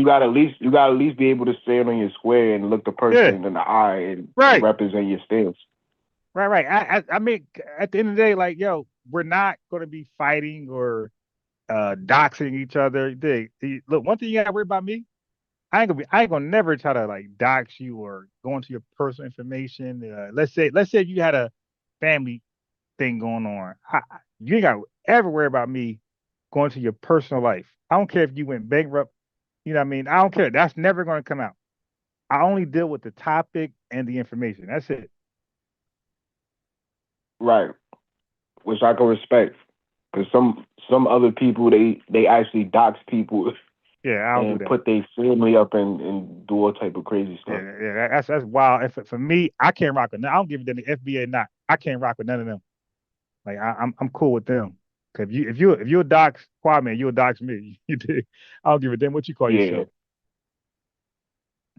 you gotta at least be able to stand on your square and look the Yeah, person in the eye and right, represent your stance. right. I mean, at the end of the day, like, yo, we're not going to be fighting or doxing each other. Look, one thing you got to worry about me. I ain't gonna never try to like dox you or go into your personal information. Let's say you had a family thing going on. You ain't got to ever worry about me going to your personal life. I don't care if you went bankrupt. You know what I mean? I don't care. That's never going to come out. I only deal with the topic and the information. That's it. Right. Which I can respect. Because some other people they actually dox people Yeah, I don't do and that. put their family up and do all type of crazy Yeah, stuff. yeah, that's wild. And for me, I can't rock with none. I don't give a damn the FBA or not. I can't rock with none of them. Like I'm cool with them. Cause if you're a dox Kwame, you'll dox me. You dig? I don't give a damn what you call Yeah, yourself.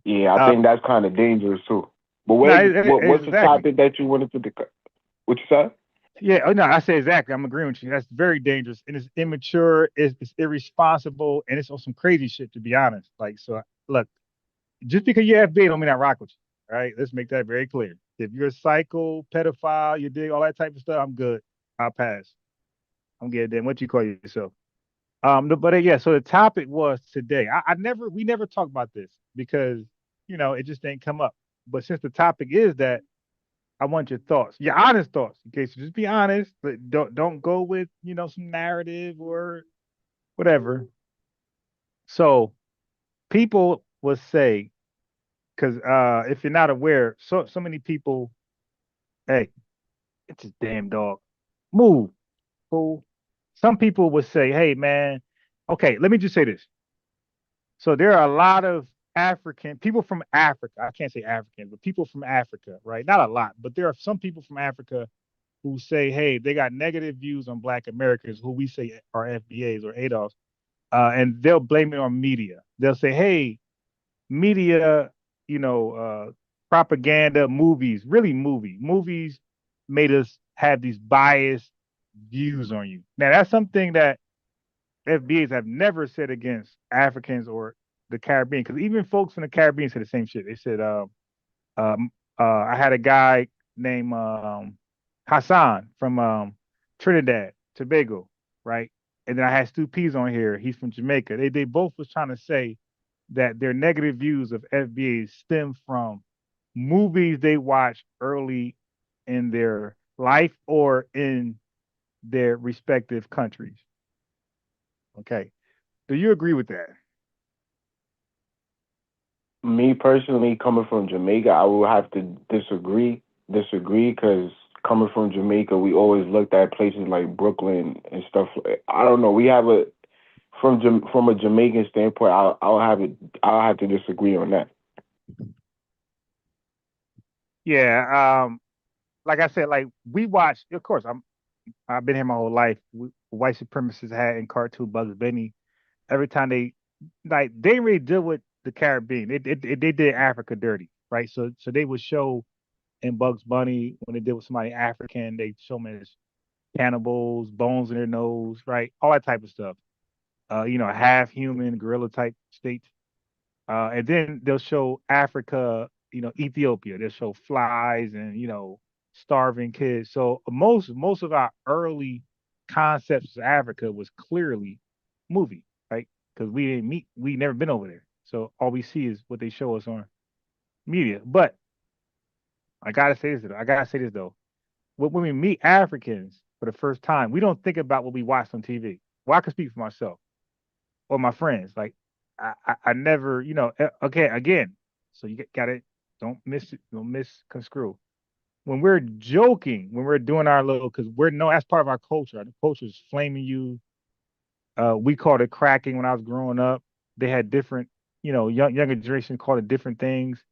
yeah. I Uh, think that's kind of dangerous too. But no, what's the exactly. topic that you wanted to what you said? Yeah, oh no, I say exactly. I'm agreeing with you. That's very dangerous and it's immature. It's irresponsible and it's on some crazy shit. To be honest, like so. Look, just because you're FBA don't mean I rock with you. All right, let's make that very clear. If you're a psycho, pedophile, you dig all that type of stuff, I'm good. I'll pass. I'm good. Then what you call yourself? But yeah. So the topic was today. We never talked about this because it just didn't come up. But since the topic is that, I want your thoughts, your honest thoughts. Okay, so just be honest. But don't go with some narrative or whatever. So people will say, because if you're not aware, so many people, hey, it's a damn dog. Move, fool. Some people would say, hey man, okay, let me just say this. So there are a lot of African people from Africa. I can't say African, but people from Africa, right? Not a lot, but there are some people from Africa who say, hey, they got negative views on Black Americans, who we say are FBAs or ADOS, and they'll blame it on media. They'll say, hey, media, you know, propaganda, movies, really movies made us have these biased views on you. Now that's something that FBAs have never said against Africans or the Caribbean, because even folks from the Caribbean said the same shit. They said, um, I had a guy named Hassan from Trinidad, Tobago, right? And then I had Stu Peas on here. He's from Jamaica. They both was trying to say that their negative views of FBAs stem from movies they watched early in their life or in their respective countries. Okay. Do you agree with that? Me personally, coming from Jamaica, I will have to disagree, because coming from Jamaica, we always looked at places like Brooklyn and stuff. I don't know. We have a from a Jamaican standpoint, I'll have to disagree on that. Yeah. Like I said, like we watch, of course, I've been here my whole life. White supremacists had in cartoon Bugs Bunny. Every time they didn't really deal with the Caribbean. They did Africa dirty, right? So they would show in Bugs Bunny when they deal with somebody African, they show them as cannibals, bones in their nose, right? All that type of stuff. Half human, gorilla type states. And then they'll show Africa, Ethiopia. They'll show flies and starving kids. So most of our early concepts of Africa was clearly movie, right? Because we never been over there. So all we see is what they show us on media. But I gotta say this though. When we meet Africans for the first time, we don't think about what we watched on TV. Well, I can speak for myself or my friends. Like I never, okay, again. So you got to don't misconstrue. When we're joking, when we're doing our little, because we're no, that's part of our culture. The culture is flaming you. We called it cracking when I was growing up. They had different, younger generation called it different things,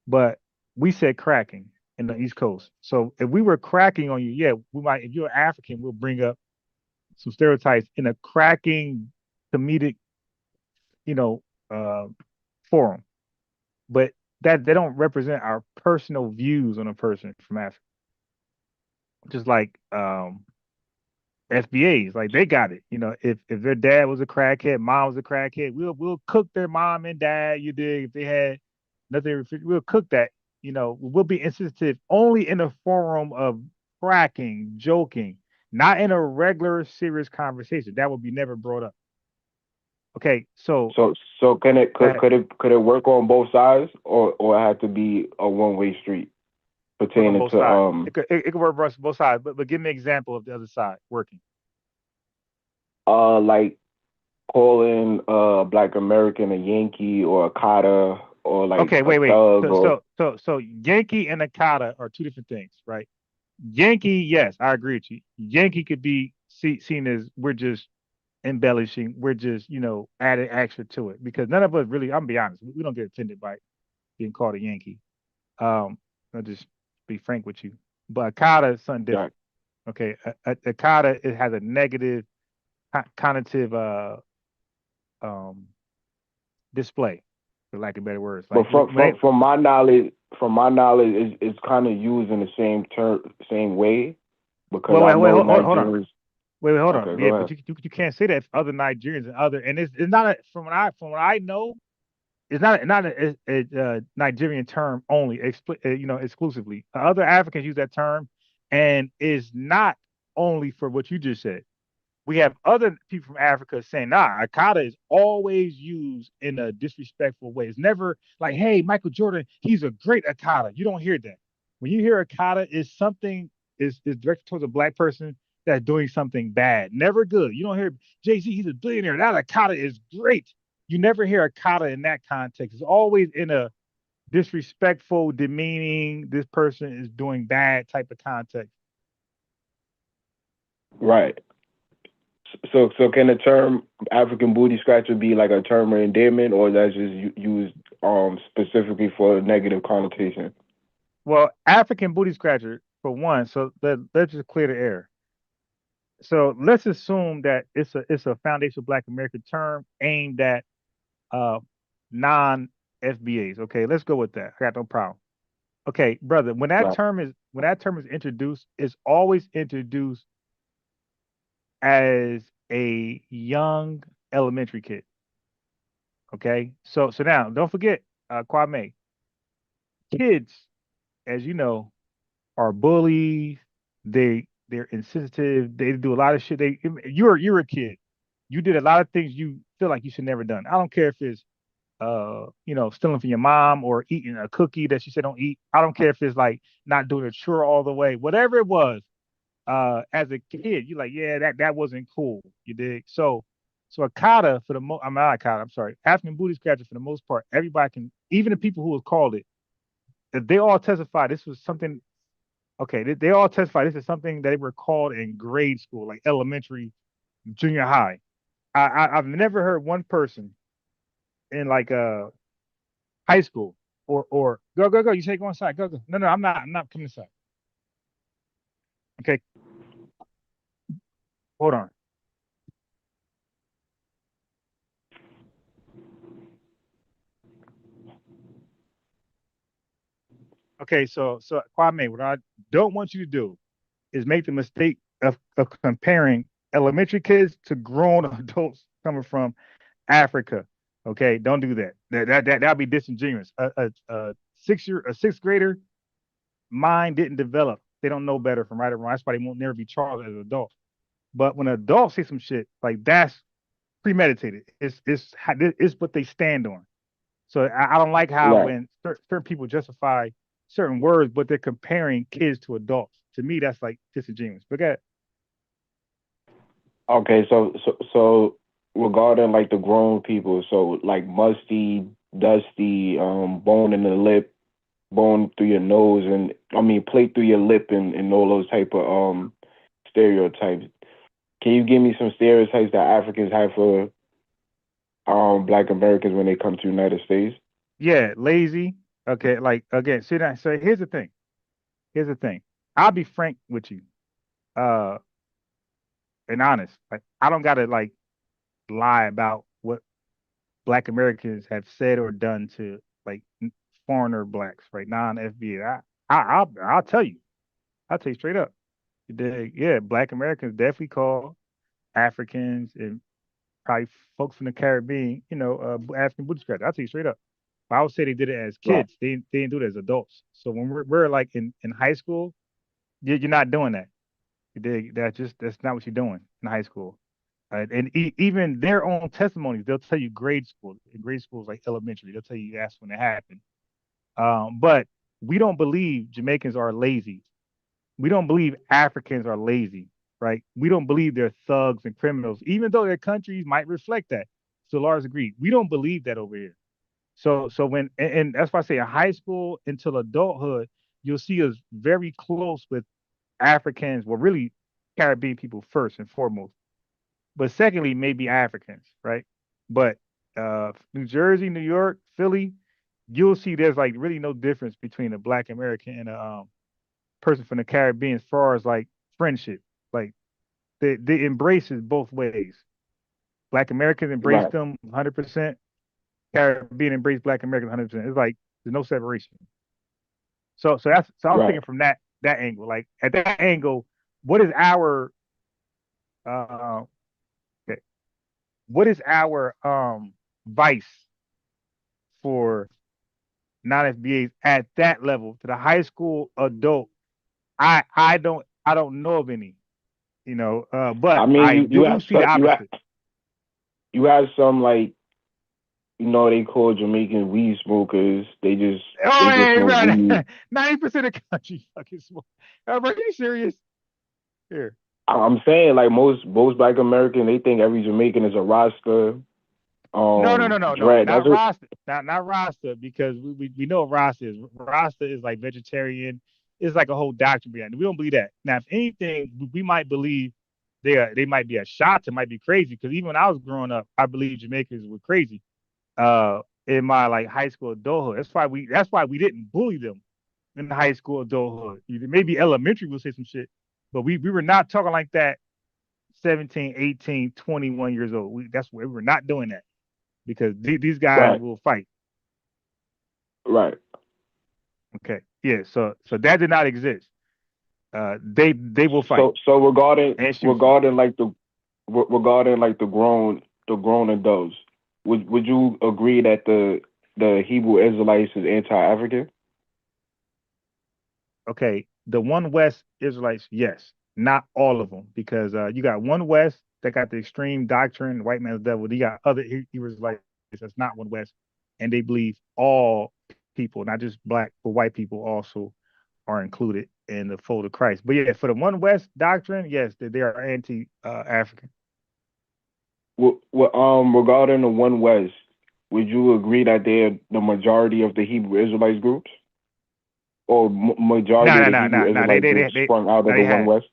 but we said cracking in the East Coast. So if we were cracking on you, yeah, we might. If you're African, we'll bring up some stereotypes in a cracking comedic, you know, uh, forum, but that they don't represent our personal views on a person from Africa. Just like FBAs, like they got it. If their dad was a crackhead, mom was a crackhead, we'll cook their mom and dad. You dig? If they had nothing, we'll cook that. We'll be insensitive only in the forum of cracking, joking, not in a regular serious conversation. That would be never brought up. Okay, so So can it uh, could it work on both sides, or it have to be a one-way street work on pertaining both to sides. It could work for both sides, but give me an example of the other side working. like calling Black American a Yankee or a Kata or like Okay, a wait. thug So or so so so Yankee and Akata are two different things, right? Yankee, yes, I agree with you. Yankee could be seen as we're just embellishing, we're just adding extra to it because none of us really. I'm gonna be honest, we don't get offended by being called a Yankee. I'll just be frank with you. But Akata is something yeah. different. Okay, Akata it has a negative connotative um display, for lack of better words. But Like when they from my knowledge, it's kind of used in the same way because well I wait know hold on. Nigerians. Wait, hold on. Okay, Yeah, go but ahead. you can't say that if other Nigerians and other and it's not from what I know, it's not a Nigerian term only, exclusively. Other Africans use that term, and is not only for what you just said. We have other people from Africa saying, nah, Akata is always used in a disrespectful way. It's never like, hey, Michael Jordan, he's a great Akata. You don't hear that. When you hear Akata, is something is directed towards a black person that's doing something bad, never good. You don't hear Jay-Z, he's a billionaire. That Akata is great. You never hear Akata in that context. It's always in a disrespectful, demeaning, this person is doing bad type of context. Right. So can the term African booty scratcher be like a term of endearment, or that's just used specifically for a negative connotation? Well, African booty scratcher, for one, so let's just clear the air. So let's assume that it's a foundational Black American term aimed at uh non FBAs. Okay, let's go with that. I got no problem. Okay, brother, Right. when that term is introduced, it's always introduced as a young elementary kid. Okay, so now don't forget, Kwame, kids, as you know, are bullies. They're insensitive. They do a lot of shit. You're a kid. You did a lot of things you feel like you should never done. I don't care if it's stealing from your mom or eating a cookie that she said don't eat. I don't care if it's like not doing a chore all the way. Whatever it was, as a kid, you're like, yeah, that wasn't cool. You dig? So Akata for the most, I'm not Akata. I'm sorry, African booty scratcher for the most part. Everybody can, even the people who was called it, they all testify this was something. Okay, they all testify this is something that they were called in grade school, like elementary, junior high. I've never heard one person in like high school or go. You say go inside. Go. No. I'm not coming inside. Okay, hold on. Okay, so Kwame, what I don't want you to do is make the mistake of comparing elementary kids to grown adults coming from Africa. Okay, don't do that. That'd be disingenuous. A sixth grader mind didn't develop. They don't know better from right or wrong. That's why they won't never be charged as an adult. But when adults say some shit like that's premeditated. It's what they stand on. So I don't like how Right. when certain people justify certain words, but they're comparing kids to adults. To me, that's like disingenuous. But Okay. So regarding like the grown people, so like musty, dusty, bone in the lip, bone through your nose, and I mean plate through your lip, and all those type of stereotypes. Can you give me some stereotypes that Africans have for Black Americans when they come to United States? yeah, lazy. Okay, like again, see that. So here's the thing. Here's the thing. I'll be frank with you, uh, and honest. Like I don't gotta like lie about what Black Americans have said or done to like foreigner blacks, right? Non FBA. I'll tell you. I'll tell you straight up. Yeah, Black Americans definitely call Africans and probably folks from the Caribbean, African booty scratchers. I'll tell you straight up. I would say they did it as Right, kids. They didn't do it as adults. So when we're like in high school, you're not doing that. You dig? That's not what you're doing in high school. And even their own testimonies, they'll tell you grade school. In grade school is like elementary. They'll tell you that's when it happened. But we don't believe Jamaicans are lazy. We don't believe Africans are lazy, right? We don't believe they're thugs and criminals, even though their countries might reflect that to a large degree. We don't believe that over here. So and that's why I say in high school until adulthood, you'll see us very close with Africans, well, really Caribbean people first and foremost, but secondly, maybe Africans, right? But New Jersey, New York, Philly, you'll see there's like really no difference between a Black American and a person from the Caribbean as far as like friendship. Like they embrace it both ways. Black Americans embrace right, them 100%. Caribbean embrace Black Americans 100%. It's like there's no separation. So I was right. thinking from that angle. Like at that angle, what is our uh okay, what is our vice for non FBAs at that level to the high school adult? I don't know of any, but I mean, I you do have see the opposite. you have some like they call Jamaican weed smokers. Oh, They just hey, smoke bro, weed. 90% of the country fucking smoke. Bro, are you serious? Here. I'm saying like most Black American, they think every Jamaican is a Rasta. No, no, no, no, no, Dread. That's not what. Rasta, not Rasta, because we know what Rasta is. Rasta is like vegetarian. It's like a whole doctrine behind it. We don't believe that. Now, if anything, we might believe they might be a shots. It might be crazy because even when I was growing up, I believe Jamaicans were crazy. In my like high school adulthood, that's why we didn't bully them in high school adulthood. Maybe elementary we'll say some shit, but we were not talking like that 17, 18, 21 years old. That's why we were not doing that because these guys Right, will fight. right. Okay. Yeah. So that did not exist. They will fight So regarding and shoot you. regarding like the regarding like the grown adults, would you agree that the Hebrew Israelites is anti-African? Okay. The one West Israelites, yes, not all of them, because you got one West that got the extreme doctrine, white man's devil. You got other Hebrew Israelites that's not one West, and they believe all people, not just black, but white people also are included in the fold of Christ. But yeah, for the one West doctrine, yes, they are anti African. Regarding the One West, would you agree that they're the majority of the Hebrew Israelites groups, or majority No, of no, the no, Hebrew no, no. They Israelite they groups they they sprung out no, of the they One had West?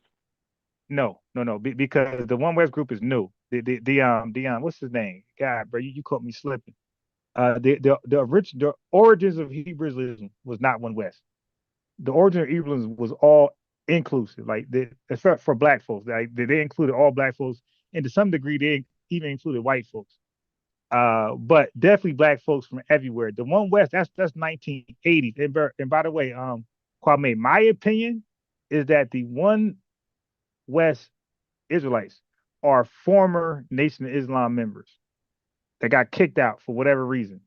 no, no, no, because the one West group is new. The what's his name? God, bro, you caught me slipping. The origins of Hebrew Israelism was not one West. The origin of Hebrewism was all inclusive, like except for black folks. Like they included all black folks, and to some degree, they even included white folks. But definitely black folks from everywhere. The one West, that's 1980s. And by the way, Kwame, my opinion is that the one West Israelites are former Nation of Islam members that got kicked out for whatever reason,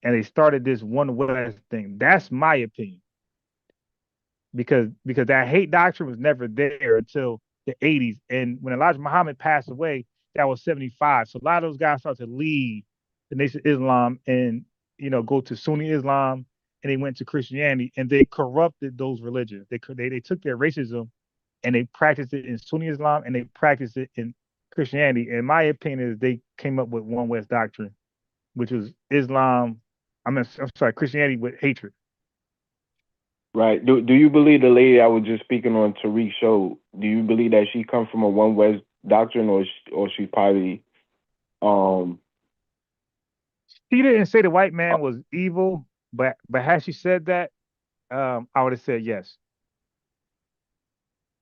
and they started this one West thing. That's my opinion because that hate doctrine was never there until the 80s, and when Elijah Muhammad passed away, that was 75. So a lot of those guys started to leave the Nation of Islam and go to Sunni Islam, and they went to Christianity, and they corrupted those religions. They took their racism and they practiced it in Sunni Islam and they practiced it in Christianity. And my opinion is they came up with one West doctrine, which was Islam. I'm sorry, Christianity with hatred. Right. Do you believe the lady I was just speaking on Tariq's show? Do you believe that she comes from a One West doctrine, or she probably um She didn't say the white uh, man was evil, but had she said that, I would have said yes.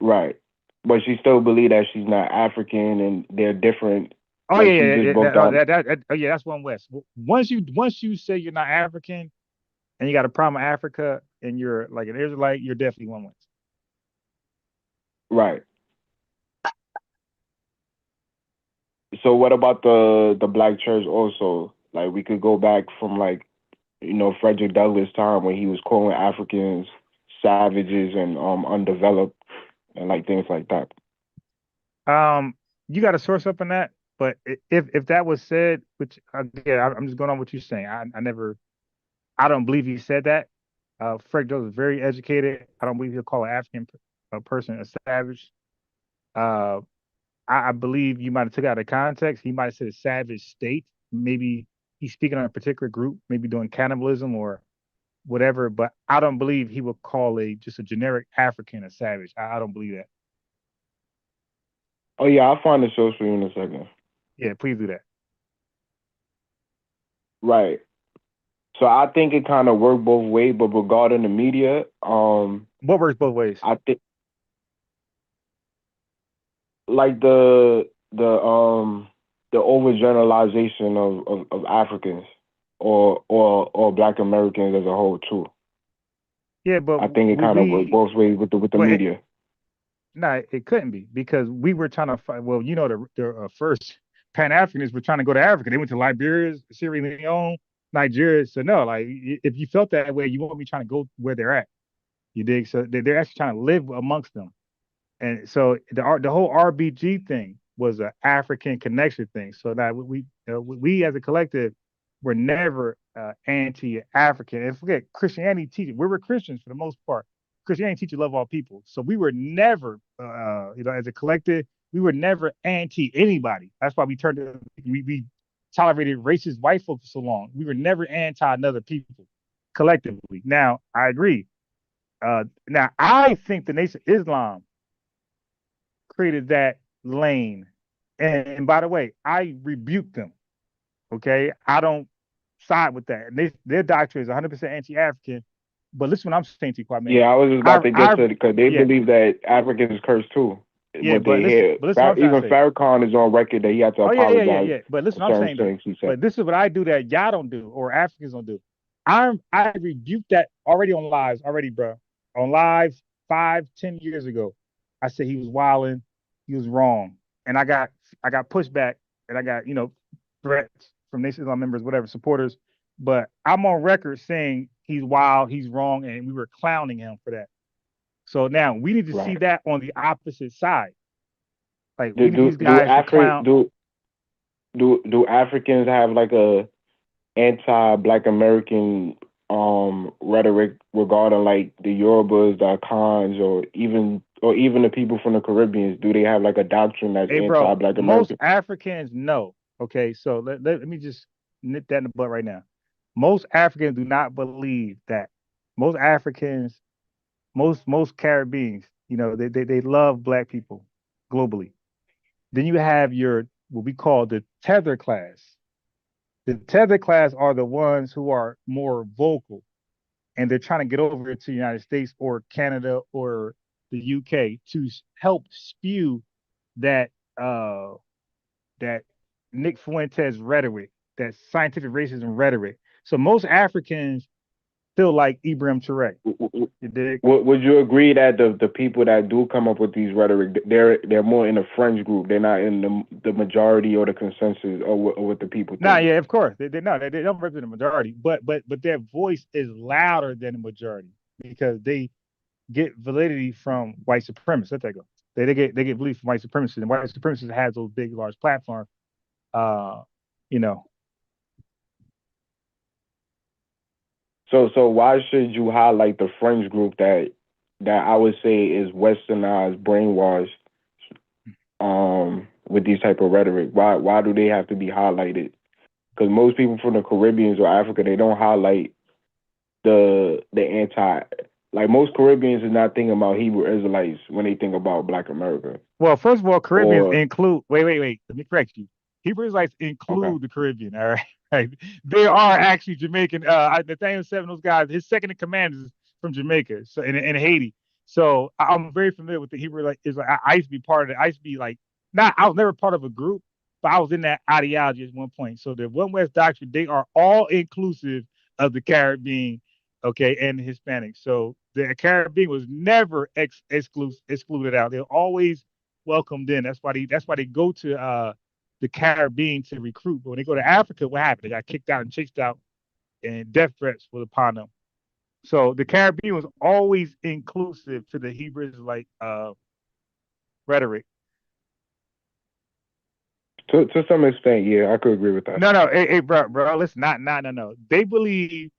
right, but she still believe that she's not African and they're different. Oh Like yeah, she yeah, just yeah. broke down. Oh yeah, that's one West. Once you say you're not African and you got a problem with Africa and you're like an Israelite, you're definitely one West. Right. So what about the black church also? Like we could go back from like Frederick Douglass' time when he was calling Africans savages and undeveloped and like things like that. You got a source up in that, but if that was said, which again, I'm just going on what you're saying. I don't believe he said that. Fred Douglass is very educated. I don't believe he'll call an African person a savage. Uh, I believe you might have took it out of context. He might have said a savage state. Maybe he's speaking on a particular group, maybe doing cannibalism or whatever. But I don't believe he would call a just a generic African a savage. I don't believe that. Oh yeah, I'll find the source for you in a second. Yeah, please do that. Right. So I think it kind of worked both ways, but regarding the media, What works both ways? I think like the overgeneralization of Africans or Black Americans as a whole too. Yeah, but I think it kind of worked both ways with the but media. no, it couldn't be because we were trying to fight. Well, the first Pan Africanists were trying to go to Africa. They went to Liberia, Sierra Leone, Nigeria. So no, like if you felt that way, you won't be trying to go where they're at. You dig? So they're actually trying to live amongst them. And so the whole RBG thing was an African connection thing. So that we as a collective were never anti-African. And forget Christianity teaches. We were Christians for the most part. Christianity teaches love all people. So we were never, as a collective, we were never anti anybody. That's why we tolerated racist white folks for so long. We were never anti another people collectively. Now I agree. Now I think the Nation of Islam created that lane. And by the way, I rebuke them. Okay, I don't side with that. Their doctrine is 100% anti-African. But listen, what I'm saying to you, Kwame. Yeah, I was just about to get to it because they Yeah, believe that Africans is cursed too. yeah. What they hear. But listen, what I'm trying to Even say. Farrakhan is on record that he had to Oh yeah, yeah, yeah, apologize yeah. But listen, for what I'm certain saying though. things he said. But this is what I do that y'all don't do, or Africans don't do. I rebuked that already on lives, already, bro. On live 5, 10 years ago. I said he was wilding, he was wrong. And I got pushback and I got, threats from Nation Islam members, whatever, supporters. But I'm on record saying he's wild, he's wrong, and we were clowning him for that. So now we need to see Right. that on the opposite side. Like Do we need do these do guys to Afri clown. do Africans have like a anti-Black American rhetoric regarding like the Yorubas, the Akans, or even the people from the Caribbean? Do they have like a doctrine that's Hey, bro, anti-Black most American? Africans know. Okay, so let me just nip that in the butt right now. Most Africans do not believe that. Most Africans, most Caribbeans, they love black people globally. Then you have your what we call the tether class. The tether class are the ones who are more vocal and they're trying to get over to the United States or Canada or the UK to help spew that uh that Nick Fuentes rhetoric, that scientific racism rhetoric. So most Africans feel like Ibrahim Traore. You dig? Would you agree that the people that do come up with these rhetoric, they're more in a fringe group, they're not in the majority or the consensus or what the people Nah, think? yeah, of course. They don't represent the majority, but their voice is louder than the majority because they get validity from white supremacists. Let that go. They get validity from white supremacists, and white supremacists has those big large platforms. Uh, you know, So why should you highlight the fringe group that I would say is westernized, brainwashed, with these type of rhetoric? Why do they have to be highlighted? Because most people from the Caribbeans or Africa, they don't highlight the anti. Like most Caribbeans is not thinking about Hebrew Israelites when they think about Black America. well, first of all, Caribbeans Or include. Wait. Let me correct you. Hebrew Israelites okay, include the Caribbean. All right, right. They are actually Jamaican. Nathaniel Seven, those guys. His second in command is from Jamaica, so in Haiti. So I'm very familiar with the Hebrew Israelite. I used to be part of it. I used to be like not. I was never part of a group, but I was in that ideology at one point. So the One West doctrine, they are all inclusive of the Caribbean, okay, and the Hispanics. So The Caribbean was never excluded out. They're always welcomed in. That's why they go to the Caribbean to recruit. But when they go to Africa, what happened? They got kicked out and chased out, and death threats were upon them. So the Caribbean was always inclusive to the Hebrew Israelite rhetoric. To some extent, yeah, I could agree with that. No, no, hey, bro, listen, no. They believe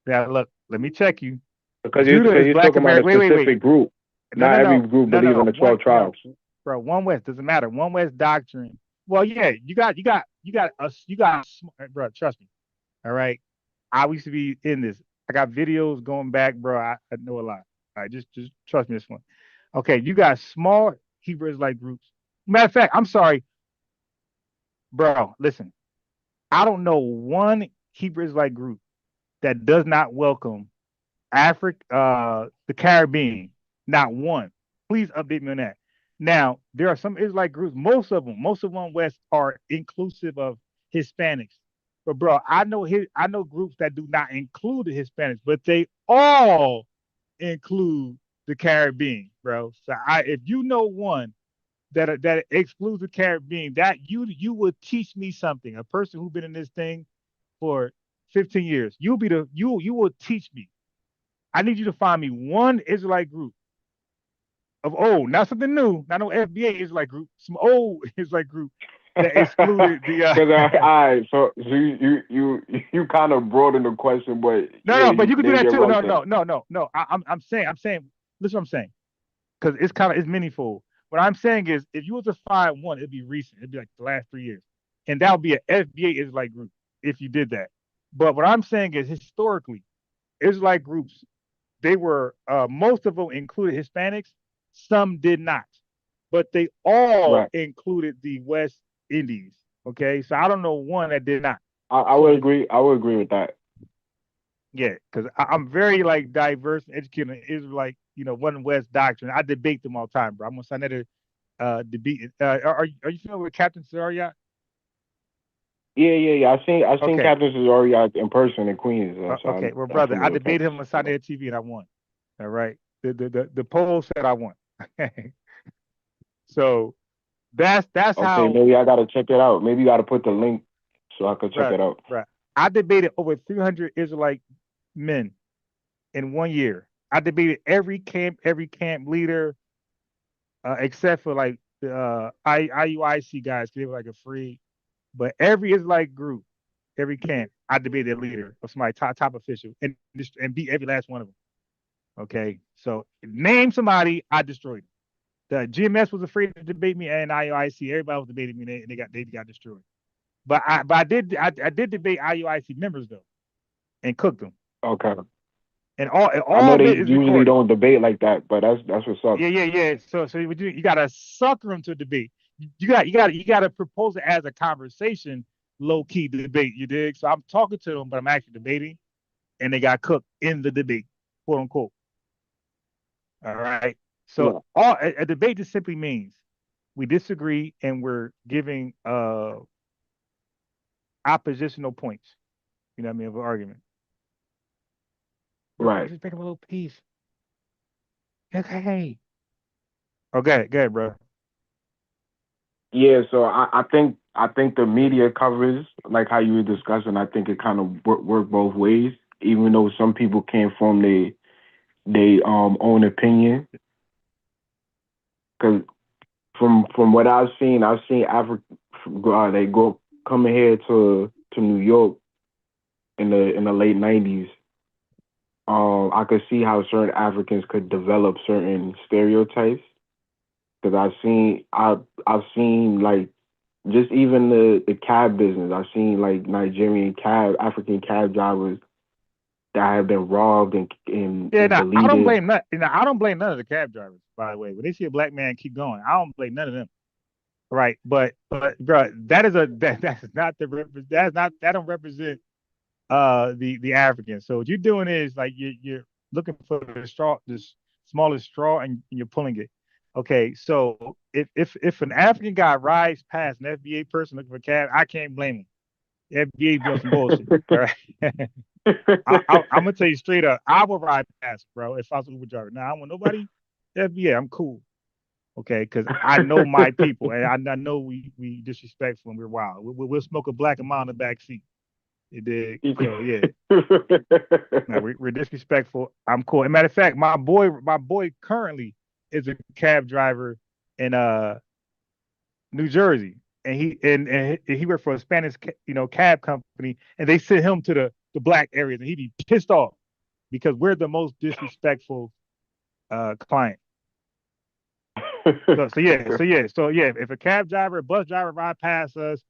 that. Look, let me check you. Because Judah is you're Black talking about a American. Wait. specific group. No, Not no, every no, group no, no, believe in no. the 12 tribes. Bro, one West doesn't matter. One West doctrine. Well, yeah, you got, bro. Trust me. All right, I used to be in this. I got videos going back, bro. I know a lot. All right, just trust me this one. Okay, you got small Hebrew Israelite groups. Matter of fact, I'm sorry, bro. Listen, I don't know one Hebrew Israelite group that does not welcome Africa, the Caribbean. Not one. Please update me on that. Now, there are some Israelite groups, most of them West are inclusive of Hispanics. But bro, I know groups that do not include the Hispanics, but they all include the Caribbean, bro. So if you know one that excludes the Caribbean, that you would teach me something. A person who's been in this thing for 15 years, you will teach me. I need you to find me one Israelite group of old, not something new, not no FBA Israelite group, some old Israelite group that excluded the. Because so you kind of broadened the question, but yeah, No, but you can do that you're too. right No, there. no, no, no, no. I'm saying. Listen, what I'm saying, because it's meaningful. What I'm saying is, if you were to find one, it'd be recent. It'd be like the last 3 years, and that would be an FBA Israelite group if you did that. But what I'm saying is, historically, Israelite groups, they were most of them included Hispanics, some did not, but they all Right. included the West Indies. Okay, so I don't know one that did not. I So would agree. I would agree with that. yeah, because I'm very like diverse and educated in Israelite, one West doctrine. I debate them all the time, bro. I'm gonna sign that debate. Are you familiar with Captain Sariat? Yeah. I seen Okay, Captain Cesare out in person in Queens, so okay. Well, I'm brother, I familiar with debated Captain him on Cesare. Sunday TV and I won. All right, the poll said I won. So that's Okay, how, maybe I gotta check it out. Maybe you gotta put the link so I could check bro, it out. bro. I debated over 300 Israelite men in 1 year. I debated every camp leader, except for like the IUIC guys, 'cause they were like a free. But every Israelite group, every camp, I debated their leader or somebody top official and beat every last one of them. Okay, so name somebody, I destroyed them. The GMS was afraid to debate me, and IUIC, everybody was debating me, and they got destroyed. But I did debate IUIC members though and cooked them, Okay. and all I all know of they it is usually recorded. don't debate like that, but that's what's up. Yeah. So you gotta sucker them to debate. You gotta propose it as a conversation, low key debate. You dig? So I'm talking to them, but I'm actually debating, and they got cooked in the debate, quote unquote. All right. So Yeah. a debate just simply means we disagree and we're giving oppositional points. You know what I mean, of an argument. Bro, Right. just make them a little peace. Okay. Okay, good, bro. Yeah, so I think the media covers like how you were discussing. I think it kind of work both ways, even though some people can't form they own opinion. Because from what I've seen Africa they go coming here to New York in the late '90s. I could see how certain Africans could develop certain stereotypes because I've seen like just even the cab business. I've seen like Nigerian African cab drivers that have been robbed Yeah, and no, I don't deleted. blame none. I don't blame none of the cab drivers. By the way, when they see a black man keep going, I don't blame none of them. Right, but bro, that's not that don't represent the African. So what you're doing is like you're looking for the smallest straw and you're pulling it. Okay, so if an African guy rides past an FBA person looking for a cab, I can't blame him. The FBA doing some bullshit. All right. I'm gonna tell you straight up, I will ride past, bro, if I was an Uber driver. Now I don't want nobody. FBA, I'm cool. Okay, because I know my people, and I know we disrespectful and we're wild. We'll smoke a black and mild in the back seat. You dig? So yeah, now we're disrespectful. I'm cool. As a matter of fact, my boy currently is a cab driver in New Jersey, and he worked for a Spanish cab company, and they sent him to the black areas, and he'd be pissed off because we're the most disrespectful client. So yeah. If a cab driver, a bus driver ride past us,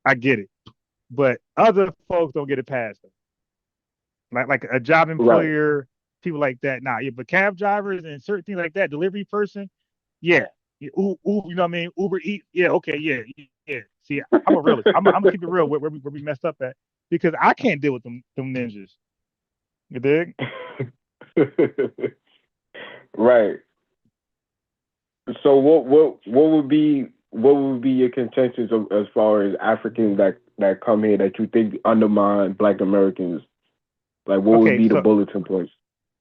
I get it, but other folks don't get it past us. Like a job Right. employer, people like that. Nah, yeah, but cab drivers and certain things like that, delivery person, yeah. Yeah, you know what I mean? Uber Eat, yeah, okay, yeah, yeah. See, I'm a realist. I'm gonna keep it real where we messed up at because I can't deal with them ninjas. You dig? Right. So what would be your contentions as far as Africans that come here that you think undermine Black Americans? Like, what would Okay, be the so bulletin points?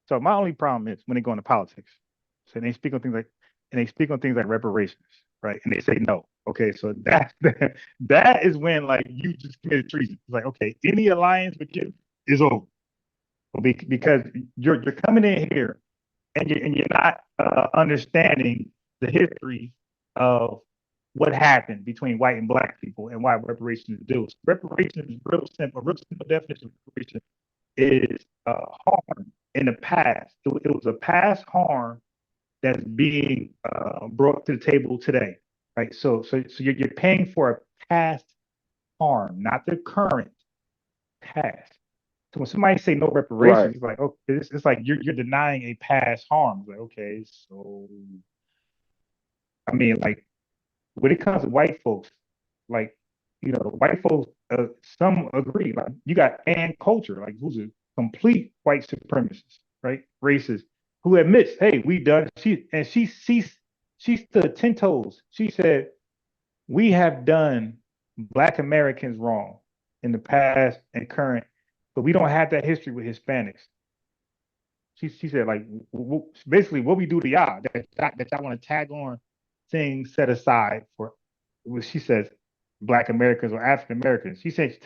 so my only problem is when they go into politics. So they speak on things like reparations, right? And they say no. Okay, so that that is when like you just committed treason. It's like okay, any alliance with you is over. Because you're coming in here and you're not understanding the history of what happened between white and black people and why reparations is due. Reparations is real simple. A real simple definition of reparation is harm in the past. It was a past harm that's being brought to the table today, right? So you're paying for a past harm, not the current past. So when somebody say no reparations, Right. it's like, oh, it's like you're denying a past harm. It's like, okay, so I mean, like when it comes to white folks, like white folks, some agree. Like you got Ann Coulter, like who's a complete white supremacist, right? Racist, who admits, hey, we done. She stood 10 toes. She said we have done Black Americans wrong in the past and current, but we don't have that history with Hispanics. She said like basically what we do to y'all that y'all want to tag on things set aside for what she says Black Americans or African Americans. She said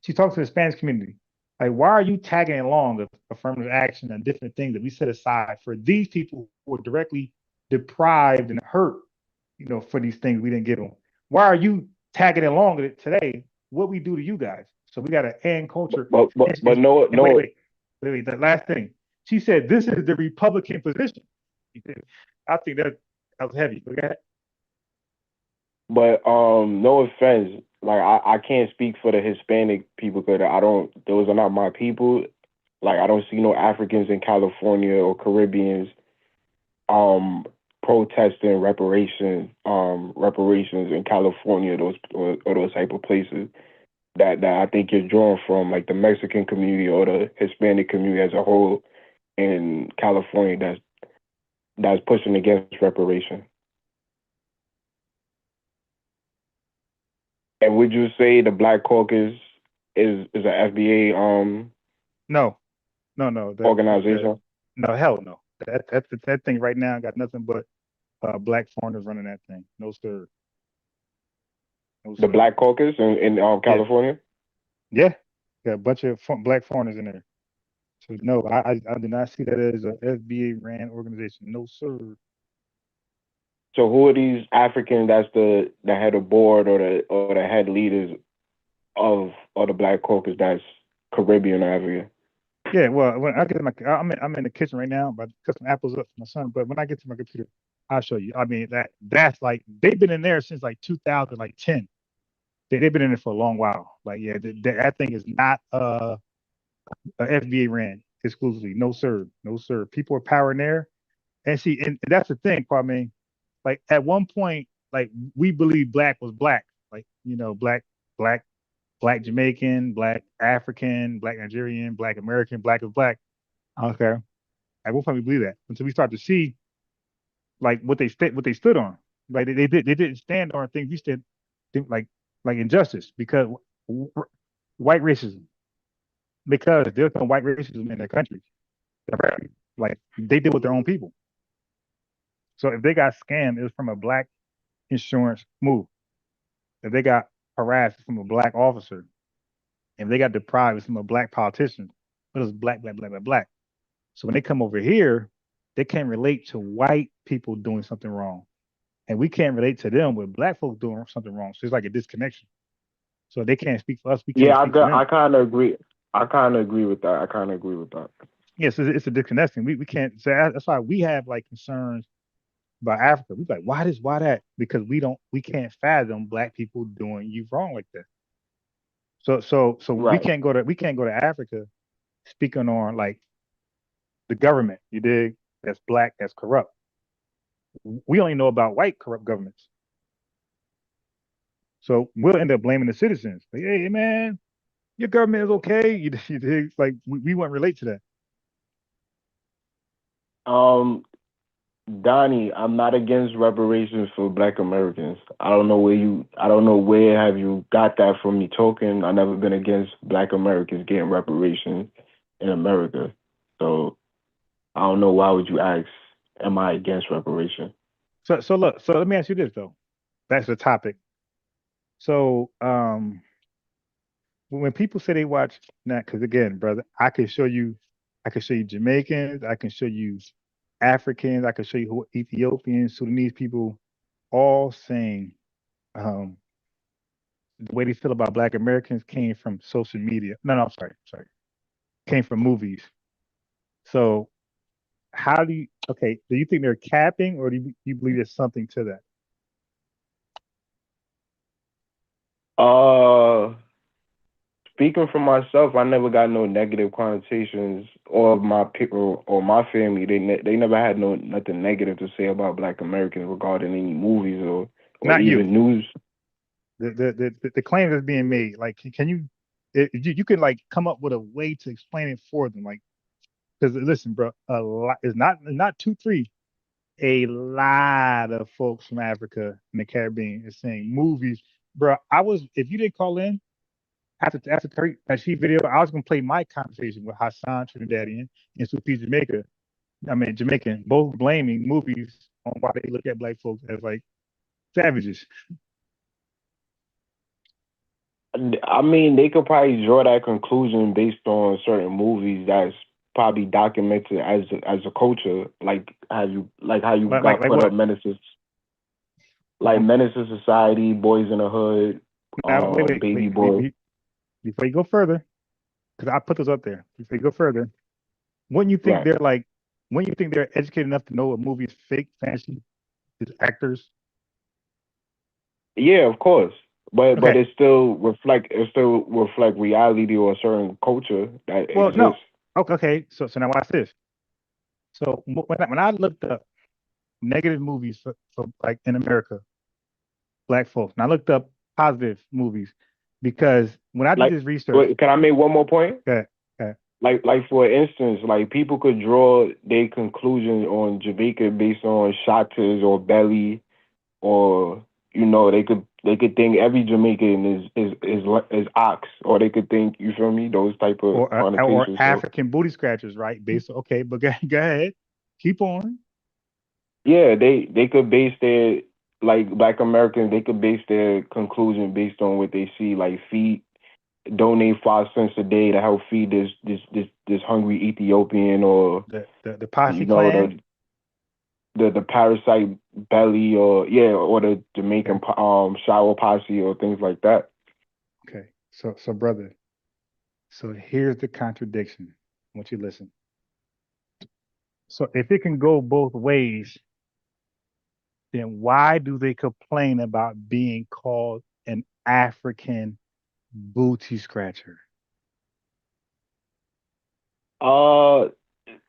she talks to the Spanish community. Like, why are you tagging along with affirmative action and different things that we set aside for these people who are directly deprived and hurt, for these things we didn't get them? Why are you tagging along with it today? What we do to you guys? So we got to end culture. But no, And wait, no. wait, wait, wait. The last thing she said, this is the Republican position. I think that was heavy. Look at But no offense, like I can't speak for the Hispanic people because I don't. Those are not my people. Like I don't see no Africans in California or Caribbeans um protesting reparations in California, those or those type of places that I think you're drawn from, like the Mexican community or the Hispanic community as a whole in California that's pushing against reparation. And would you say the Black Caucus is a FBA no, no, no. That organization? no, hell no. That thing right now got nothing but black foreigners running that thing. No sir, no The sir. Black Caucus in Yeah, California. yeah. Got a bunch of black foreigners in there. So no, I do not see that as a FBA ran organization. No sir. So who are these Africans? That's the head of board or the head leaders of the Black Caucus. That's Caribbean or African. Yeah, well, when I get to I'm in the kitchen right now, but cut some apples up for my son. But when I get to my computer, I'll show you. I mean that's like they've been in there since like 2010. They've been in it for a long while. Like yeah, that thing is not a FBA ran exclusively. No sir, no sir. People are power in there, and see, and that's the thing, Kwame. Like at one point, like we believe black was black, like black, black Jamaican, black African, black Nigerian, black American, black is black. Okay, at one point we believe that until we start to see like what they stood on. Like they didn't stand on things we like injustice because white racism. because there's no white racism in their country. Like they deal with their own people. So if they got scammed, it was from a black insurance move. If they got harassed from a black officer, if they got deprived, it's from a black politician. It was black, black, black, black, black. So when they come over here, they can't relate to white people doing something wrong. And we can't relate to them with black folks doing something wrong. So it's like a disconnection. So they can't speak for us, we can't Yeah, speak for I them. kind of agree. I kind of agree with that. I kind of agree with that. Yes, it's a disconnection. We can't. So that's why we have like concerns about Africa. We like, why this, why that? Because we can't fathom black people doing you wrong like that. So Right. we can't go to Africa speaking on like the government. You dig? That's black, that's corrupt. We only know about white corrupt governments. So we'll end up blaming the citizens. Like, hey man, your government is okay. You dig? Like we won't relate to that. Um, Donnie, I'm not against reparations for Black Americans. I don't know where have you got that from me talking. I never been against Black Americans getting reparations in America. So I don't know why would you ask, am I against reparation? So look, so let me ask you this though. That's the topic. So when people say they watch now, because again, brother, I can show you Jamaicans, I can show you Africans, I can show you Ethiopians, Sudanese people, all saying um, the way they feel about Black Americans came from social media. No, no, I'm sorry, came from movies. So how do you? Okay, do you think they're capping, or do you believe there's something to that? Uh, Speaking for myself, I never got no negative connotations, or my people or my family. They never had nothing negative to say about Black Americans regarding any movies or Not you. even news. The claim that's being made. Like, can you? You can like come up with a way to explain it for them. Like, because listen, bro, a lot is not two, three. A lot of folks from Africa and the Caribbean is saying movies, bro. If you didn't call in after TARIQ NASHEED video, I was gonna play my conversation with Hassan Trinidadian and Sufi Jamaica. I mean Jamaican, both blaming movies on why they look at black folks as like savages. I mean, they could probably draw that conclusion based on certain movies that's probably documented as a culture, like how you got Like put up what? Menace to Society, Boys in the Hood, Now Baby Boy. before you go further, because I put those up there. Before you go further, wouldn't you think Right. they're like, wouldn't you think they're educated enough to know a movie is fake, fantasy, is actors? Yeah, of course. But Okay, it still reflect reality or a certain culture that well, no, exists. okay. So now watch this. So when I looked up negative movies for like in America, black folks, and I looked up positive movies because when I did Like, this research, wait, can I make one more point? okay, okay, Like for instance, like people could draw their conclusion on Jamaica based on shatas or belly, or they could think every Jamaican is ox, or they could think, you feel me, those type of or connotations. So African booty scratchers, right? Based okay, but go ahead, keep on. yeah, they could base their, like Black Americans, they could base their conclusion based on what they see, like feed donate 5 cents a day to help feed this hungry Ethiopian, or The Posse you know Clan. the parasite belly, or yeah, or the Okay, Jamaican shower posse or things like that. okay. So brother, so here's the contradiction. I want you to listen. So if it can go both ways, then why do they complain about being called an African booty scratcher? Uh,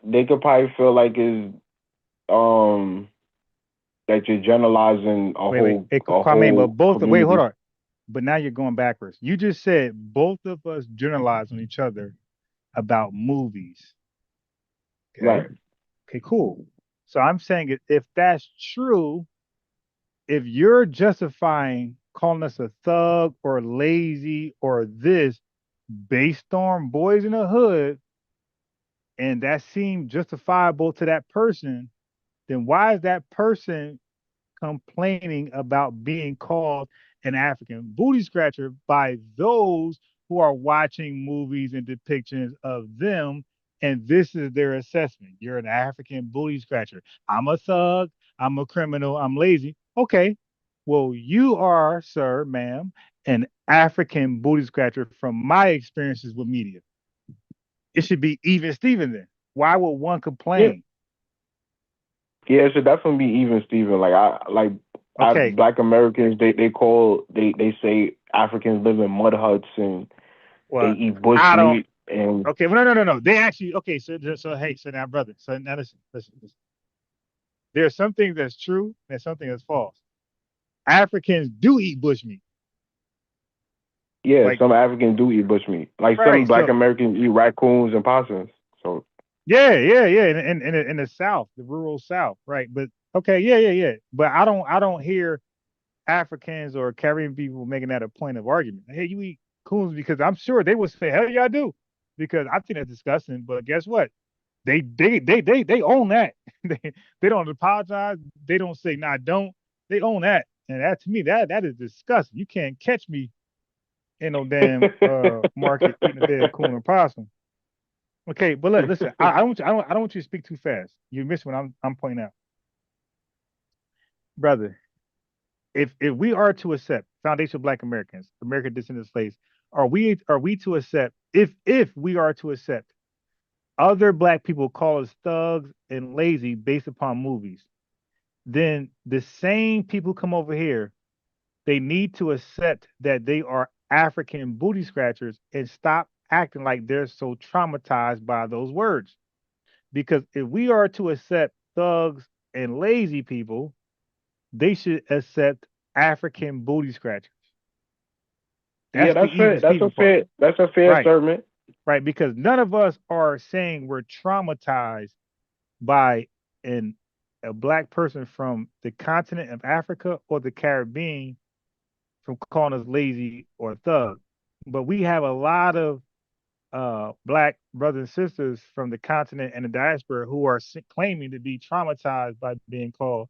they could probably feel like it's um that you're generalizing Wait. Hey, a Kwame, but whole both, wait, hold community. on. But now you're going backwards. You just said both of us generalize on each other about movies. Okay. Right. Okay, cool. So I'm saying if that's true, if you're justifying calling us a thug or lazy or this, based on Boys in the Hood, and that seemed justifiable to that person, then why is that person complaining about being called an African booty scratcher by those who are watching movies and depictions of them? And this is their assessment. You're an African booty scratcher. I'm a thug. I'm a criminal. I'm lazy. Okay. Well, you are, sir, ma'am, an African booty scratcher from my experiences with media. It should be even Steven then. Why would one Yeah, complain? yeah, it should definitely be even, Steven. Okay. Black Americans, they say Africans live in mud huts and they Well, eat bush I don't. meat and Okay, well, no. They actually okay. So hey, so now, brother. So now, listen. There's something that's true and something that's false. Africans do eat bushmeat. yeah, Like, some Africans do eat bush meat. Like some right. Black So Americans eat raccoons and possums. So yeah. In the South, the rural South, right? But okay, yeah. But I don't hear Africans or Caribbean people making that a point of argument. Hey, you eat coons because I'm sure they would say, hell yeah, I do. Because I think that's disgusting. But guess what? They own that. They don't apologize. They don't say nah, don't. They own that, and that to me that is disgusting. You can't catch me in no damn market eating a dead coon or possum. Okay, but look, listen. I don't want you to speak too fast. You miss what I'm pointing out, brother. If we are to accept foundational Black Americans, American descendants of slaves, are we to accept if we are to accept other Black people call us thugs and lazy based upon movies? Then the same people come over here, they need to accept that they are African booty scratchers and stop acting like they're so traumatized by those words. Because if we are to accept thugs and lazy people, they should accept African booty scratchers. yeah, That's the that's even fair. Steven part. That's a fair Right, statement. right. Because none of us are saying we're traumatized by an a black person from the continent of Africa or the Caribbean from calling us lazy or thug. But we have a lot of black brothers and sisters from the continent and the diaspora who are claiming to be traumatized by being called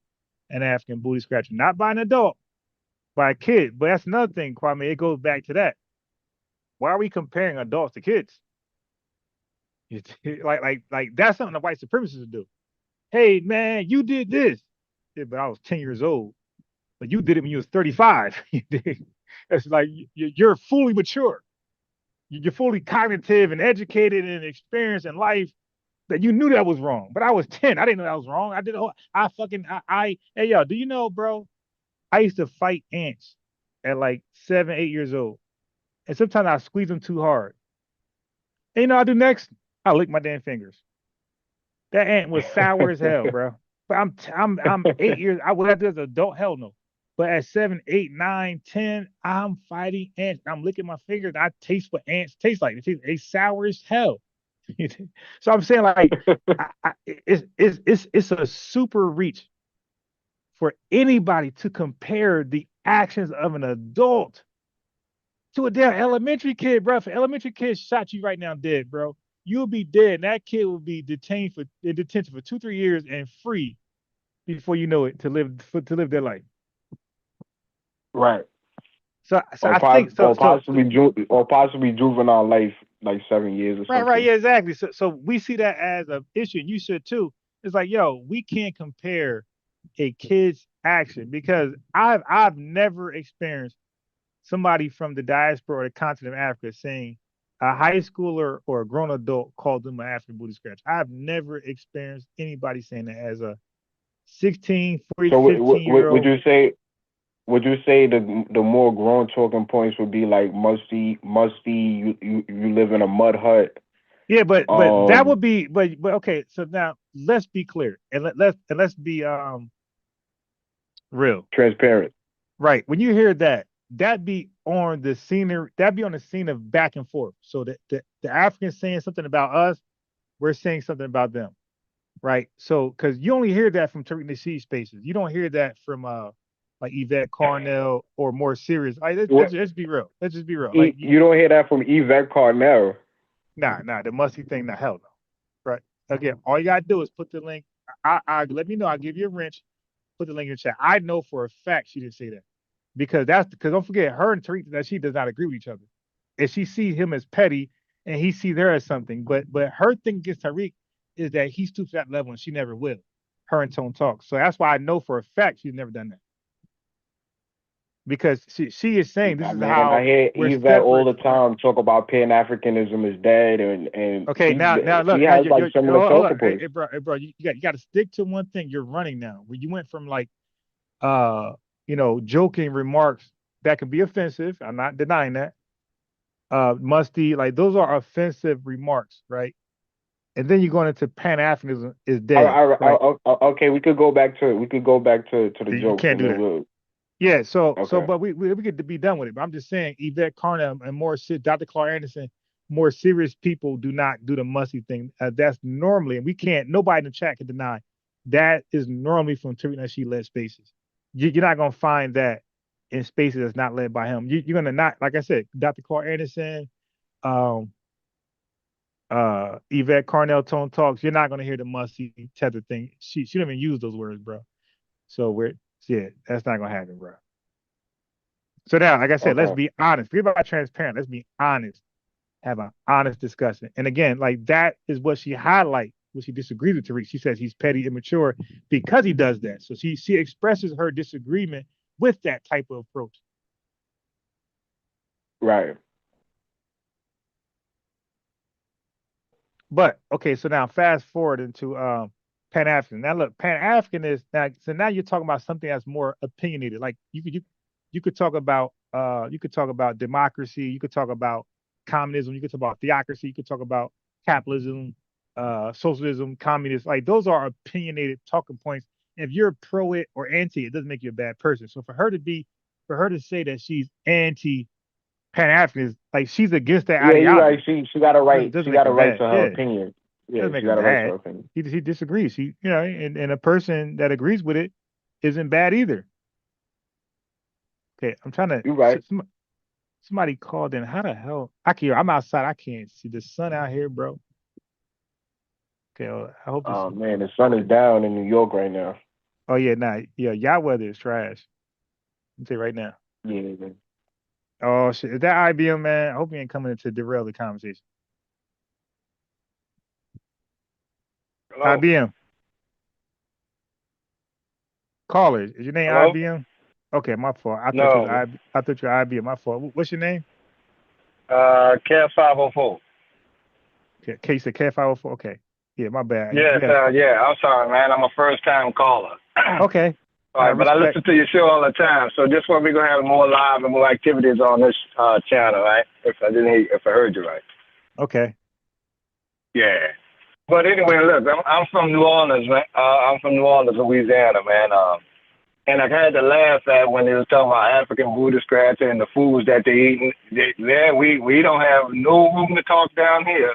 an African booty scratcher, not by an adult, by a kid. But that's another thing, Kwame. It goes back to that. Why are we comparing adults to kids? Like that's something the white supremacists do. Hey man, you did this. Yeah, but I was 10 years old. But you did it when you was 35. It's like you're fully mature. You're fully cognitive and educated and experienced in life that you knew that was wrong. But I was 10. I didn't know that was wrong. I did I fucking hey yo, do you know, bro? I used to fight ants at like 7, 8 years old. And sometimes I squeeze them too hard. And you know what I do next? I lick my damn fingers. That ant was sour as hell, bro. But I'm 8 years. I would have to as an adult, hell no. But at 7, 8, 9, 10, I'm fighting ants. I'm licking my fingers. I taste what ants taste like. It's sour as hell. So I'm saying like it's a super reach for anybody to compare the actions of an adult to a damn elementary kid, bro. If an elementary kid shot you right now dead, bro, you'll be dead. And that kid will be detained for in detention for 2, 3 years and free before you know it to live their life. Right. So I think Or possibly juvenile life, like 7 years or right, something. yeah, exactly. So we see that as an issue, and you should too. It's like, yo, we can't compare a kid's action because I've never experienced somebody from the diaspora or the continent of Africa saying a high schooler or a grown adult called them an African booty scratch. I've never experienced anybody saying that as a 16, 40, So 15 year would old. you say the more grown talking points would be like musty, you live in a mud hut, Yeah, but that um would be but okay. So now let's be clear and let's be real. transparent. Right. When you hear that, that be on the scenery, that be on the scene of back and forth. So the Africans saying something about us, we're saying something about them. Right. So because you only hear that from Tariq Nasheed spaces. You don't hear that from like Yvette Carnell, or more serious. Like, let's be real. Let's just be real. Like, You don't hear that from Yvette Carnell. nah, the musty thing, the hell no. Right. Again, all you gotta do is put the link. I let me know. I'll give you a wrench. Put the link in the chat. I know for a fact she didn't say that, because don't forget, her and Tariq, that she does not agree with each other, and she sees him as petty, and he sees her as something. But her thing against Tariq is that he stoops to that level, and she never will. Her and Tone talk. So that's why I know for a fact she's never done that, because she is saying this is Man, how I hear we're Yvette all the separate. time talk about Pan-Africanism is dead, and Okay, now she look, has like similar hold on. talking points. Hey, bro, you got to stick to one thing. You're running now. Where you went from like joking remarks that can be offensive. I'm not denying that. Musty, like those are offensive remarks, right? And then you're going into Pan-Africanism is dead, right? Okay, we could go back to the You jokes, can't and do then that. we'll. Yeah, Okay. but we get to be done with it. But I'm just saying, Yvette Carnell and Dr. Clark Anderson, more serious people do not do the musty thing. That's normally, and nobody in the chat can deny, that is normally from TARIQ NASHEED led spaces. You're not gonna find that in spaces that's not led by him. You're gonna not, like I said, Dr. Clark Anderson, um, Yvette Carnell Tone Talks. You're not gonna hear the musty tether thing. She don't even use those words, bro. So that's not gonna happen, bro. So now, like I said, let's Okay. be honest. Forget about transparent. Let's be honest. Have an honest discussion. And again, like that is what she highlights when she disagrees with Tariq. She says he's petty, immature because he does that. So she expresses her disagreement with that type of approach. Right. But okay, so now fast forward into Pan African. Now look, Pan African is now, so now you're talking about something that's more opinionated. Like you could talk about democracy, you could talk about communism, you could talk about theocracy, you could talk about capitalism, socialism, communism. Like those are opinionated talking points. If you're pro it or anti, it doesn't make you a bad person. So for her to say that she's anti Pan African, like she's against that Yeah, you're right. ideology. She got a right. Doesn't She make got her a right bad. to her Yeah, opinion. Yeah, doesn't make she her got a right to her bad. opinion. He disagrees. And a person that agrees with it isn't bad either. Okay, I'm trying to. You're right. Somebody called in. How the hell? I'm outside. I can't see the sun out here, bro. Okay, I hope this Oh is. man, the sun is down in New York right now. Oh yeah, nah, yeah, y'all weather is trash. I'll tell you right now. Yeah. Oh shit, is that IBM, man? I hope you ain't coming in to derail the conversation. Hello? IBM caller, is your name Hello? IBM? Okay, my fault. I thought you was No. I thought you were IBM. My fault. What's your name? Cat 504. Okay, case of Cat 504. Okay, yeah, my bad. Yes, Yes. yeah. I'm sorry, man. I'm a first time caller. Okay. All right, but I Respect. listen to your show all the time. So this one we're gonna have more live and more activities on this channel, right? If I heard you right. Okay. Yeah. But anyway, look, I'm from New Orleans, man. I'm from New Orleans, Louisiana, man. And I had to laugh at when they was talking about African Buddhist culture and the foods that they eating. We don't have no room to talk down here,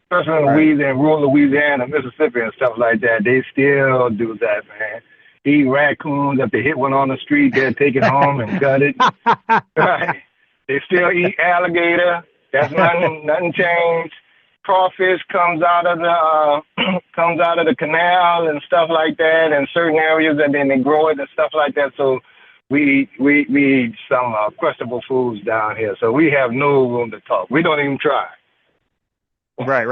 especially in Right. Louisiana, rural Louisiana, Mississippi, and stuff like that. They still do that, man. Eat raccoons. If they hit one on the street, they'll take it home and gut it. Right. They still eat alligator. That's nothing changed. Crawfish comes out of the comes out of the canal and stuff like that, in certain areas, and then they grow it and stuff like that. So we eat some questionable foods down here. So we have no room to talk. We don't even try. Right.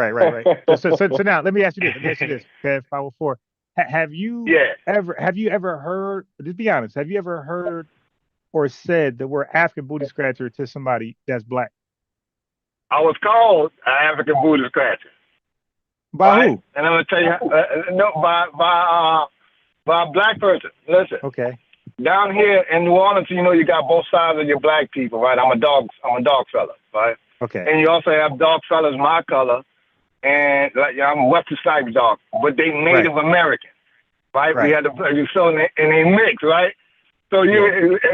So now let me ask you this. Okay, 504. Have you Yeah. ever heard, just be honest, have you ever heard or said the word African booty scratcher to somebody that's black? I was called an African booty scratcher. By Right? who? And I'm gonna tell you, no, by a black person. Listen, Okay. down here in New Orleans, you got both sides of your black people, right? I'm a dog fella, right? Okay. And you also have dog fellas my color, and like I'm Western Stripes dog, but they Native American, right? We had to so and they mix, right? So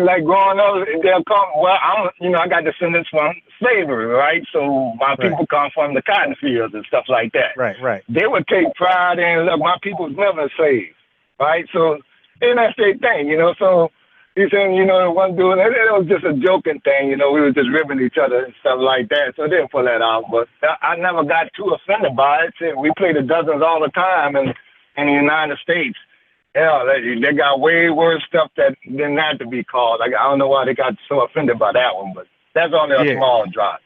like growing up, they'll come. Well, I got descendants from slavery, right? So my people come from the cotton fields and stuff like that. Right. They would take pride in, look, my people's never enslaved, right? So and that's their thing, So He said, the one dude, and it was just a joking thing, we were just ribbing each other and stuff like that. So I didn't pull that out. But I never got too offended by it. See, we play the dozens all the time in the United States. Yeah, they got way worse stuff than that to be called. Like, I don't know why they got so offended by that one, but that's only a small drop.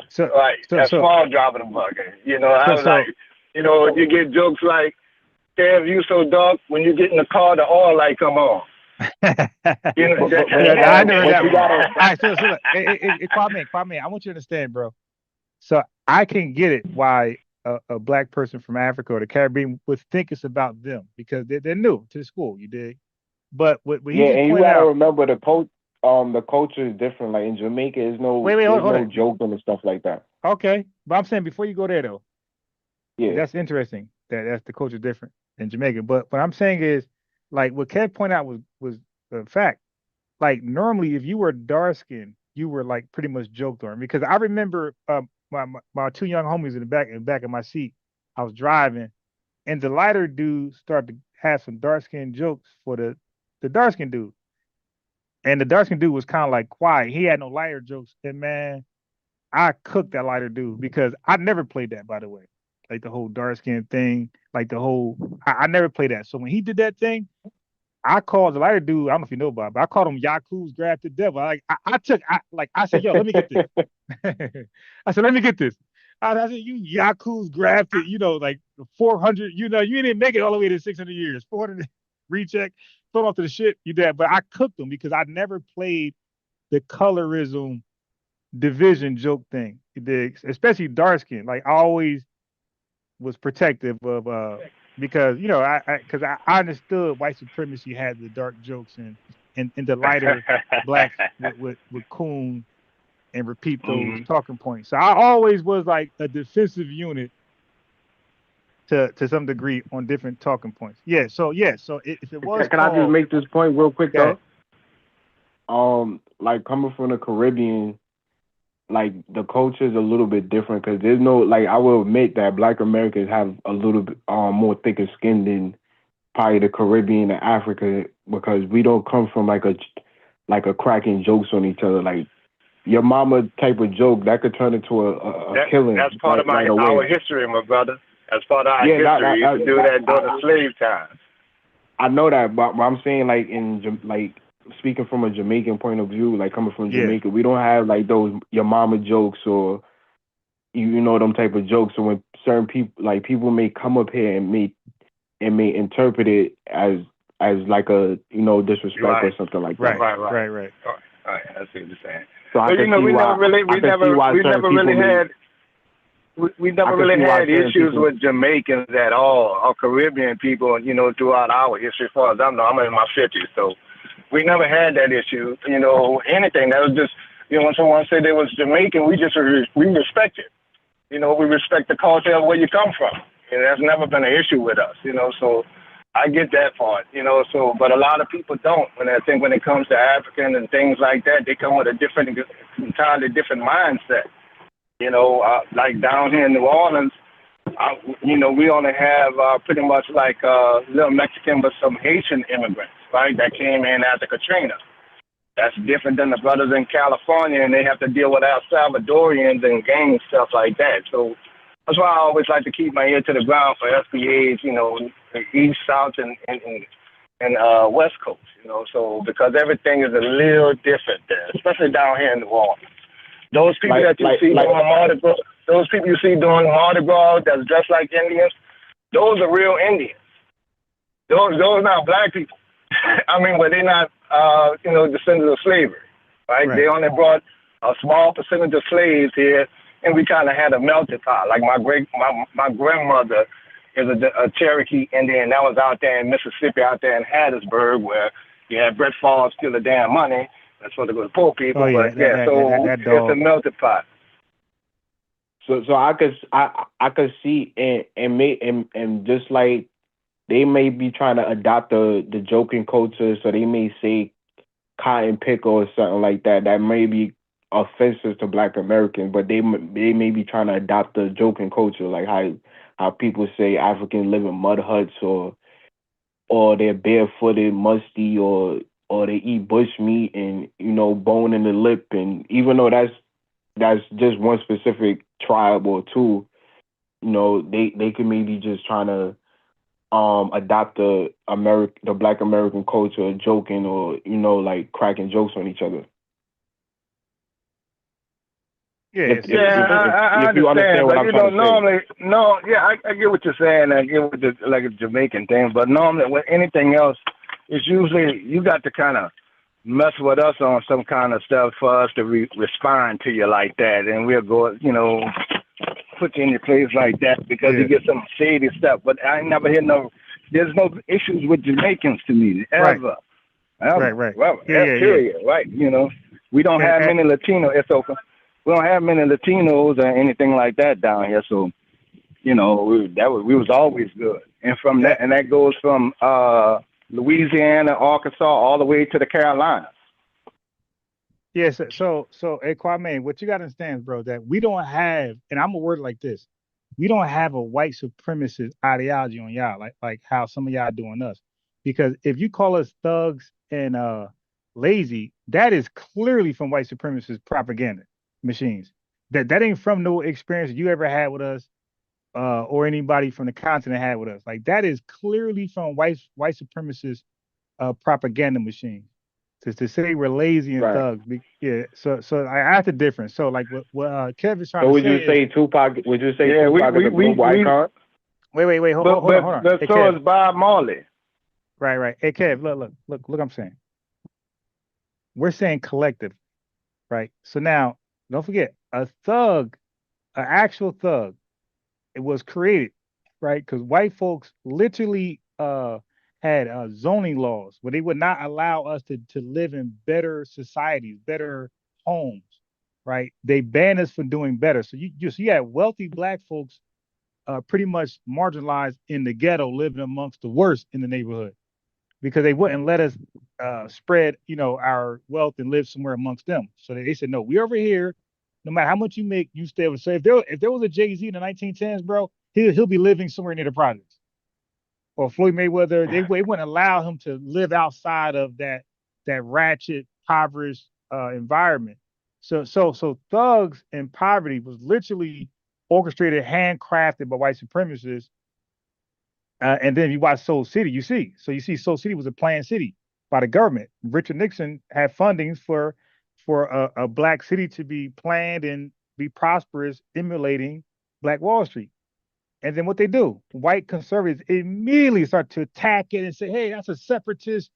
So, right, a small drop in the bucket. I was like, you get jokes like, damn, you so dark, when you get in the car, the oil light come on. I know that. All right, so look, Kwame, I want you to understand, bro. So I can get it why a black person from Africa or the Caribbean would think it's about them because they're new to the school. You dig? But what he just and you pointed gotta out, remember the culture is different. Like in Jamaica, there's no joking and stuff like that. Okay, but I'm saying before you go there though, yeah, that's interesting. That's the culture different in Jamaica. But what I'm saying is, like what Kev pointed out was a fact. Like normally, if you were dark skinned, you were like pretty much joked on because I remember my two young homies in the back of my seat. I was driving, and the lighter dude started to have some dark skinned jokes for the dark skinned dude, and the dark skinned dude was kind of like quiet. He had no lighter jokes, and man, I cooked that lighter dude because I never played that, by the way. Like the whole dark skin thing, like the whole I never played that. So when he did that thing, I called the lighter dude. I don't know if you know about it, but I called him Yaku's grafted devil. I said, yo, let me get this. I said, let me get this. I said, you Yaku's grafted, like 400, you didn't make it all the way to 600 years, 400 recheck, throw off to the shit. You did, but I cooked them because I never played the colorism division joke thing. Especially dark skin. Like I always was protective of because I understood white supremacy had the dark jokes and the lighter blacks would coon and repeat those talking points. So I always was like a defensive unit to some degree on different talking points. So if it was can I just make this point real quick though? Like coming from the Caribbean, like the culture is a little bit different because there's no, like, I will admit that Black Americans have a little bit more thicker skin than probably the Caribbean and Africa because we don't come from like a cracking jokes on each other. Like your mama type of joke that could turn into a killing. That's part of our history, my brother. That's part of our history. We used to do that during the slave times. I know that, but I'm saying like speaking from a Jamaican point of view, like coming from Jamaica, we don't have like those your mama jokes or them type of jokes. So when certain people may come up here and may interpret it as like a disrespect or something like that. Right. I see what you're saying. So we never really had issues with Jamaicans at all, or Caribbean people, throughout our history. As far as I know, I'm in my 50s, so we never had that issue, anything. That was just, when someone said they was Jamaican, we respect it. We respect the culture of where you come from. And that's never been an issue with us, so I get that part, but a lot of people don't. When it comes to African and things like that, they come with a entirely different mindset. Like down here in New Orleans, we only have pretty much like little Mexican, but some Haitian immigrants, right, that came in after Katrina. That's different than the brothers in California, and they have to deal with El Salvadorians and gang stuff like that. So that's why I always like to keep my ear to the ground for FBAs, East, South, and West Coast, so because everything is a little different there, especially down here in New Orleans. Those people that you see doing Mardi Gras, that's dressed like Indians, those are real Indians. Those are not black people. I mean, but they're not, descendants of slavery, right? They only brought a small percentage of slaves here, and we kind of had a melting pot. Like my grandmother is a Cherokee Indian that was out there in Mississippi, out there in Hattiesburg, where you had Brett Favre steal the damn money. That's what they go to poor people. It's a melting pot. So I could see and just like they may be trying to adopt the joking culture, so they may say cotton picker or something like that. That may be offensive to Black Americans, but they may be trying to adopt the joking culture, like how people say Africans live in mud huts or they're barefooted, musty, or or they eat bush meat and bone in the lip, and even though that's just one specific tribe or two, they could maybe just trying to adopt the Black American culture, joking or like cracking jokes on each other. Yeah, I If you understand, understand what but I'm trying to say. normally, no, yeah, I get what you're saying. I get what like a Jamaican thing, but normally with anything else, it's usually you got to kind of mess with us on some kind of stuff for us to respond to you like that, and we'll go, put you in your place like that because you get some shady stuff. But I ain't never hear there's no issues with Jamaicans to me ever. Right. Well, Yeah. right. We don't have many Latino. It's okay. We don't have many Latinos or anything like that down here, so we was always good. And from that goes from Louisiana, Arkansas, all the way to the Carolinas. Yes. So, hey, Kwame, what you got to understand, bro, that we don't have, and I'm a word like this, we don't have a white supremacist ideology on y'all, like how some of y'all doing us. Because if you call us thugs and lazy, that is clearly from white supremacist propaganda machines. That ain't from no experience you ever had with us, or anybody from the continent had with us. Like that is clearly from white supremacist propaganda machines. To say we're lazy and thugs, yeah. So that's the difference. So like what Kevin's trying to say. So would you say Tupac? Would you say Tupac is a global icon? Wait. Hold on. But so is Bob Marley. Right. Hey, Kev, look. I'm saying we're saying collective, right? So now don't forget a thug, an actual thug. It was created, right? Because white folks literally had zoning laws where they would not allow us to live in better societies, better homes, right? They banned us from doing better. So you had wealthy black folks pretty much marginalized in the ghetto, living amongst the worst in the neighborhood because they wouldn't let us spread, our wealth and live somewhere amongst them. So they said, no, we over here. No matter how much you make, you stay with. So if there was a Jay-Z in the 1910s, bro, he'll be living somewhere near the projects. Or Floyd Mayweather, they wouldn't allow him to live outside of that ratchet, impoverished environment. So thugs and poverty was literally orchestrated, handcrafted by white supremacists. And then you watch Soul City, you see Soul City was a planned city by the government. Richard Nixon had fundings for a black city to be planned and be prosperous, emulating Black Wall Street. And then what they do, white conservatives immediately start to attack it and say, hey, that's a separatist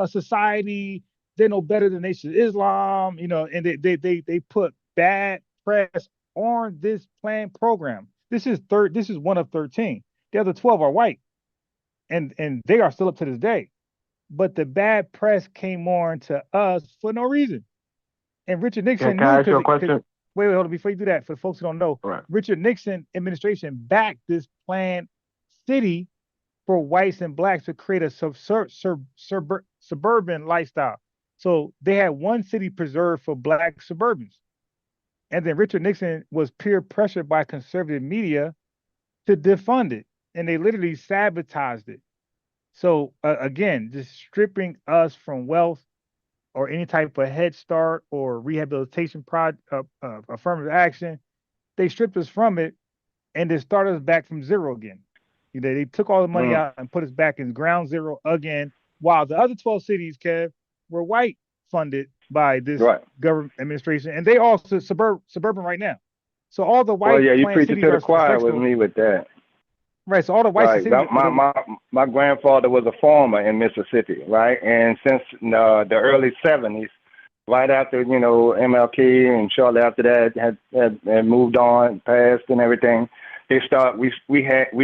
society. They're no better than Nation of Islam, and they put bad press on this planned program. This is one of 13. The other 12 are white. And they are still up to this day. But the bad press came on to us for no reason. And Richard Nixon Can I ask you a question? Wait, hold on. Before you do that, for folks who don't know, right. Richard Nixon administration backed this planned city for whites and blacks to create a suburban lifestyle. So they had one city preserved for black suburbans. And then Richard Nixon was peer pressured by conservative media to defund it. And they literally sabotaged it. So again, just stripping us from wealth or any type of Head Start or rehabilitation affirmative action, they stripped us from it and they started us back from zero again. They took all the money out and put us back in ground zero again, while the other 12 cities, Kev, were white funded by this government administration, and they also suburban right now. So all the white you preach to the choir with successful. Me with that. Right, so all the white cities. My grandfather was a farmer in Mississippi, right? And since the early 70s, right after MLK, and shortly after that had moved on, passed, and everything, we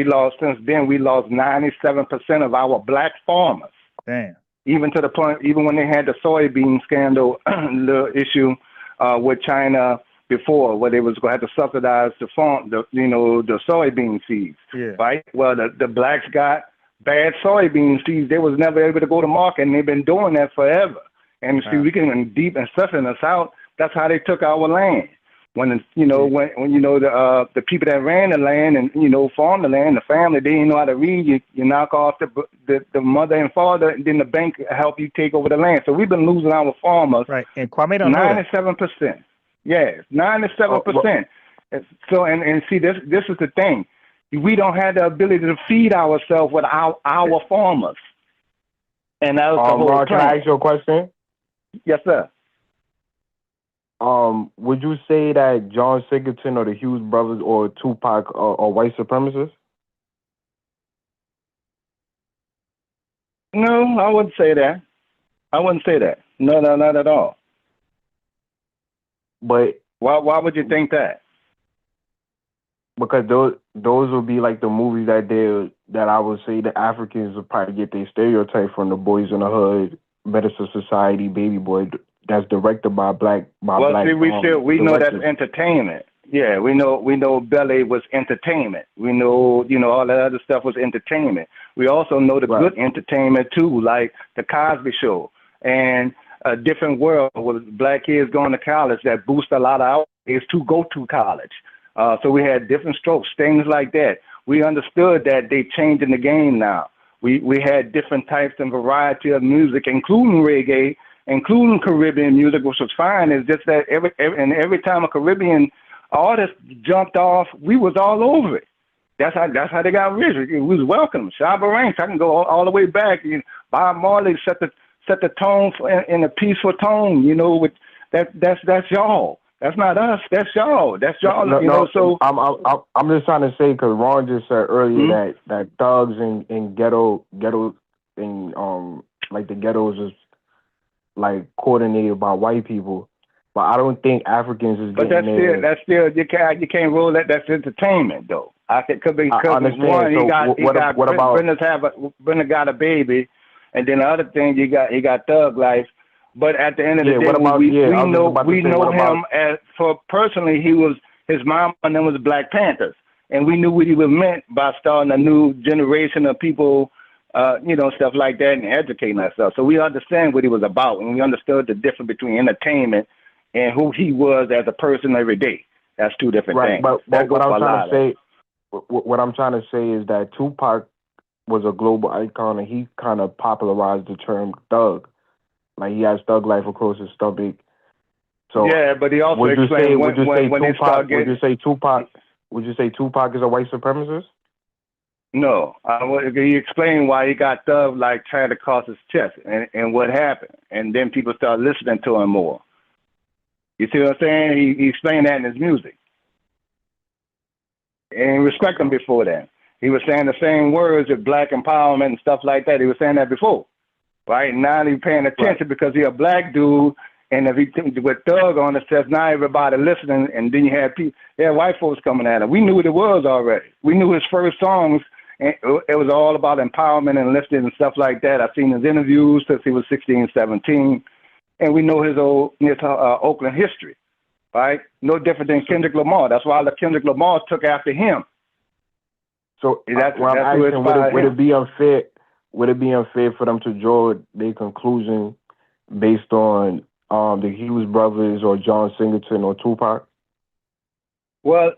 lost 97% of our black farmers. Damn. Even to the point, even when they had the soybean scandal, the issue with China before, where they was going to have to subsidize the soybean seeds, right? Well, the blacks got bad soybean seeds. They was never able to go to market, and they've been doing that forever. And see, we can deep and sussing us out. That's how they took our land. When when the people that ran the land and farmed the land, the family, they didn't know how to read. You knock off the mother and father, and then the bank help you take over the land. So we've been losing our farmers. Right, and Kwame don't know that. 97%. Yes, 97%. So and see this is the thing. We don't have the ability to feed ourselves with our farmers. And that was the whole Ron, can I ask you a question? Yes, sir. Would you say that John Singleton or the Hughes brothers or Tupac are white supremacists? No, I wouldn't say that. No, not at all. But why would you think that? Because those would be like the movies that I would say the Africans would probably get their stereotype from, the Boys in the Hood, Medicine Society, Baby Boy. That's directed by black. See, we know that's entertainment. Yeah, we know Belly was entertainment. We know all that other stuff was entertainment. We also know the good entertainment too, like the Cosby Show and A Different World with black kids going to college that boost a lot of our kids to go to college. So we had different strokes, things like that. We understood that they changing the game now. We had different types and variety of music, including reggae, including Caribbean music, which was fine. It's just that every time a Caribbean artist jumped off, we was all over it. That's how they got rich. We was welcome. Shabba Ranks, I can go all the way back. Bob Marley set the tone in a peaceful tone. With that's y'all. That's not us. That's y'all. That's y'all. So I'm just trying to say, because Ron just said earlier that thugs and ghetto and like the ghettos is like coordinated by white people, but I don't think Africans is. But that's still you can't roll that. That's entertainment though. Could be I understand. Brenda got a baby, and then the other thing he got Thug Life. But at the end of the day, we know him as personally. His mom and them was Black Panthers, and we knew what he was meant by starting a new generation of people, stuff like that, and educating ourselves. So we understand what he was about, and we understood the difference between entertainment and who he was as a person every day. That's two different things. But what I'm trying to say is that Tupac was a global icon, and he kind of popularized the term thug. Like he has thug life across his stomach. So yeah, but he also explained would you say Tupac is a white supremacist? No, he explained why he got thug life tied across his chest and what happened, and then people started listening to him more. You see what I'm saying? He explained that in his music, and respect him before that. He was saying the same words of black empowerment and stuff like that. He was saying that before. Right now, he's paying attention because he's a black dude, and if he with thug on it says now everybody listening, and then you had white folks coming at him. We knew what it was already. We knew his first songs, and it was all about empowerment and lifting and stuff like that. I've seen his interviews since he was 16, 17, and we know his Oakland history, right? No different than Kendrick Lamar. That's why Kendrick Lamar took after him. So that's what I'm asking. Would it be unfair? Would it be unfair for them to draw their conclusion based on the Hughes brothers or John Singleton or Tupac? Well,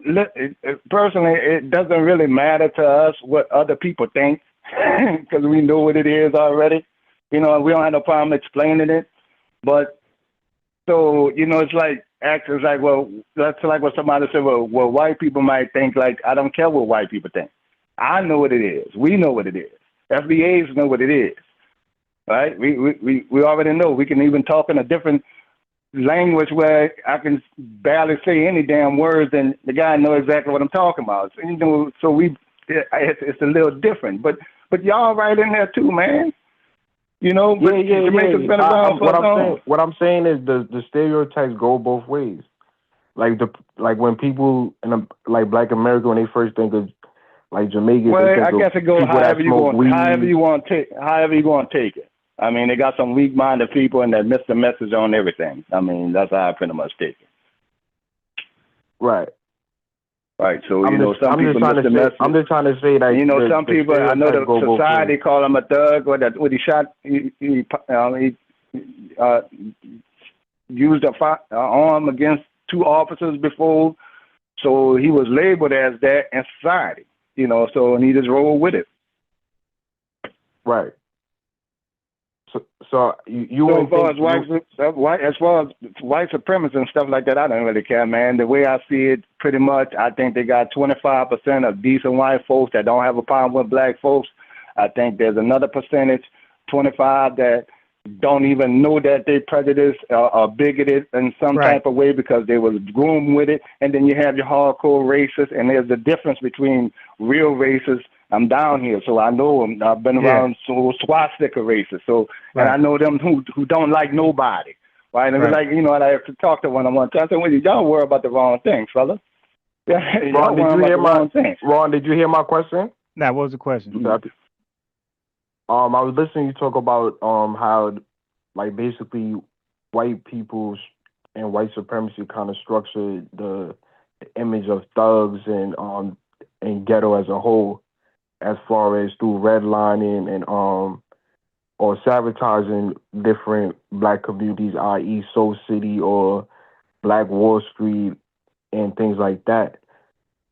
personally, it doesn't really matter to us what other people think because we know what it is already. We don't have no problem explaining it. But so, it's like actors like, well, that's like what somebody said, well, white people might think like, I don't care what white people think. I know what it is. We know what it is. FBAs know what it is, right? We already know. We can even talk in a different language where I can barely say any damn words, and the guy knows exactly what I'm talking about. So it's a little different. But y'all right in there too, man. Jamaica's been around for long. What I'm saying is the stereotypes go both ways. Like when people in like Black America, when they first think of like Jamaica, well, I guess it goes however you want to take it. I mean, they got some weak-minded people and that miss the message on everything. I mean, that's how I pretty much take it. Right. Right. So some people miss the message. I'm just trying to say that some people. I know the society call him a thug, or that when he shot, he used a arm against two officers before, so he was labeled as that in society, so and he just rolled with it. Right. So you So wouldn't think as far as white supremacy and stuff like that, I don't really care, man. The way I see it, pretty much, I think they got 25% of decent white folks that don't have a problem with black folks. I think there's another percentage, 25, that don't even know that they prejudiced or bigoted in some type of way because they was groomed with it. And then you have your hardcore racists, and there's a difference between real racists. I'm down here, so I know them. I've been around swastika racists, so and I know them who don't like nobody, right? And like, I have to talk to one on one. I said, well, y'all worry about the wrong things, fella. Yeah, Ron, did you hear my question? Nah, what was the question? I was listening you talk about how, like, basically white people's and white supremacy kind of structured the image of thugs and ghetto as a whole, as far as through redlining and or sabotaging different black communities, i.e. Soul City or Black Wall Street and things like that.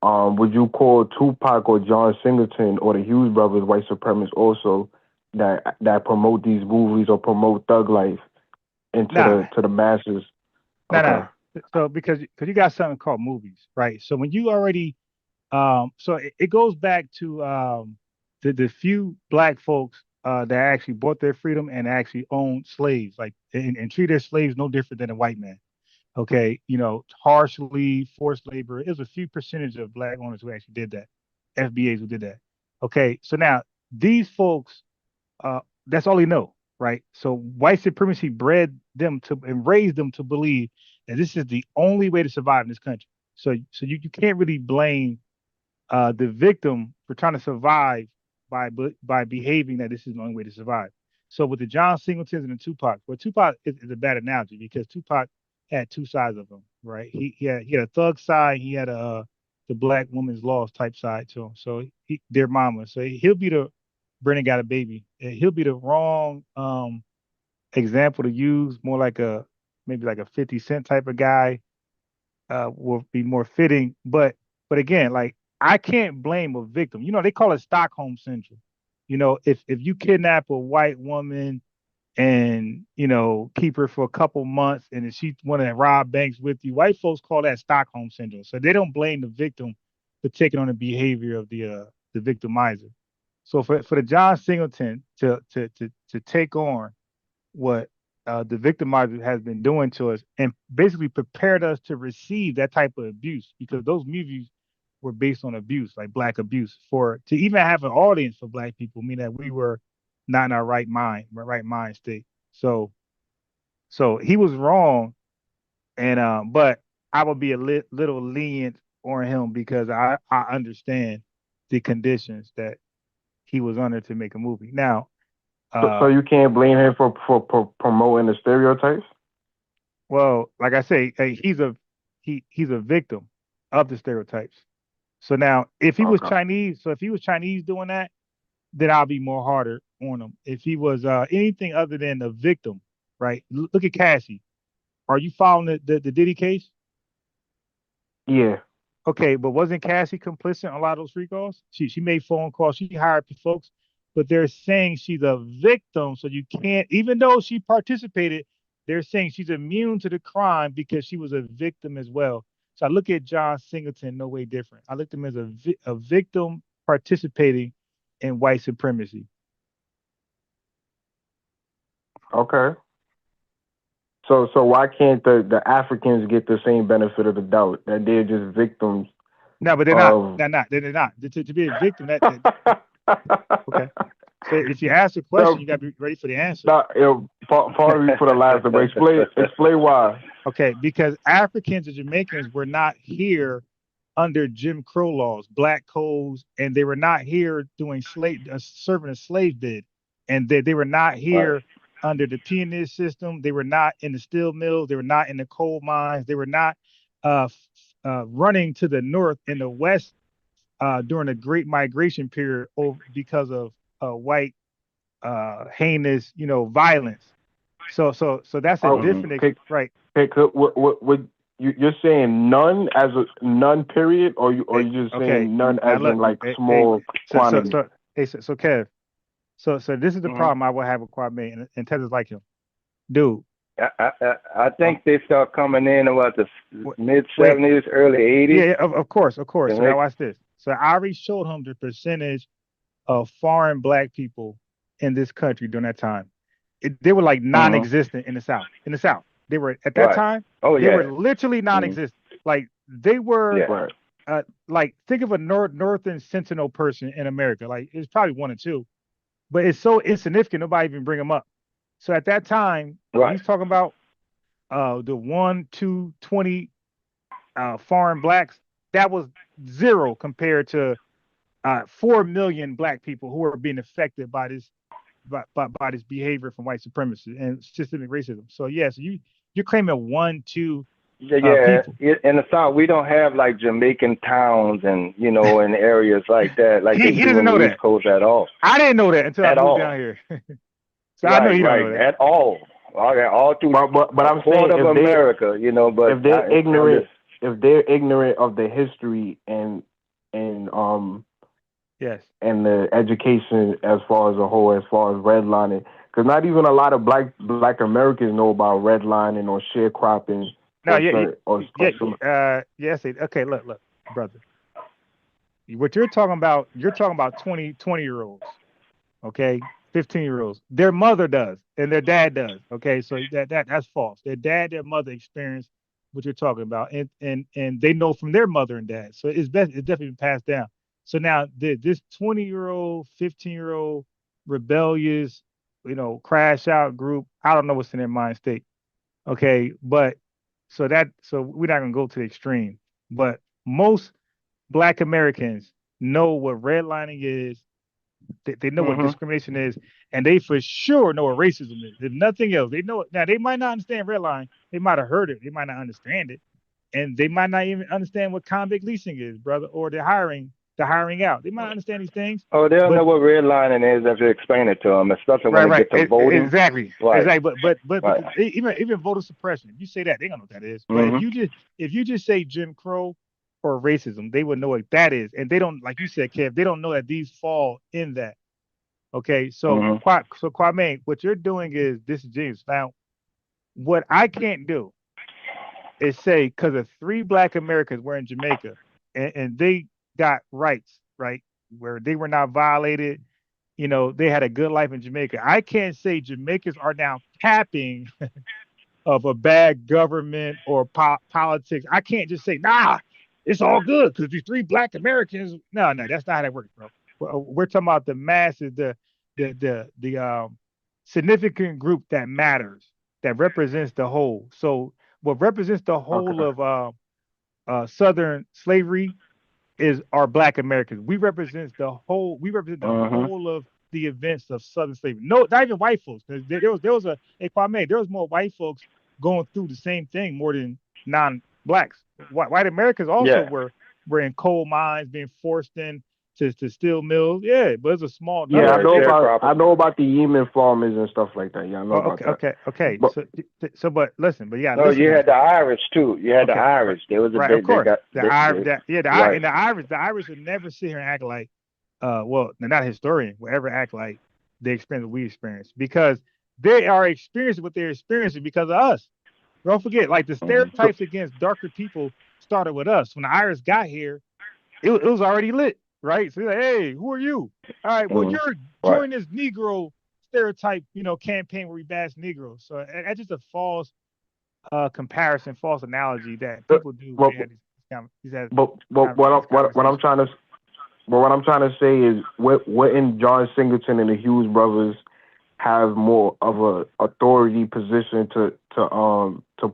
Would you call Tupac or John Singleton or the Hughes brothers white supremacists also that promote these movies or promote thug life to the masses? Nah. So because you got something called movies, right? So when you already so it goes back to the few black folks that actually bought their freedom and actually owned slaves, like and treat their slaves no different than a white man. Okay, harshly forced labor. It was a few percentage of black owners who actually did that, FBAs who did that. Okay, so now these folks, that's all they know, right? So white supremacy bred them to and raised them to believe that this is the only way to survive in this country. So you can't really blame the victim for trying to survive by behaving that this is the only way to survive. So with the John Singletons and the Tupac, well, Tupac is a bad analogy because Tupac had two sides of him, right? He had a thug side, he had the black woman's loss type side to him. So dear mama, so he'll be the Brennan got a baby. He'll be the wrong example to use, more like maybe like a 50 Cent type of guy will be more fitting. But again, like, I can't blame a victim. They call it Stockholm syndrome. If you kidnap a white woman and keep her for a couple months and then she wanted to rob banks with you, white folks call that Stockholm syndrome. So they don't blame the victim for taking on the behavior of the victimizer. So for the John Singleton to take on what the victimizer has been doing to us and basically prepared us to receive that type of abuse, because those movies were based on abuse, like black abuse, to even have an audience for black people, meaning that we were not in our right mind state. So he was wrong, and but I would be a little lenient on him because I understand the conditions that he was under to make a movie. Now, so you can't blame him for promoting the stereotypes? Well, like I say, he's a victim of the stereotypes. So now, if he was Chinese, doing that, then I'll be more harder on him. If he was anything other than a victim, right? Look at Cassie. Are you following the Diddy case? Yeah. Okay, but wasn't Cassie complicit on a lot of those free calls? She made phone calls. She hired folks, but they're saying she's a victim. So you can't, even though she participated, they're saying she's immune to the crime because she was a victim as well. So I look at John Singleton no way different. I looked at him as a victim participating in white supremacy. Okay. So why can't the Africans get the same benefit of the doubt that they're just victims? No, but they're not. They're not. To be a victim, okay. So if you ask a question, you got to be ready for the answer. Pardon me for the laughter, but explain why. Okay, because Africans and Jamaicans were not here under Jim Crow laws, black codes, and they were not here doing serving a slave bid, and they were not here under the peonage system. They were not in the steel mills. They were not in the coal mines. They were not running to the north and the west during the Great Migration period because of white heinous, violence. So that's a different right. Would you're saying none as a none period, or you just Okay. saying none Now as in look. like Hey, small quantity? so Kev. So this is the Mhm. problem I will have with Kwame and Texas like him, dude. I think they start coming in about the mid Wait. '70s, early '80s. Yeah, of course, of course. And So now watch this. So I already showed him the percentage of foreign black people in this country during that time. They were like Mhm. non-existent in the South. In the South, they were at that Right. time. Oh They were yeah. literally Mhm. non-existent. Like they were, Yeah. Right. like think of a Northern Sentinel person in America. Like it's probably one or two, but it's so insignificant. Nobody even bring them up. So at that time, Right. he's talking about the 1, 2, 20 foreign blacks. That was zero compared to 4 million black people who are being affected by this by this behavior from white supremacy and systemic racism. So yes, you're claiming 1, 2 Yeah, yeah. people. In the South, we don't have like Jamaican towns and in areas like that, like they He do doesn't in the know East that. Coast at all. I didn't know that until I At moved all. down here. So I know Right, he don't right. know that. At all. Okay, all through But a I'm saying quarter of America, but if they're I'm ignorant just if they're ignorant of the history and Yes. and the education as far as a whole, as far as redlining, because not even a lot of black Americans know about redlining or sharecropping No, or yeah, certain or yeah, some. yes. Okay, look, brother. What you're talking about 20-year-olds, okay? 15-year-olds. Their mother does, and their dad does. Okay, so that's false. Their dad, their mother experienced what you're talking about, and they know from their mother and dad. So it's definitely been passed down. So now this 20-year-old, 15-year-old rebellious, crash out group. I don't know what's in their mind state. Okay, but so we're not gonna go to the extreme, but most Black Americans know what redlining is. They know what mhm. discrimination is, and they for sure know what racism is. If nothing else, they know it. Now they might not understand redlining. They might have heard it. They might not understand it, and they might not even understand what convict leasing is, brother, or the hiring out. They might not understand these things, Oh, they don't but know what redlining is if you explain it to them, especially when right, they right, get to voting. exactly, Right, exactly. But right. even voter suppression. If you say that, they don't know what that is. But Mhm. if you just say Jim Crow or racism, they would know what that is, and they don't, like you said, Kev. They don't know that these fall in that. Okay, so Mhm. Kwame, what you're doing is disingenuous. Now, what I can't do is say because of three Black Americans were in Jamaica and they got rights, right, where they were not violated. They had a good life in Jamaica. I can't say Jamaicans are now capping of a bad government or politics. I can't just say, nah, it's all good because these three Black Americans. No, no, that's not how that works, bro. We're talking about the masses, the significant group that matters, that represents the whole. So what represents the Okay. whole of Southern slavery is our Black Americans. We represent the whole. We represent the Mhm. whole of the events of Southern slavery. No, not even white folks. Because there was a hey, Kwame. There was more white folks going through the same thing more than non-blacks. White Americans also Yeah. were in coal mines, being forced in to steel mills. Yeah, but it's a small Yeah, number. Right. I Sharecroppers. know about the Yemen farmers and stuff like that. Yeah, I know Oh, about that. okay. But But listen, but yeah, No, listen you now. had the Irish too. You had the Okay, Irish. They was a right, of bit. They course. got. The Irish, They and right. the Irish would never sit here and act like, well, they're not a historian, will ever act like they experience what we experience because they are experiencing what they're experiencing because of us. Don't forget, like the Mhm. so stereotypes against darker people started with us. When the Irish got here, it was already lit, right? So they're like, hey, who are you? All right, well, Mhm. you're Right. joining this Negro stereotype, campaign where we bash Negroes. So that's just a false comparison, false analogy that uh, people do when but they have what I'm these trying to say is what in John Singleton and the Hughes brothers have more of a authority position to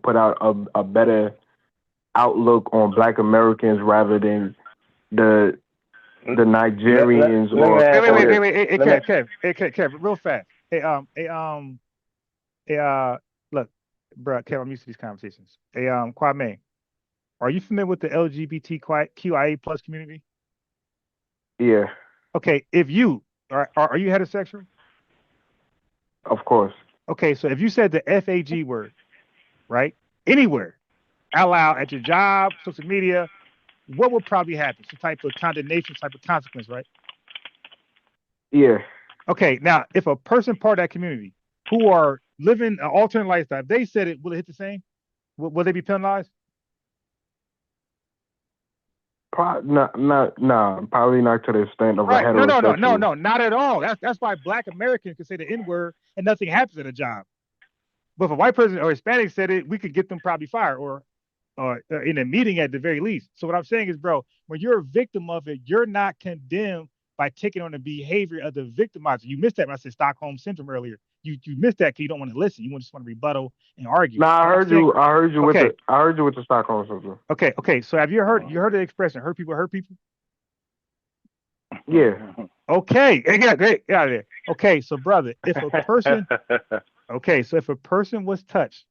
put out a better outlook on Black Americans rather than the Nigerians Let me Wait, ask wait, you wait, this. wait, wait. Hey, Let me. Kev, real fast. Hey, look, bro, Kev, I'm used to these conversations. Hey, Kwame, are you familiar with the LGBTQIA plus community? yeah, Okay, if you are you heterosexual? of course. Okay, so if you said the FAG word, right, anywhere, out loud at your job, social media, what would probably happen? Some type of condemnation, type of consequence, right? Yeah. Okay, now if a person part of that community who are living an alternate lifestyle, if they said it, will it hit the same? Will they be penalized? Probably not to the extent of a Right. No, no, no, no, heterosexual. no, not at all. That's why Black Americans can say the N-word and nothing happens at a job. But if a white person or Hispanic said it, we could get them probably fired or in a meeting at the very least. So what I'm saying is, bro, when you're a victim of it, you're not condemned by taking on the behavior of the victimizer. You missed that when I said Stockholm syndrome earlier. You missed that because you don't want to listen. You just want to rebuttal and argue. Nah, What I'm saying, I heard you okay, with the Stockholm syndrome. okay. So have you heard the expression hurt people hurt people? Yeah. Okay, yeah, great, yeah. Okay, so brother, if a person was touched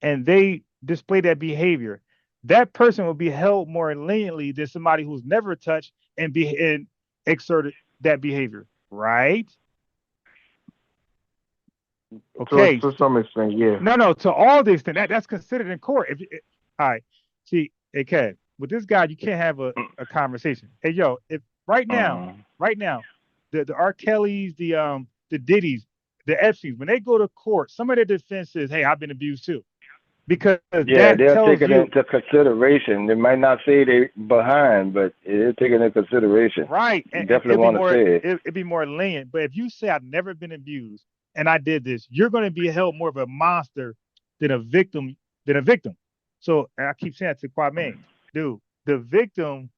and they display that behavior, that person will be held more leniently than somebody who's never touched and exerted that behavior, right? Okay. To some extent, yeah. No, to all the extent that's considered in court. All right, see, hey, Kev, with this guy, you can't have a conversation. Hey, yo, if right now, the R. Kellys, the Diddy's, the Epstein's, when they go to court, some of their defense is, hey, I've been abused too. Because Yeah, that they'll tells take it you, into consideration. They might not say they behind, but it'll take it into consideration. right, You and definitely want to say it. it'd be more lenient. But if you say I've never been abused and I did this, you're going to be held more of a monster than a victim So I keep saying that to Kwame, dude, the victim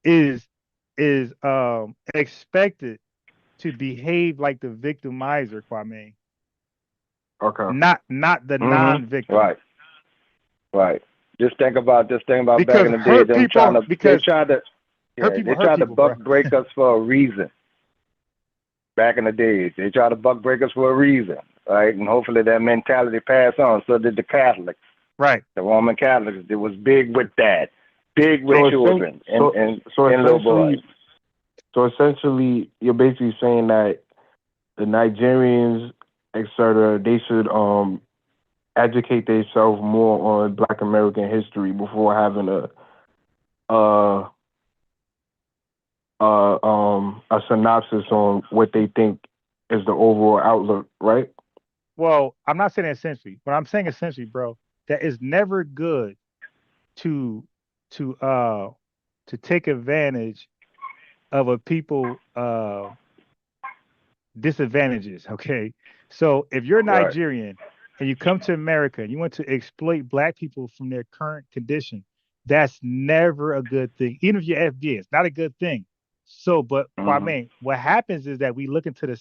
is expected to behave like the victimizer, Kwame, Okay. not the non-victim. Right, right. Just think about back Because in the day, them trying to they tried to hurt they tried to people, bro. buck break us for a reason. Back in the days, they tried to buck break us for a reason, right? And hopefully that mentality passed on. So did the Catholics, Right. the Roman Catholics. It was big with that, big with children and little boys. So essentially, you're basically saying that the Nigerians, etc., they should educate themselves more on Black American history before having a synopsis on what they think is the overall outlook, right? Well, I'm not saying essentially, but I'm saying essentially, bro, that it's never good to to uh to take advantage of a people disadvantages. Okay. So if you're Right. Nigerian and you come to America and you want to exploit Black people from their current condition, that's never a good thing. Even if you're FBA, it's not a good thing. So, but Kwame, what happens is that we look into the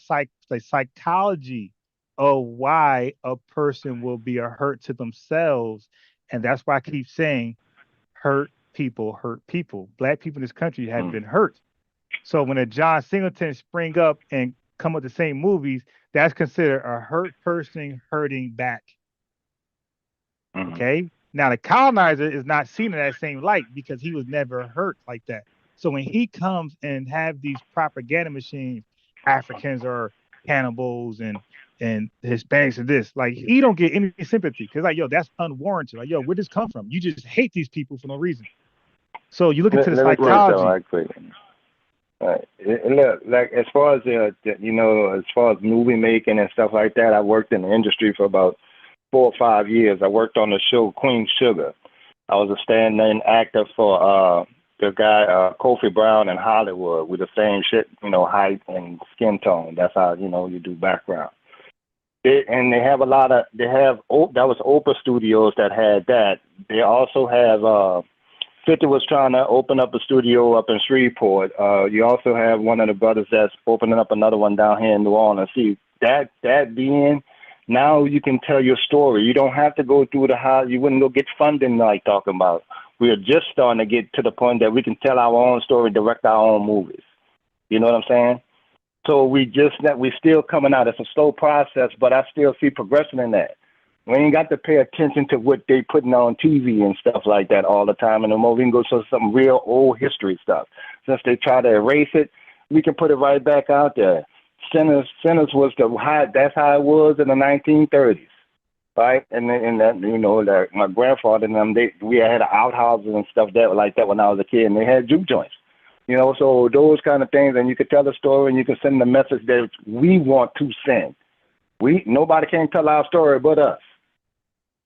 psychology of why a person will be a hurt to themselves. And that's why I keep saying hurt people hurt people. Black people in this country have been hurt. So when a John Singleton spring up and come with the same movies, that's considered a hurt person hurting back. Okay. Now the colonizer is not seen in that same light because he was never hurt like that. So when he comes and have these propaganda machines, Africans are cannibals and Hispanics are this, like he don't get any sympathy because like yo, that's unwarranted. Like yo, where does this come from? You just hate these people for no reason. So you look into the psychology. Right. Look, like as far as as far as movie making and stuff like that, I worked in the industry for about 4 or 5 years. I worked on the show Queen Sugar. I was a stand-in actor for the guy Kofi Brown in Hollywood with the same shit, height and skin tone. That's how you do background. They have that was Oprah Studios that had that. They also have 50 was trying to open up a studio up in Shreveport. You also have one of the brothers that's opening up another one down here in New Orleans. See, that being, now you can tell your story. You don't have to go through the house. You wouldn't go get funding like talking about. We are just starting to get to the point that we can tell our own story, direct our own movies. You know what I'm saying? So we still coming out. It's a slow process, but I still see progression in that. We ain't got to pay attention to what they putting on TV and stuff like that all the time anymore. We can go to some real old history stuff. Since they try to erase it, we can put it right back out there. Sinners was that's how it was in the 1930s. right? And that, you know, that my grandfather and them, we had outhouses and stuff that like that when I was a kid, and they had juke joints. You know, so those kind of things, and you could tell a story, and you can send the message that we want to send. Nobody can tell our story but us,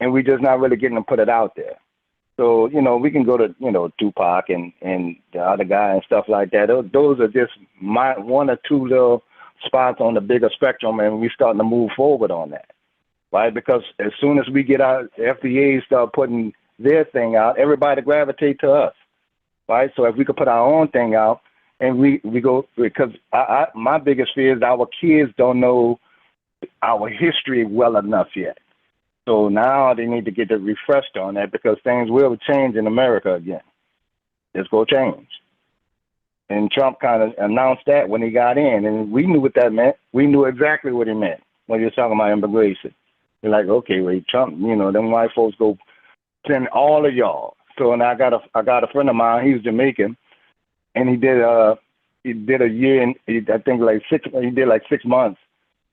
and we just not really getting to put it out there. So, you know, we can go to, you know, Tupac and the other guy and stuff like that. Those are just my one or two little spots on the bigger spectrum, and we starting to move forward on that, right? Because as soon as we get out, the FBAs start putting their thing out, everybody gravitate to us, right? So if we could put our own thing out, and we go, because my biggest fear is our kids don't know our history well enough yet. So now they need to get it refreshed on that, because things will change in America again. It's going to change. And Trump kind of announced that when he got in, and we knew what that meant. We knew exactly what he meant when he was talking about immigration. You're like, okay, well, Trump, you know, them white folks go send all of y'all. So, and I got a friend of mine. He's Jamaican, and he did a year, and I think he did like 6 months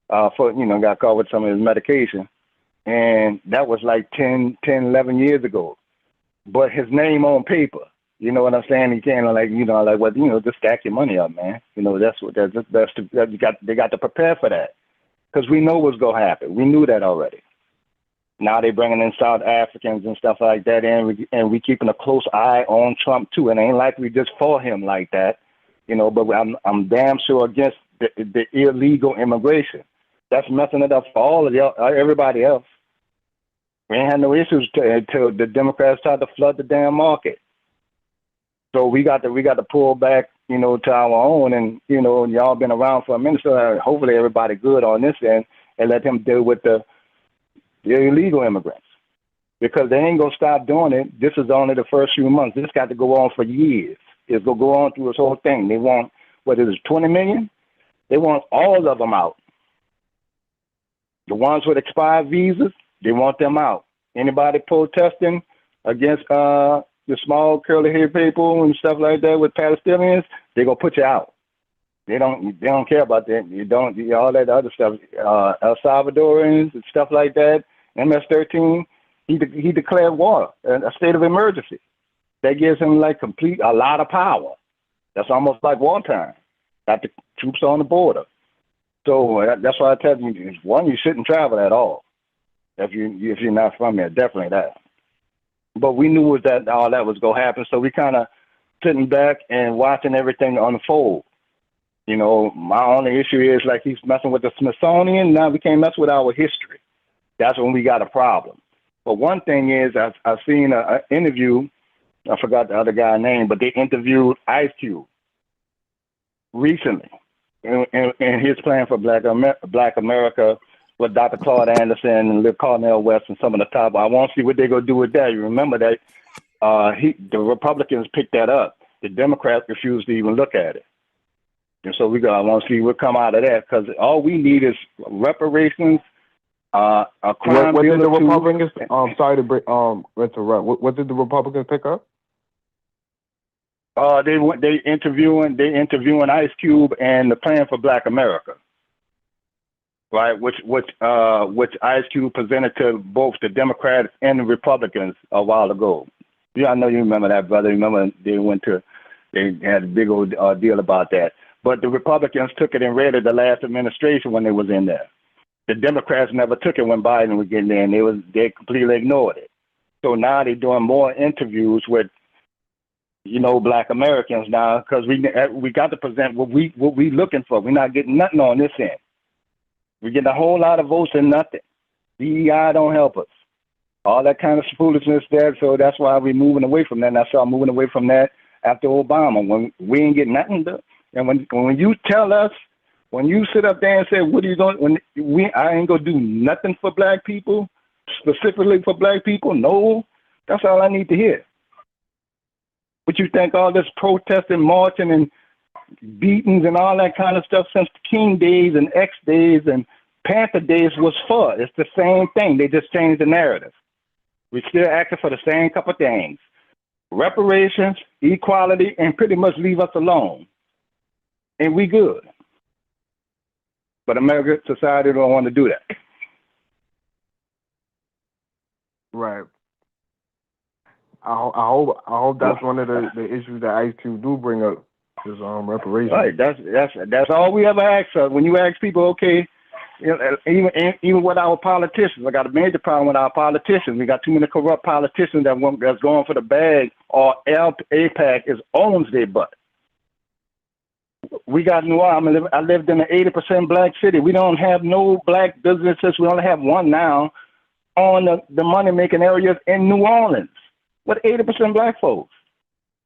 for, you know, got caught with some of his medication. And that was like 11 years ago. But his name on paper, you know what I'm saying? He can't, like, you know, like, well, you know, just stack your money up, man. You know, they got to prepare for that, because we know what's going to happen. We knew that already. Now they bringing in South Africans and stuff like that, and we keeping a close eye on Trump too. And it ain't like we just for him like that, you know. But I'm damn sure against the illegal immigration. That's messing it up for all of y'all, everybody else. We ain't had no issues until the Democrats tried to flood the damn market. So we got to pull back, you know, to our own, and, you know, y'all been around for a minute, so hopefully everybody good on this end, and let him deal with the illegal immigrants, because they ain't gonna stop doing it. This is only the first few months. This got to go on for years. It's gonna go on through this whole thing. They want, what is it, 20 million? They want all of them out. The ones with expired visas, they want them out. Anybody protesting against the small curly haired people and stuff like that with Palestinians, they're gonna put you out. They don't care about that. You don't, all that other stuff. El Salvadorians and stuff like that. MS-13, he declared war, a state of emergency. That gives him like a lot of power. That's almost like wartime. Got the troops on the border. So that's why I tell you, one, you shouldn't travel at all if you're not from here. Definitely that. But we knew that all that was gonna happen, so we kind of sitting back and watching everything unfold. You know, my only issue is, like, he's messing with the Smithsonian. Now we can't mess with our history. That's when we got a problem. But one thing is, I've seen an interview. I forgot the other guy's name, but they interviewed Ice Cube recently, and his plan for Black America with Dr. Claude Anderson and Liv Cornell West and some of the top. I want to see what they're gonna do with that. You remember that the Republicans picked that up. The Democrats refused to even look at it. And so I want to see what come out of that, because all we need is reparations, a crime. What did the Republicans? Sorry to break. Interrupt. What did the Republicans pick up? They interviewing Ice Cube and the plan for Black America, right? Which Ice Cube presented to both the Democrats and the Republicans a while ago. Yeah, I know you remember that, brother. Remember they had a big old deal about that. But the Republicans took it and read it the last administration when they was in there. The Democrats never took it when Biden was getting there, and they completely ignored it. So now they're doing more interviews with, you know, Black Americans now, because we got to present what we looking for. We're not getting nothing on this end. We're getting a whole lot of votes and nothing. DEI don't help us. All that kind of foolishness there. So that's why we're moving away from that. And I started moving away from that after Obama, when we ain't getting nothing done. And when you tell us, when you sit up there and say, what are you going, I ain't going to do nothing for Black people, specifically for Black people, no, that's all I need to hear. But you think all this protesting, marching, and beatings and all that kind of stuff since the King days and X days and Panther days was for? It's the same thing. They just changed the narrative. We're still asking for the same couple of things. Reparations, equality, and pretty much leave us alone. And we good. But American society don't want to do that. I hope that's one of the issues that Ice Cube do bring up is reparations. Right. That's all we ever ask. When you ask people, okay, you know, even with our politicians, I got a major problem with our politicians. We got too many corrupt politicians that's going for the bag, or APAC owns their butt. We got New Orleans. I lived in an 80% black city. We don't have no black businesses. We only have one now on the money-making areas in New Orleans with 80% black folks.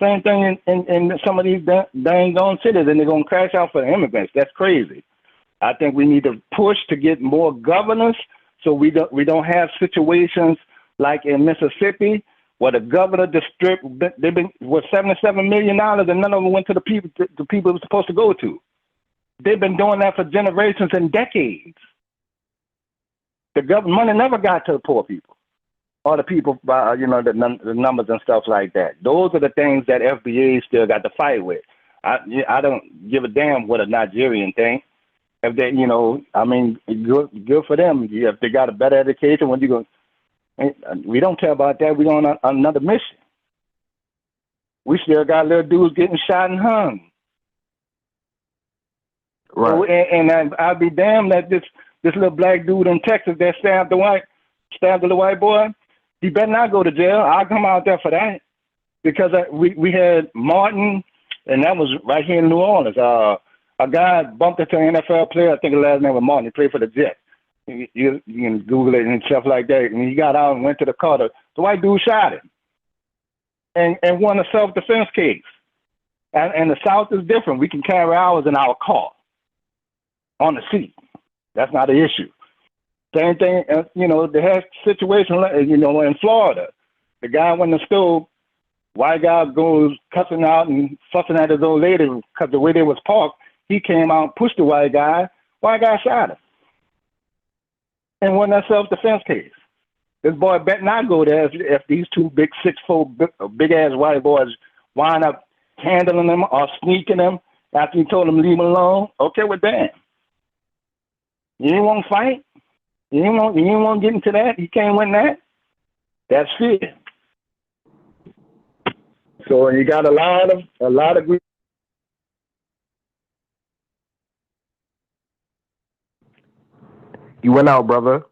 Same thing in some of these dang gone cities, and they're going to crash out for the immigrants. That's crazy. I think we need to push to get more governors so we don't have situations like in Mississippi where the governor they've been with $77 million and none of them went to the people it was supposed to go to. They've been doing that for generations and decades. The government money never got to the poor people or the people by the numbers and stuff like that. Those are the things that FBAs still got to fight with. I don't give a damn what a Nigerian think. If they, good for them. If they got a better education, when you go, we don't care about that. We're on another mission. We still got little dudes getting shot and hung. Right. So, and I'd be damned that this little black dude in Texas that stabbed the white boy, he better not go to jail. I'll come out there for that. Because we had Martin, and that was right here in New Orleans. A guy bumped into an NFL player, I think his last name was Martin. He played for the Jets. You can Google it and stuff like that. And he got out and went to the car. The white dude shot him and won a self-defense case. And the South is different. We can carry ours in our car on the seat. That's not an issue. Same thing, they had situation, in Florida. The guy went in the store, white guy goes cussing out and fussing at his old lady because the way they was parked. He came out, pushed the white guy shot him. And won that self-defense case. This boy bet not go there if these two big 6'4", big-ass white boys wind up handling him or sneaking him after he told him leave him alone. Okay, well, damn. You ain't want to fight? You ain't want to get into that? You can't win that? That's fear. So you got a lot of You went out, brother.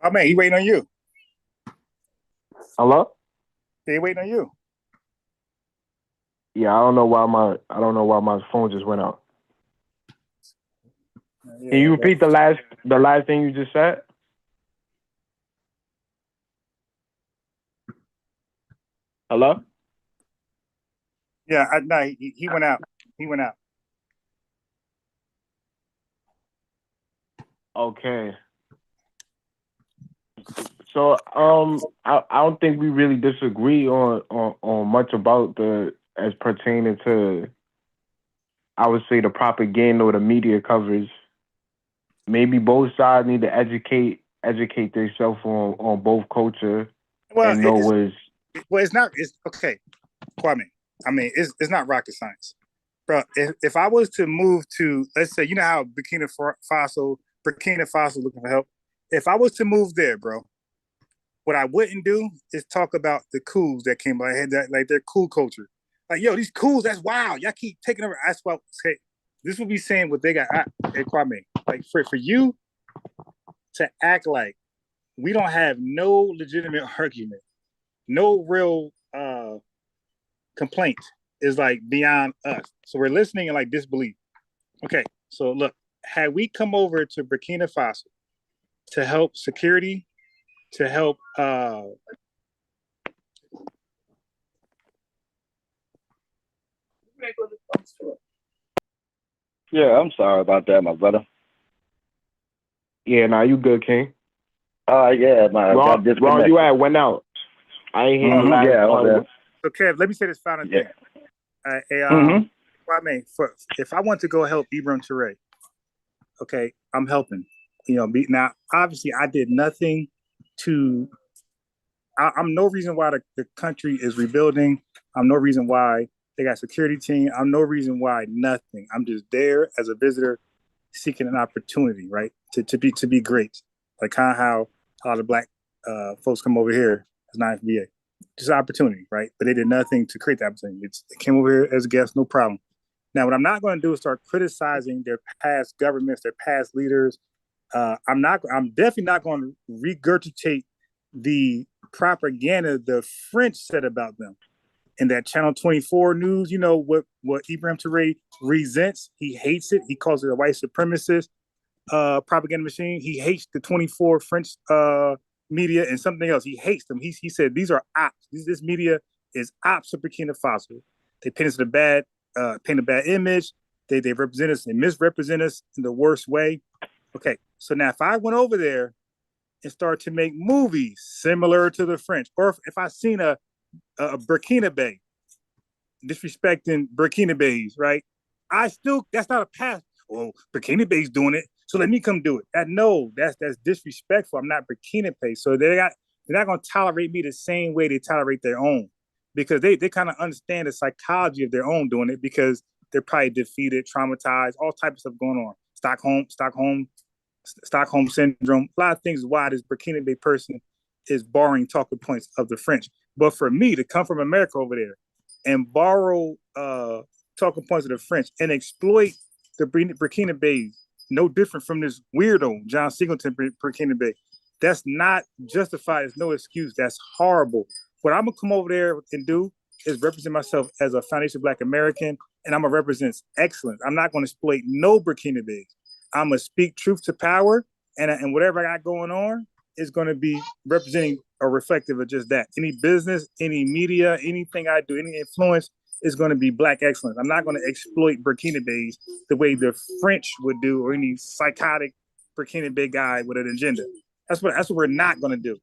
Oh man, he waiting on you. Hello? He waiting on you. Yeah, I don't know why my phone just went out. Yeah, Can you repeat the last thing you just said? Hello? Yeah, no, he went out. He went out. Okay. So I don't think we really disagree on much about as pertaining to, I would say, the propaganda or the media coverage. Maybe both sides need to educate themselves on both culture and know it's not. It's okay, Kwame. I mean, it's not rocket science, bro. If I was to move to, let's say, how Burkina Faso looking for help. If I was to move there, bro, what I wouldn't do is talk about the coups that came by. Like their cool culture. Like, yo, these coups, that's wild. Y'all keep taking over. That's why, hey, this would be saying what they got at Kwame. Like for you to act like we don't have no legitimate argument, no real complaint is like beyond us. So we're listening in like disbelief. Okay, so look, had we come over to Burkina Faso to help security, to help Yeah, I'm sorry about that, my brother. Yeah, nah, you good, King. Yeah, Ron, you had went out. I ain't hear you last time. So, Kev, let me say this final thing. Kwame, if I want to go help Ibram Touré, okay, I'm helping. Now, obviously, I did nothing to. I'm no reason why the country is rebuilding. I'm no reason why they got security team. I'm no reason why nothing. I'm just there as a visitor, seeking an opportunity, right, to be great. Like kind of how a lot of black folks come over here as non-FBA. Just an opportunity, right? But they did nothing to create the opportunity. They came over here as a guest, no problem. Now, what I'm not going to do is start criticizing their past governments, their past leaders. I'm definitely not going to regurgitate the propaganda the French said about them. In that Channel 24 news, you know what Ibrahim Traoré resents. He hates it. He calls it a white supremacist propaganda machine. He hates the 24 French media and something else. He hates them. He said these are ops. This media is ops of Burkina Faso. They paint us a bad image. They represent us and misrepresent us in the worst way. Okay, so now if I went over there and started to make movies similar to the French, or if I seen a Burkina Bay disrespecting Burkina Bays, right? That's not a pass. Oh, Burkina Bay's doing it, so let me come do it. That's disrespectful. I'm not Burkina Bay, so they're not going to tolerate me the same way they tolerate their own, because they kind of understand the psychology of their own doing it, because they're probably defeated, traumatized, all types of stuff going on. Stockholm syndrome, a lot of things why this Burkina Bay person is borrowing talking points of the French. But for me to come from America over there and borrow talking points of the French and exploit the Burkina Bay, no different from this weirdo, John Singleton Burkina Bay, that's not justified. There's no excuse. That's horrible. What I'm going to come over there and do is represent myself as a foundation Black American, and I'm going to represent excellence. I'm not going to exploit no Burkina Bay. I'm going to speak truth to power, and whatever I got going on is going to be representing or reflective of just that. Any business, any media, anything I do, any influence is going to be Black excellence. I'm not going to exploit Burkina Bay the way the French would do, or any psychotic Burkina Bay guy with an agenda. That's what we're not going to do.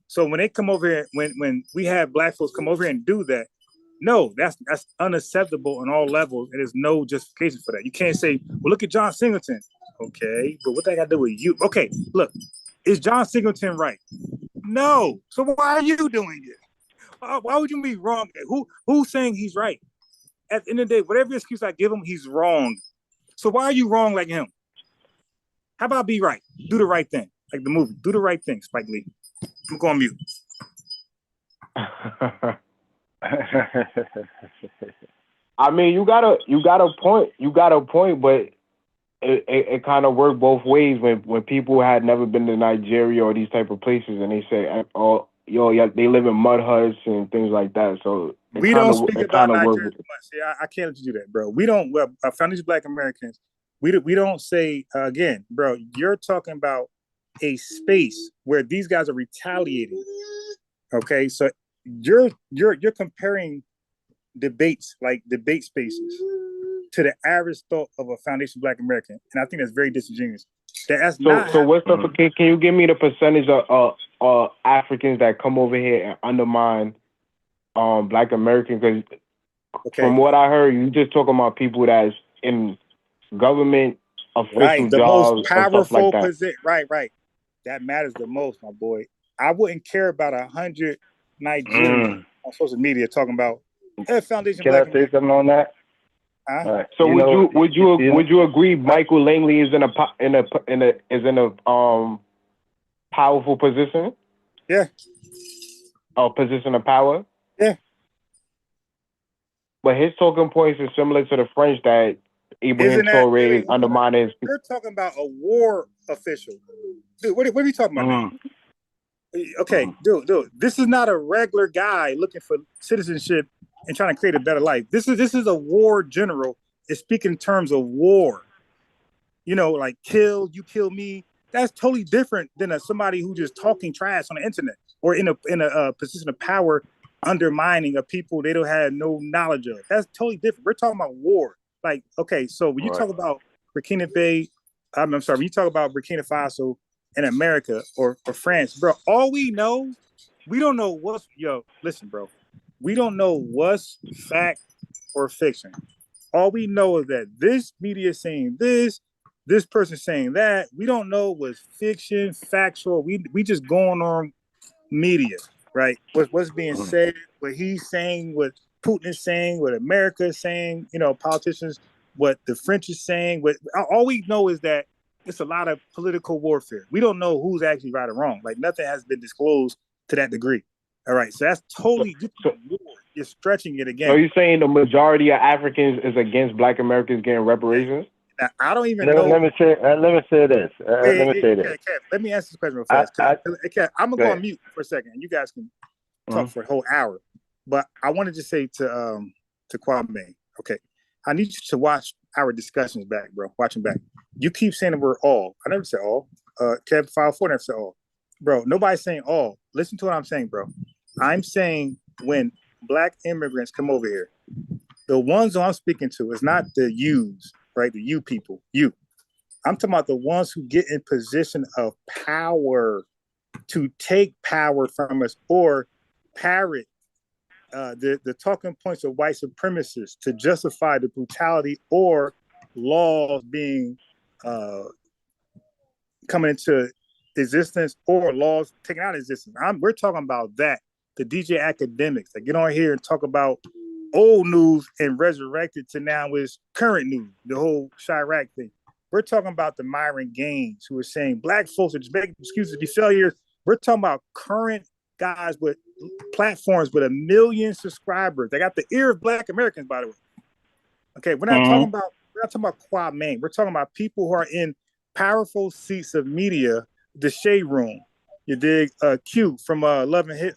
So when they come over here, when we have Black folks come over here and do that, no, that's unacceptable on all levels. And there's no justification for that. You can't say, well, look at John Singleton. Okay, but what that got to do with you? Okay, look, is John Singleton right? No. So why are you doing it? Why would you be wrong? Who's saying he's right? At the end of the day, whatever excuse I give him, he's wrong. So why are you wrong like him? How about be right? Do the right thing. Like the movie. Do the right thing, Spike Lee. I'm going mute. I mean, you got a point, but it kind of worked both ways when people had never been to Nigeria or these type of places, and they say, oh, yeah, they live in mud huts and things like that. So we don't speak about Nigeria too much. Yeah, I can't let you do that, bro. We don't. Well, foundation Black Americans, we don't say again, bro. You're talking about a space where these guys are retaliating. Okay, so you're comparing debates, like debate spaces, to the average thought of a foundation Black American, and I think that's very disingenuous. So what's the? Can you give me the percentage of Africans that come over here and undermine Black Americans? Because from what I heard, you just talking about people that's in government official the jobs, most powerful like that. position. Right. That matters the most, my boy. I wouldn't care about 100 Nigerians on social media talking about foundation. Can Black I say something on that? Huh? So would you agree Michael Langley is in a powerful position? Yeah. A position of power? Yeah. But his talking points are similar to the French that Ibrahim Traoré is undermining. You're talking about a war official. Dude, what are you talking about? Okay, dude, this is not a regular guy looking for citizenship and trying to create a better life. This is a war general. It's speaking in terms of war. You know, like you kill me. That's totally different than somebody who just talking trash on the internet or in a position of power, undermining a people they don't have no knowledge of. That's totally different. We're talking about war. Like, okay, so when you talk about Burkina Bay, I'm sorry, when you talk about Burkina Faso in America or France, bro, all we know, we don't know listen, bro, we don't know what's fact or fiction. All we know is that this media is saying this person saying that. We don't know what's fiction, factual. We just going on media, right? What's being said, what he's saying, what Putin is saying, what America is saying, politicians, what the French is saying. All we know is that it's a lot of political warfare. We don't know who's actually right or wrong. Like nothing has been disclosed to that degree. All right, so that's totally you're stretching it again. So you're saying the majority of Africans is against Black Americans getting reparations? Now, I don't even know. Let me say this. Let me answer this question real fast. I'm gonna go on mute for a second, and you guys can talk for a whole hour. But I wanted to say to Kwame, okay, I need you to watch our discussions back, bro. Watch them back. You keep saying the word all. I never said all. Kev 5-4 never said all. Bro, nobody's saying all. Listen to what I'm saying, bro. I'm saying when Black immigrants come over here, the ones who I'm speaking to is not the yous, right? The you people, you. I'm talking about the ones who get in position of power to take power from us or parrot the talking points of white supremacists to justify the brutality or laws being coming into existence or laws taken out of existence. We're talking about that. The DJ academics that get on here and talk about old news and resurrect it to now is current news, the whole Chirac thing. We're talking about the Myron Gaines who are saying Black folks are just making excuses to be failures. We're talking about current guys with platforms with 1 million subscribers. They got the ear of Black Americans, by the way. Okay, we're not talking about Kwame. We're talking about people who are in powerful seats of media, the Shade Room. You dig? Q from Love and Hit,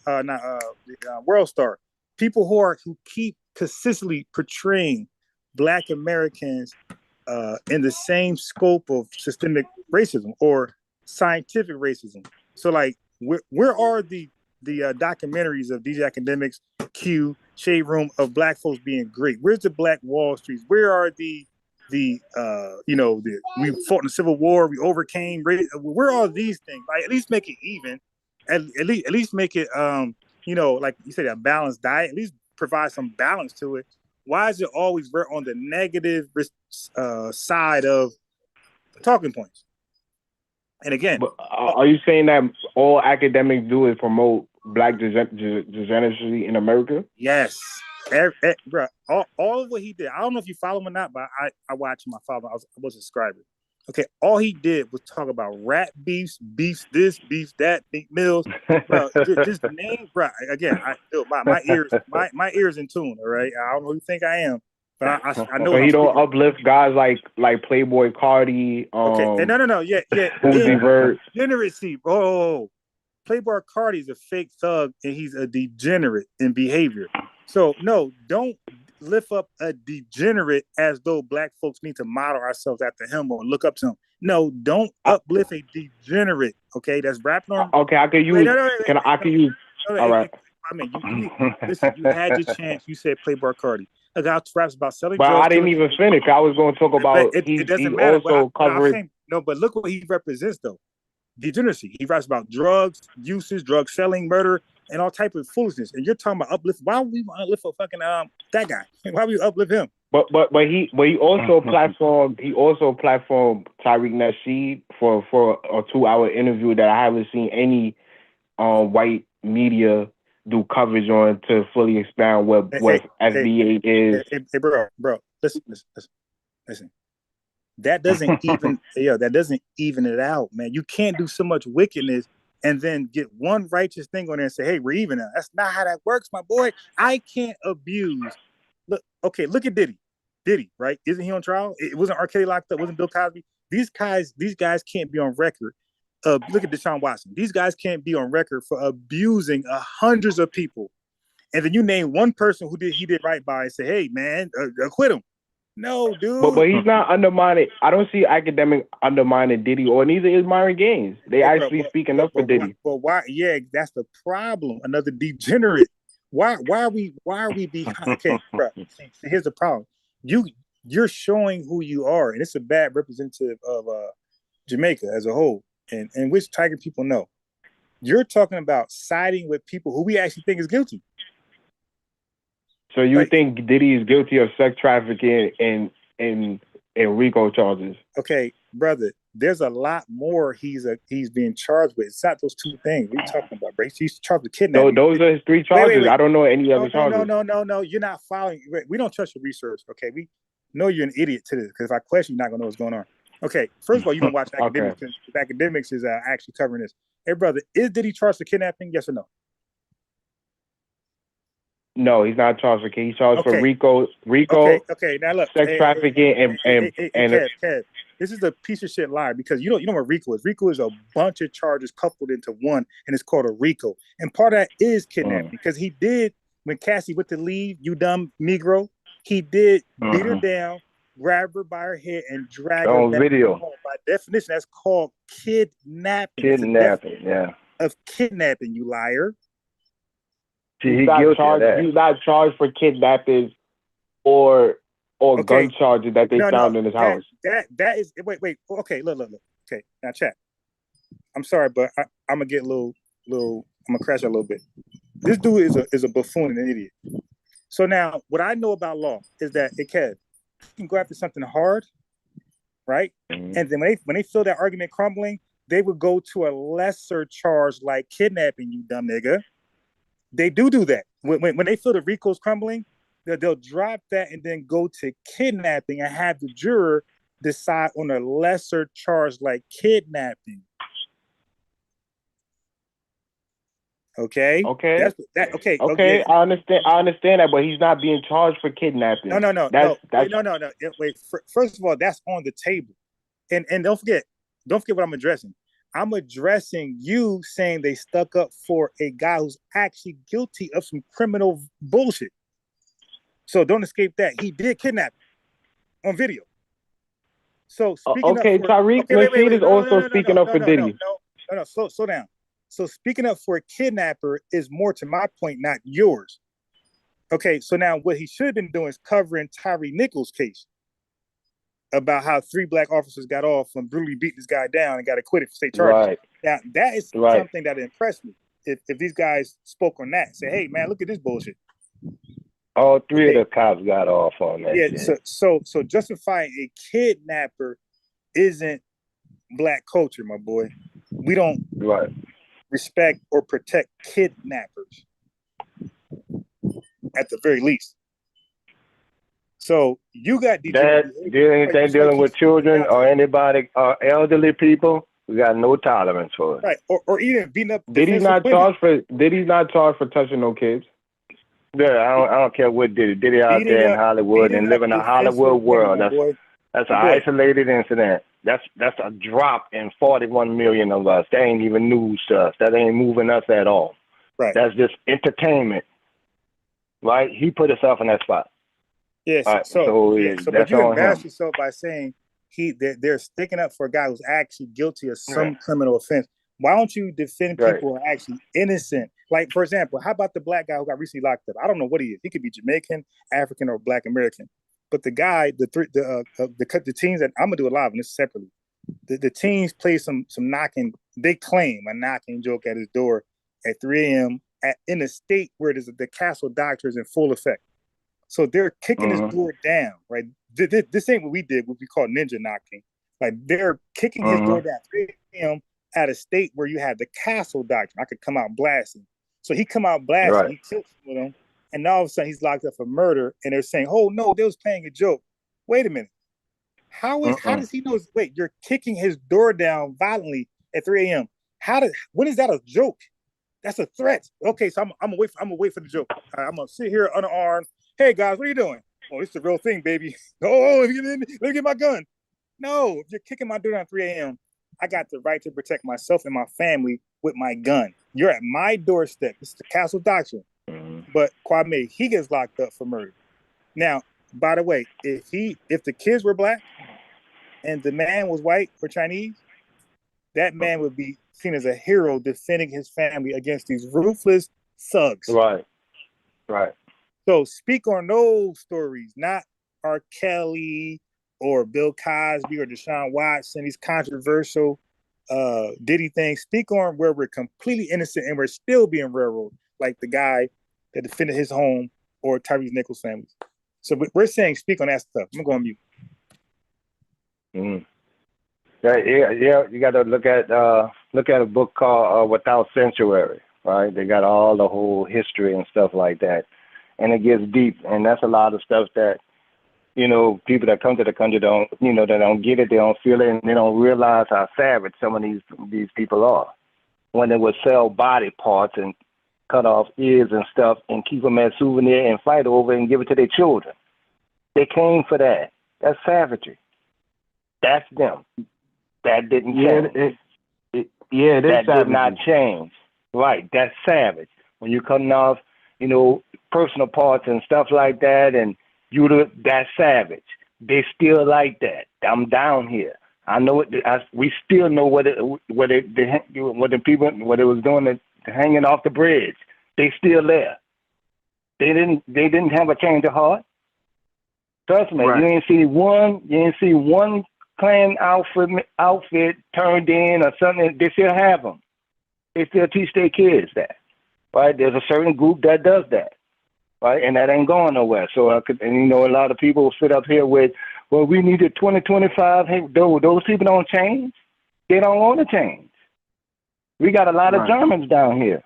World Star. People who keep consistently portraying Black Americans in the same scope of systemic racism or scientific racism. So, like, where are the documentaries of these academics, Q, Shade Room, of Black folks being great? Where's the Black Wall Streets? Where are we fought in the Civil War, we overcame. Where are these things? Like, at least make it even. At least make it like you said, a balanced diet. At least provide some balance to it. Why is it always we're on the negative side of talking points? And again, but are you saying that all academics do is promote Black degeneracy in America? Yes. Bro, all of what he did, I don't know if you follow him or not, but I watch him. I follow him. I was a subscriber. Okay, all he did was talk about rat beefs this, beef that, Meat Mills. Bro, just name, bro. Again, my ears in tune. All right, I don't know who you think I am, but I know. So he don't uplift guys like Playboy Cardi. Okay, no, yeah. Degeneracy. Oh, Playboy Cardi is a fake thug, and he's a degenerate in behavior. So no, don't lift up a degenerate as though Black folks need to model ourselves after him or look up to him. No, don't uplift a degenerate. Okay, that's rapping on. Okay, I can use. I can use. All right. I mean, listen, you had your chance. You said Playboy Cardi. A guy raps about selling but drugs. I didn't even finish. I was going to talk about. It doesn't matter. Also covering. No, but look what he represents, though. Degeneracy. He raps about drugs, uses, drug selling, murder, and all type of foolishness. And you're talking about uplift. Why would we want to uplift a fucking that guy? Why would we uplift him? But he also platformed TARIQ Nasheed for a 2-hour interview that I haven't seen any white media do coverage on to fully expound what FBA is. Hey, bro, listen. That doesn't even that doesn't even it out, man. You can't do so much wickedness and then get one righteous thing on there and say, hey, we're even now. That's not how that works, my boy. I can't abuse. Look at Diddy. Diddy, right? Isn't he on trial? It wasn't R. Kelly locked up, wasn't Bill Cosby. These guys can't be on record. Look at Deshaun Watson. These guys can't be on record for abusing hundreds of people. And then you name one person he did right by and say, hey, man, acquit him. No, dude. But he's not undermining. I don't see academic undermining Diddy, or neither is Myron Gaines. They actually speaking up for Diddy. But why? Yeah, that's the problem. Another degenerate. Why are we behind? Okay, bro. Here's the problem. You're showing who you are, and it's a bad representative of Jamaica as a whole, and which Tiger people know. You're talking about siding with people who we actually think is guilty. So you think Diddy is guilty of sex trafficking and RICO charges? Okay, brother, there's a lot more he's being charged with. It's not those two things. What are you talking about, bro? He's charged with kidnapping. Those are his 3 charges. Wait. I don't know any other charges. No. You're not following. We don't trust your research, okay? We know you're an idiot to this, because if I question, you're not going to know what's going on. Okay, first of all, you don't watch Okay. academics because academics is actually covering this. Hey, brother, did he charged for kidnapping? Yes or no? No, he's not charged for kidnapping. He's charged for Okay. RICO, Okay. Now look, sex trafficking, and Kev, this is a piece of shit lie because you know what RICO is. RICO is a bunch of charges coupled into one, and it's called a RICO. And part of that is kidnapping because he did, when Cassie went to leave, you dumb Negro, he did beat her down, grab her by her head, and drag her On back video. home. By definition, that's called kidnapping. Kidnapping, yeah. Of kidnapping, you liar. See, he's guilty of that. He's not charged for kidnapping or gun charges that they found in his house. That is wait. Okay, look. Okay, now chat. I'm sorry, but I'm gonna get a little. I'm gonna crash a little bit. This dude is a buffoon and an idiot. So now, what I know about law is that you can go after something hard, right? And then when they feel that argument crumbling, they would go to a lesser charge like kidnapping, you dumb nigga. They do that. When they feel the RICO's crumbling, they'll drop that and then go to kidnapping and have the juror decide on a lesser charge like kidnapping. Okay. Okay. Okay. Okay. I understand that, but he's not being charged for kidnapping. No. Wait. First of all, that's on the table, and don't forget what I'm addressing. I'm addressing you saying they stuck up for a guy who's actually guilty of some criminal bullshit. So don't escape that. He did kidnap on video. So speaking okay, up for, TARIQ NASHEED is also speaking up for Diddy. No, slow down. So speaking up for a kidnapper is more to my point, not yours. Okay, so now what he should have been doing is covering Tyre Nichols' case about how 3 black officers got off and brutally beat this guy down and got acquitted for state charges. Right. Now, that is something that impressed me. If these guys spoke on that, say, hey, man, look at this bullshit. All 3 of the cops got off on that. Yeah, so justifying a kidnapper isn't black culture, my boy. We don't respect or protect kidnappers at the very least. So you got anything dealing with children or anybody or elderly people, we got no tolerance for it. Right. Or even beating up. Diddy's not charged for touching no kids. Yeah, I don't care what Diddy out there in Hollywood and living a Hollywood world. That's an isolated incident. That's a drop in 41 million of us. That ain't even news to us. That ain't moving us at all. Right. That's just entertainment. Right? He put himself in that spot. Yes. Right. So but you embarrass yourself by saying they're sticking up for a guy who's actually guilty of some criminal offense. Why don't you defend people who are actually innocent? Like, for example, how about the black guy who got recently locked up? I don't know what he is. He could be Jamaican, African, or Black American. But the guy, the teams that I'm gonna do a live on this separately. The teams play some knocking. They claim a knocking joke at his door at 3 a.m. in a state where the castle doctor is in full effect. So they're kicking his door down, right? This ain't what we did, what we call ninja knocking. Like they're kicking his door down 3 a.m. at a state where you have the castle doctrine. I could come out blasting. So he come out blasting, he kills with him, and all of a sudden he's locked up for murder, and they're saying, oh no, they was playing a joke. Wait a minute. How does he know? Wait, you're kicking his door down violently at 3 a.m. When is that a joke? That's a threat. Okay, so I'm gonna wait for the joke. I'm gonna sit here unarmed. Hey guys, what are you doing? Oh, it's the real thing, baby. Oh, let me get my gun. No, if you're kicking my door down at 3 a.m., I got the right to protect myself and my family with my gun. You're at my doorstep. This is the castle doctrine. But Kwame, he gets locked up for murder. Now, by the way, if the kids were black and the man was white or Chinese, that man would be seen as a hero defending his family against these ruthless thugs. Right. So speak on those stories, not R. Kelly or Bill Cosby or Deshaun Watson, these controversial Diddy things. Speak on where we're completely innocent and we're still being railroaded, like the guy that defended his home or Tyre Nichols' family. So we're saying speak on that stuff. I'm going to go on mute. Yeah. You got to look at a book called Without Sanctuary, right? They got all the whole history and stuff like that, and it gets deep. And that's a lot of stuff that you know, people that come to the country don't, you know, they don't get it, they don't feel it, and they don't realize how savage some of these people are. When they would sell body parts and cut off ears and stuff and keep them as souvenir and fight over and give it to their children. They came for that. That's savagery. That's them. That didn't change. That did not change. Right. That's savage. When you're cutting off, you know, personal parts and stuff like that, and that's savage. They still like that. I'm down here. I know it. We still know what it was doing, hanging off the bridge. They still there. They didn't have a change of heart. Trust me. Right. You ain't see one Klan outfit turned in or something. They still have them. They still teach their kids that. Right? There's a certain group that does that. Right? And that ain't going nowhere. So and you know, a lot of people will sit up here with, well, we needed 2025. Hey, those people don't change. They don't want to change. We got a lot of Germans down here.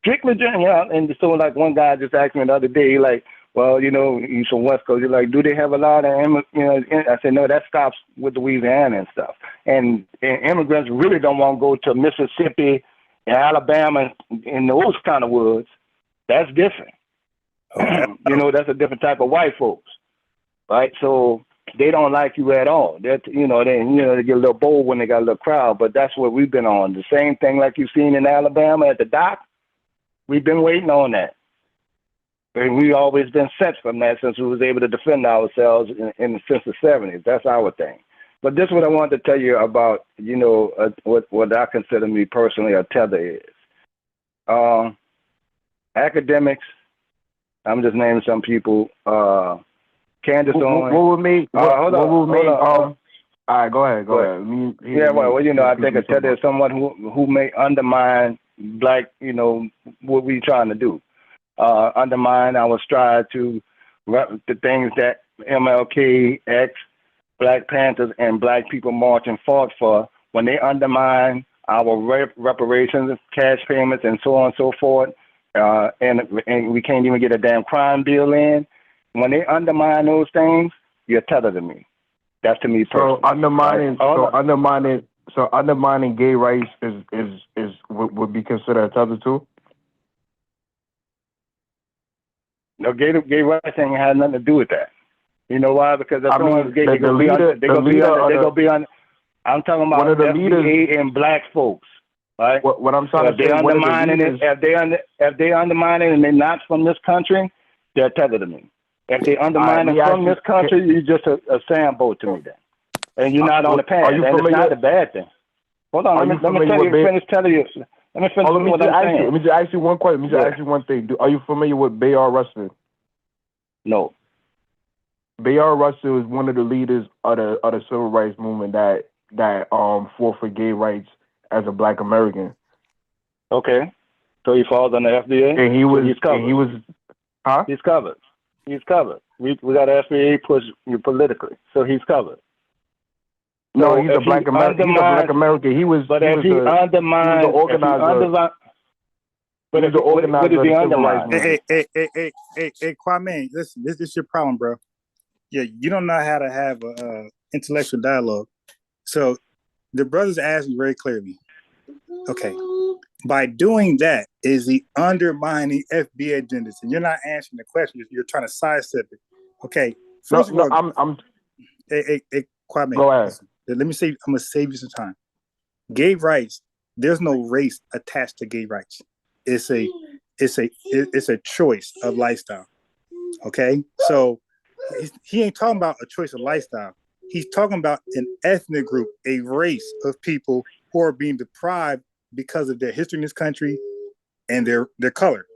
Strictly German. Yeah, and so like one guy just asked me the other day, like, well, you know, he's from West Coast. He's like, do they have a lot of you know? I said, no, that stops with Louisiana and stuff. And immigrants really don't want to go to Mississippi and Alabama in those kind of woods. That's different. You know, that's a different type of white folks, right? So they don't like you at all. They get a little bold when they got a little crowd. But that's what we've been on. The same thing like you've seen in Alabama at the dock. We've been waiting on that. And we've always been set from that since we was able to defend ourselves since the 70s. That's our thing. But this is what I wanted to tell you about, you know, what I consider me personally a tether is. Academics, I'm just naming some people. Candace Owens. What would make? Hold on. All right, go ahead. Well, you know, I think a tether is someone who may undermine Black, you know, what we're trying to do. Undermine our stride to the things that MLK, X, Black Panthers, and Black people march and fought for. When they undermine our reparations, cash payments, and so on and so forth, and we can't even get a damn crime bill in. When they undermine those things, you're tethered to me. That's to me personally. So undermining gay rights would be considered a tether too. No, gay rights ain't had nothing to do with that. You know why? Because as long as gay, they're gonna be on. I'm talking about one of the FBA and Black folks, right? What I'm trying to say, if they undermine it and they're not from this country, they're tethered to me. If they undermine it from this country, you're just a sambo to me then, and you're not on the path. And it's not a bad thing. Hold on, let me finish telling you. Let me finish what I'm saying. Let me just ask you one question. Let me just ask you one thing. Are you familiar with Bayard Rustin? No. Bayard Rustin is one of the leaders of the civil rights movement that fought for gay rights as a Black American. Okay. So he falls on the FBA? And he's covered. He's covered. He's covered. We got an FBA push politically, so he's covered. No, he's a Black American. He's a Black American. He was the organizer. But if he undermines, hey, Kwame, listen, this is your problem, bro. Yeah, you don't know how to have a intellectual dialogue. So the brothers asked me very clearly. Okay, by doing that, is he undermining FBA agendas? And you're not answering the question. You're trying to sidestep it. Okay, first of all, I'm. Hey, Kwame, go ahead. Listen, let me save. I'm gonna save you some time. Gay rights. There's no race attached to gay rights. It's a choice of lifestyle. Okay, so he ain't talking about a choice of lifestyle. He's talking about an ethnic group, a race of people who are being deprived because of their history in this country and their color.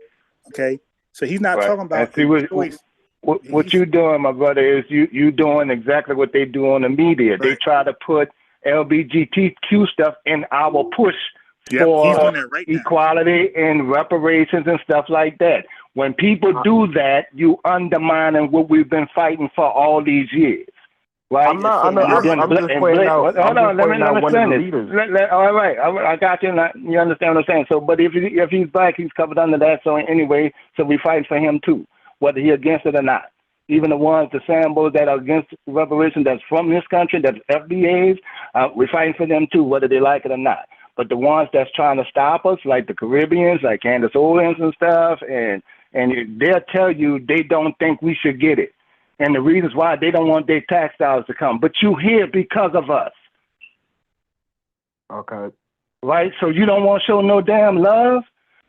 Okay, so he's not talking about choice. What you doing, my brother, is you doing exactly what they do on the media. Right. They try to put LGBTQ stuff in our push for equality and reparations and stuff like that. When people do that, you undermining what we've been fighting for all these years. Right? I'm just pointing out. Hold on, let me finish. All right, I got you. You understand what I'm saying? So, but if he's Black, he's covered under that. So anyway, so we fight for him too, whether he's against it or not. Even the ones, the Sambos that are against reparations that's from this country, that's FBAs, we're fighting for them too, whether they like it or not. But the ones that's trying to stop us, like the Caribbeans, like Candace Owens and stuff, and they'll tell you they don't think we should get it. And the reasons why they don't want their tax dollars to come. But you here because of us. Okay. Right? So you don't want to show no damn love?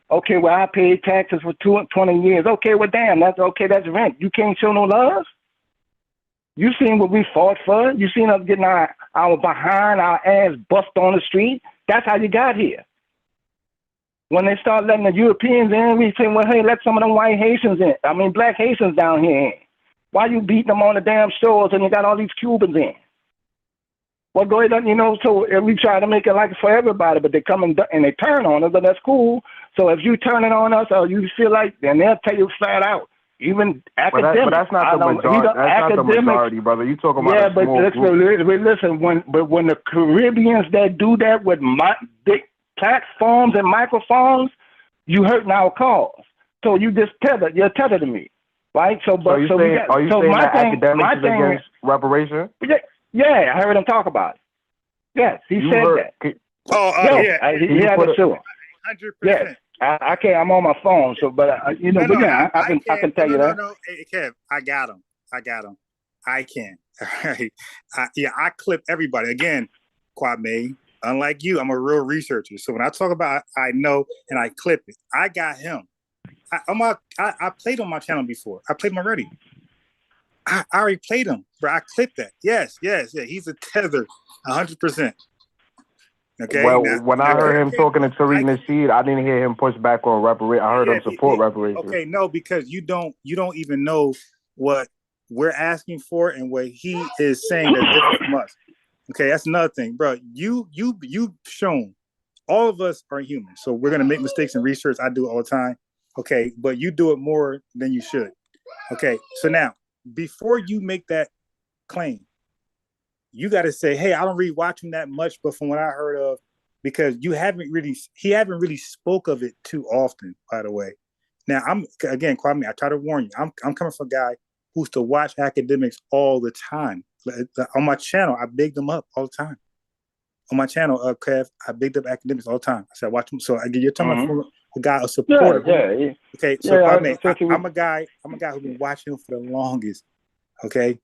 Okay, well, I paid taxes for 20 years. Okay, well, damn, that's rent. You can't show no love? You seen what we fought for? You seen us getting our behind, our ass bust on the street? That's how you got here. When they start letting the Europeans in, we say, well, hey, let some of them white Haitians in. I mean, black Haitians down here in. Why you beating them on the damn shores and you got all these Cubans in? Well, go ahead, so we try to make it like for everybody, but they come and they turn on us, but that's cool. So if you turning on us or you feel like, then they'll tell you flat out. Even academics. But that's not the majority. That's not the majority, brother. You talking about a small group. Listen, when the Caribbeans that do that with big platforms and microphones, you hurting our cause. So you just you're tethered to me, right? So, are you saying that academics is against reparation? Yeah, I heard him talk about it. Yes, he said that. Yeah. He had it too. 100%. Yes, I can't. I'm on my phone, so but I can tell you that. No, hey, Kev, I got him. I can. All right. I clip everybody again. Kwame, unlike you, I'm a real researcher. So when I talk about, I know and I clip it. I got him. I played on my channel before. I played him already. I already played him, bro. I clipped that. Yes. He's a tether, 100%. Okay. Well, when I heard him talking to TARIQ NASHEED, I didn't hear him push back on reparations. I heard him support reparations. Okay, no, because you don't even know what we're asking for and what he is saying that's different from us. Okay, that's another thing, bro. You've shown all of us are human, so we're gonna make mistakes in research. I do it all the time. Okay, but you do it more than you should. Okay, so now before you make that claim, you got to say, hey, I don't really watch him that much, but from what I heard of, because he haven't really spoke of it too often, by the way. Now, Kwame, I try to warn you, I'm coming from a guy who used to watch academics all the time. On my channel, I bigged them up all the time. On my channel, Kev, I bigged up academics all the time. I said, watch them. So you're talking about a guy, a supporter. Yeah. Okay, so Kwame, I'm a guy who's been watching him for the longest. Okay.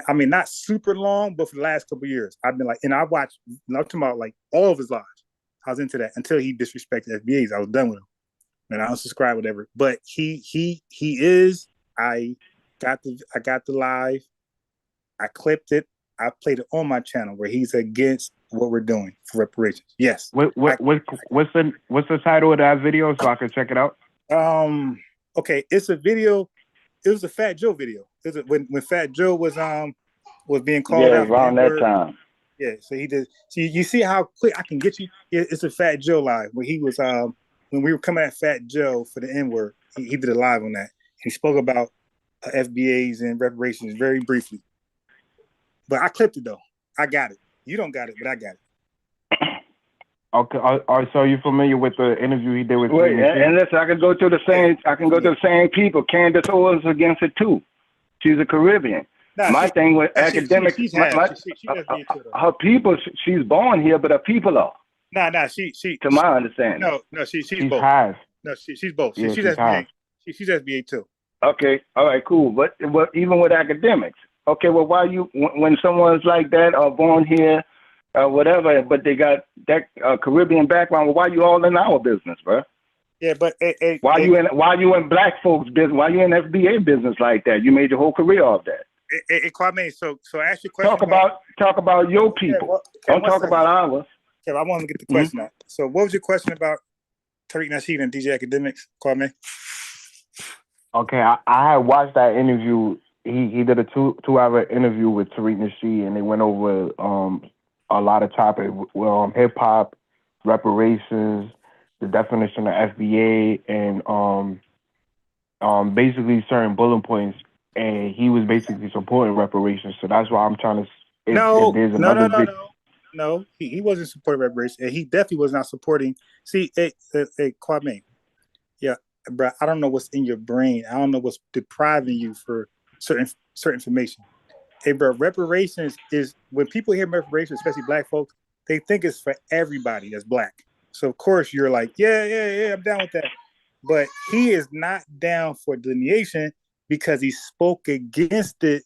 I mean, not super long, but for the last couple of years, I've been like, and I watched, I'm talking about like all of his lives. I was into that until he disrespected FBAs. I was done with him, and I unsubscribed, whatever. But he is. I got the live. I clipped it. I played it on my channel where he's against what we're doing for reparations. Yes. What's the title of that video so I can check it out? Okay, it's a video. It was a Fat Joe video. It was when Fat Joe was being called out around that time. Yeah, so he did. So you see how quick I can get you. It's a Fat Joe live where he was when we were coming at Fat Joe for the N-word. He did a live on that. He spoke about FBAs and reparations very briefly. But I clipped it though. I got it. You don't got it, but I got it. Okay. So are you familiar with the interview he did with? Wait, and listen, I can go to the same. I can go to the same people. Candace Owens against it too. She's a Caribbean. My thing with academics, her people. She's born here, but her people are. She. To my understanding. No, she's both. Half. No, she's both. Yeah, she's SBA. She's SBA too. Okay. All right. Cool. But even with academics, okay. Well, why when someone's like that are born here? Whatever, but they got that Caribbean background. Well, why you all in our business, bro? Yeah, but why you in black folks' business? Why you in FBA business like that? You made your whole career off that. Kwame, so ask your question. Talk about your people. Don't talk about ours. Okay, I want to get the question out. So, what was your question about TARIQ NASHEED and DJ Academics, Kwame? Okay, I had watched that interview. He did a two-hour interview with TARIQ NASHEED, and they went over a lot of topics, hip hop, reparations, the definition of FBA, and basically certain bullet points. And he was basically supporting reparations. So that's why I'm trying to. No, he wasn't supporting reparations, and he definitely was not supporting. See, Kwame, yeah, bro. I don't know what's in your brain. I don't know what's depriving you for certain information. Hey, bro, reparations is when people hear reparations, especially black folks, they think it's for everybody that's black. So of course you're like, yeah, I'm down with that. But he is not down for delineation because he spoke against it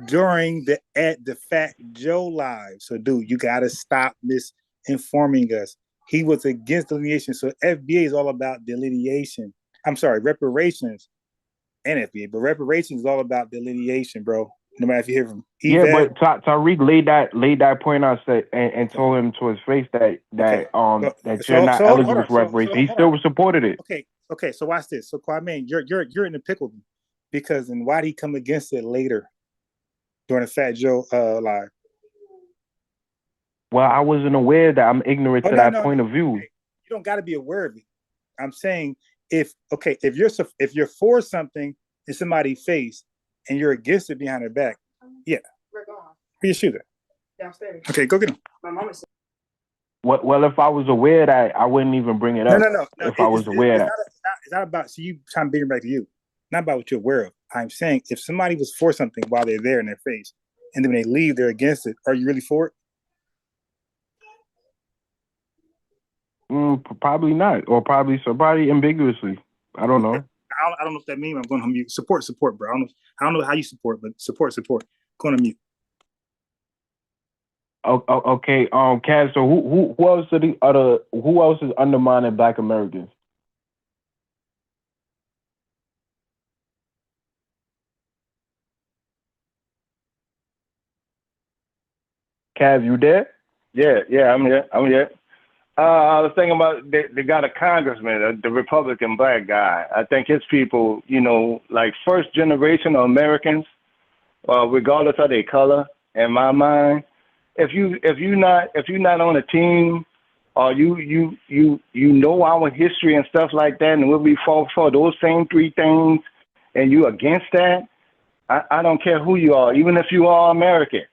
during the Fat Joe live. So, dude, you gotta stop misinforming us. He was against delineation. So FBA is all about delineation. I'm sorry, reparations and FBA, but reparations is all about delineation, bro. No matter if you hear from yeah, but TARIQ laid that point out and told him to his face that you're not eligible for reparations. He still supported it. Okay. So watch this. So Kwame, you're in the pickle because then why did he come against it later during the Fat Joe live? Well, I wasn't aware that I'm ignorant to that point of view. Okay. You don't got to be aware of it. I'm saying if you're for something in somebody's face and you're against it behind their back, yeah. Where your shoes at? Downstairs. Okay, go get them. My mom is. Well, if I was aware that, I wouldn't even bring it up. No. If I was aware that. It's not about, so you trying to bring it back to you. Not about what you're aware of. I'm saying if somebody was for something while they're there in their face, and then when they leave, they're against it, are you really for it? Probably not, or probably ambiguously. I don't know. I don't know what that means. I'm going to mute. Support, bro. I don't know how you support, but support. Going to mute. Okay. Kaz. So who else is undermining Black Americans? Kaz, you there? Yeah, I'm here. I was thinking about they got a congressman, the Republican black guy. I think his people, like first generation of Americans, regardless of their color, in my mind, if you're not on a team, or you know our history and stuff like that, and we fought for those same three things, and you against that, I don't care who you are, even if you are American.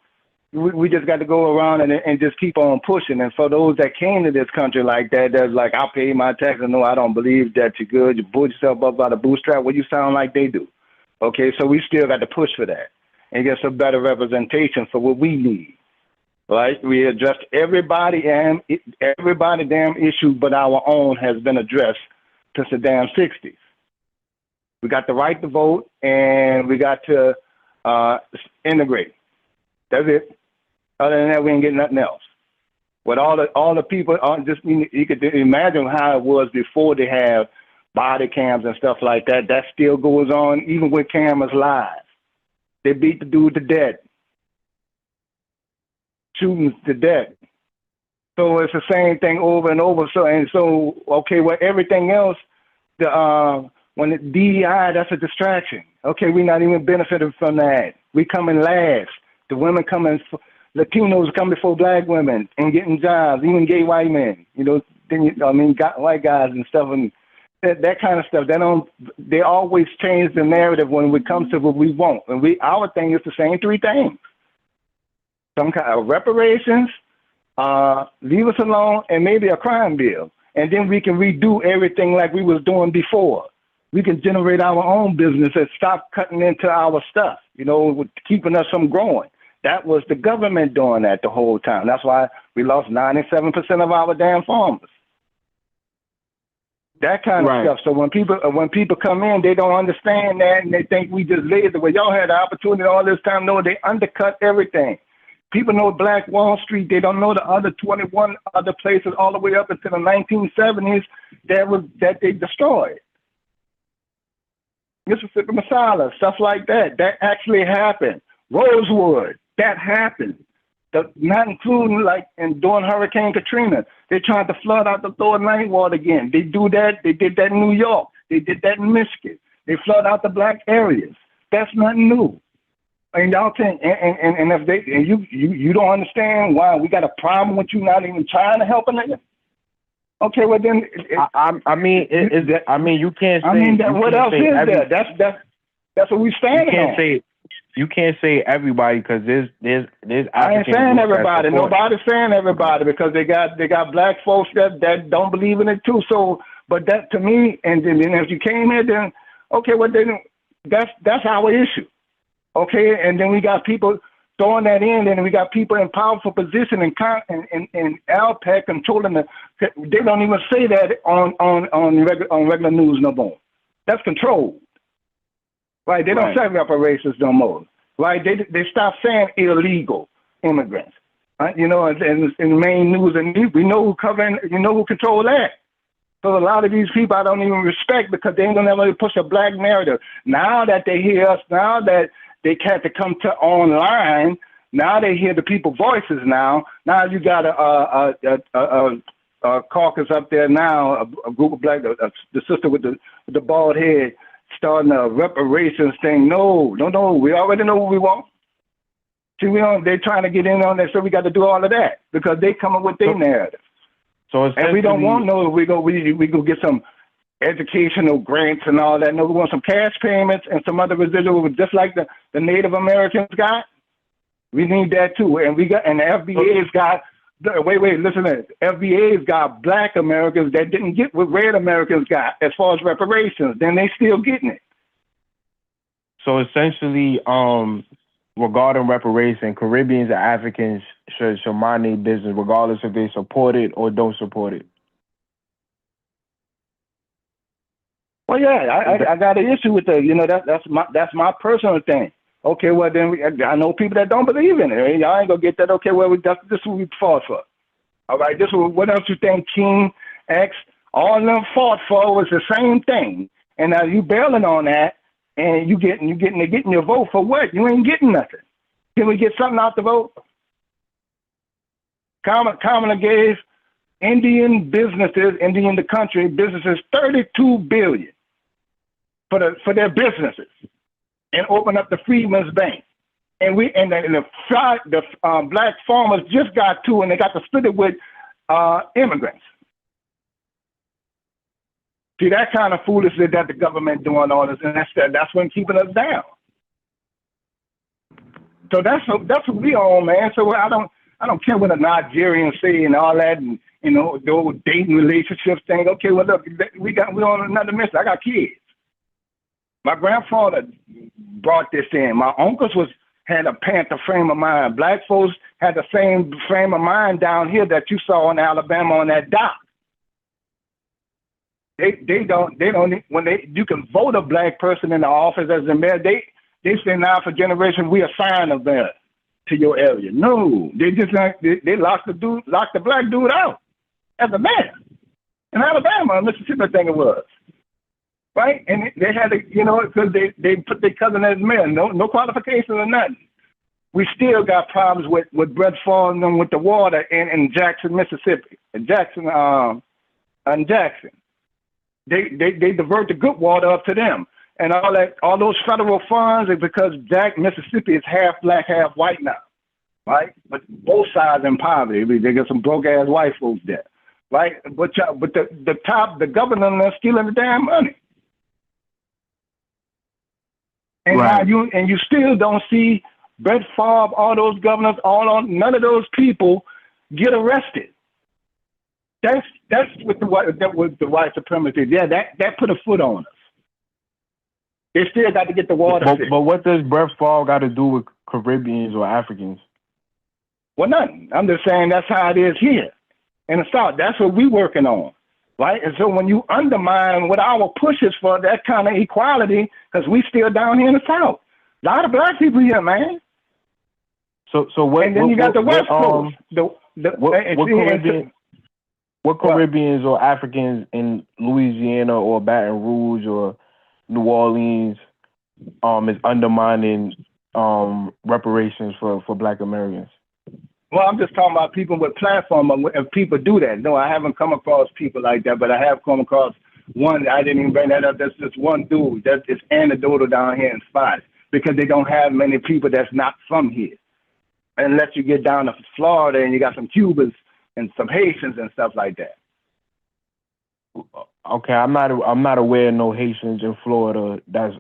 We just got to go around and just keep on pushing. And for those that came to this country like that, that's like, I'll pay my taxes. No, I don't believe that you're good. You pull yourself up by the bootstrap. Well, you sound like they do. Okay, so we still got to push for that and get some better representation for what we need. Right? We addressed everybody damn issue, but our own has been addressed since the damn 60s. We got the right to vote, and we got to integrate. That's it. Other than that, we ain't getting nothing else. With all the people, you could imagine how it was before they have body cams and stuff like that. That still goes on, even with cameras live. They beat the dude to death, shootings to death. So it's the same thing over and over. So okay, well, everything else, when the DEI, that's a distraction. Okay, we're not even benefiting from that. We coming last. The women coming, Latinos come before black women and getting jobs, even gay white men. Got white guys and stuff, and that kind of stuff. They always change the narrative when it comes to what we want. And our thing is the same three things: some kind of reparations, leave us alone, and maybe a crime bill. And then we can redo everything like we was doing before. We can generate our own business and stop cutting into our stuff, keeping us from growing. That was the government doing that the whole time. That's why we lost 97% of our damn farmers. That kind of stuff. So when people come in, they don't understand that, and they think we just lazy. Well, y'all had the opportunity all this time. No, they undercut everything. People know Black Wall Street. They don't know the other 21 other places all the way up into the 1970s that they destroyed. Mississippi Masala, stuff like that. That actually happened. Rosewood, that happened. Not including during Hurricane Katrina. They tried to flood out the lower ninth ward again. They do that. They did that in New York. They did that in Michigan. They flood out the black areas. That's nothing new. And y'all think, and if you don't understand why we got a problem with you not even trying to help a nigga. Okay, well then. You can't say. What else is there? That's what we standing on. You can't say everybody because there's I ain't saying everybody. Nobody's saying everybody because they got black folks that don't believe in it too. So, but that to me, and then if you came here, then okay, well then that's our issue. Okay, and then we got people throwing that in, and we got people in powerful position in ALPAC controlling the. They don't even say that on regular news no more. That's controlled, right? They don't say reparations no more, right? They stop saying illegal immigrants, you know, in the main news, and we know who covering, you know who control that. So a lot of these people I don't even respect because they ain't gonna ever push a black narrative. Now that they hear us, now that they can't come to online, now they hear the people's voices. Now you got a caucus up there now, a group of black, the sister with the bald head, starting a reparations thing. No, we already know what we want. See, they're trying to get in on that, so we got to do all of that because they come up with their narrative. So and we don't want no, we go get some educational grants and all that. No, we want some cash payments and some other residual, just like the Native Americans got. We need that too. And the FBAs got, listen to this. FBAs got black Americans that didn't get what red Americans got as far as reparations. Then they still getting it. So essentially, regarding reparation, Caribbeans and Africans should mind their business regardless if they support it or don't support it. Well, yeah, I got an issue with that. You know, that's my personal thing. Okay, well then I know people that don't believe in it. Y'all ain't gonna get that. Okay, well this is what we fought for. All right, what else you think King X all of them fought for was the same thing, and now you bailing on that, and you getting your vote for what? You ain't getting nothing. Can we get something out the vote? Kamala gave Indian the country businesses $32 billion for their businesses, and open up the Freedmen's Bank. And the black farmers just got two, and they got to split it with immigrants. See, that kind of foolishness that the government doing all this, and that's what keeping us down. So that's what we on, man. So I don't care what the Nigerians say and all that, and you know the old dating relationships thing. Okay, well look, we on another mission. I got kids. My grandfather brought this in. My uncles had a Panther frame of mind. Black folks had the same frame of mind down here that you saw in Alabama on that dock. They don't when you can vote a black person in the office as a mayor, they say now for generations we assign a mayor to your area. No, they just they locked the black dude out as a mayor in Alabama, Mississippi, I think it was. Right? And they had to, you know, because they put their cousin as mayor, no qualifications or nothing. We still got problems with Brett falling them with the water in Jackson, Mississippi. Jackson. They divert the good water up to them. And all those federal funds is because Mississippi is half black, half white now. Right? But both sides in poverty. They got some broke ass white folks there. Right? But the government is stealing the damn money. And right. Now you still don't see Brett Favre, all those governors, none of those people get arrested. That's what the white supremacy. Yeah, that put a foot on us. They still got to get the water. But what does Brett Favre got to do with Caribbeans or Africans? Well, nothing. I'm just saying that's how it is here in the South. That's what we working on. Right? And so when you undermine what our push is for that kind of equality, because we still down here in the South. A lot of black people here, man. So what? And then you got the West Coast. What Caribbeans or Africans in Louisiana or Baton Rouge or New Orleans is undermining reparations for Black Americans? Well, I'm just talking about people with platform. If people do that, no, I haven't come across people like that, but I have come across one. I didn't even bring that up. That's just one dude that is anecdotal down here in Spot because they don't have many people that's not from here. Unless you get down to Florida and you got some Cubans and some Haitians and stuff like that. Okay, I'm not aware of no Haitians in Florida that's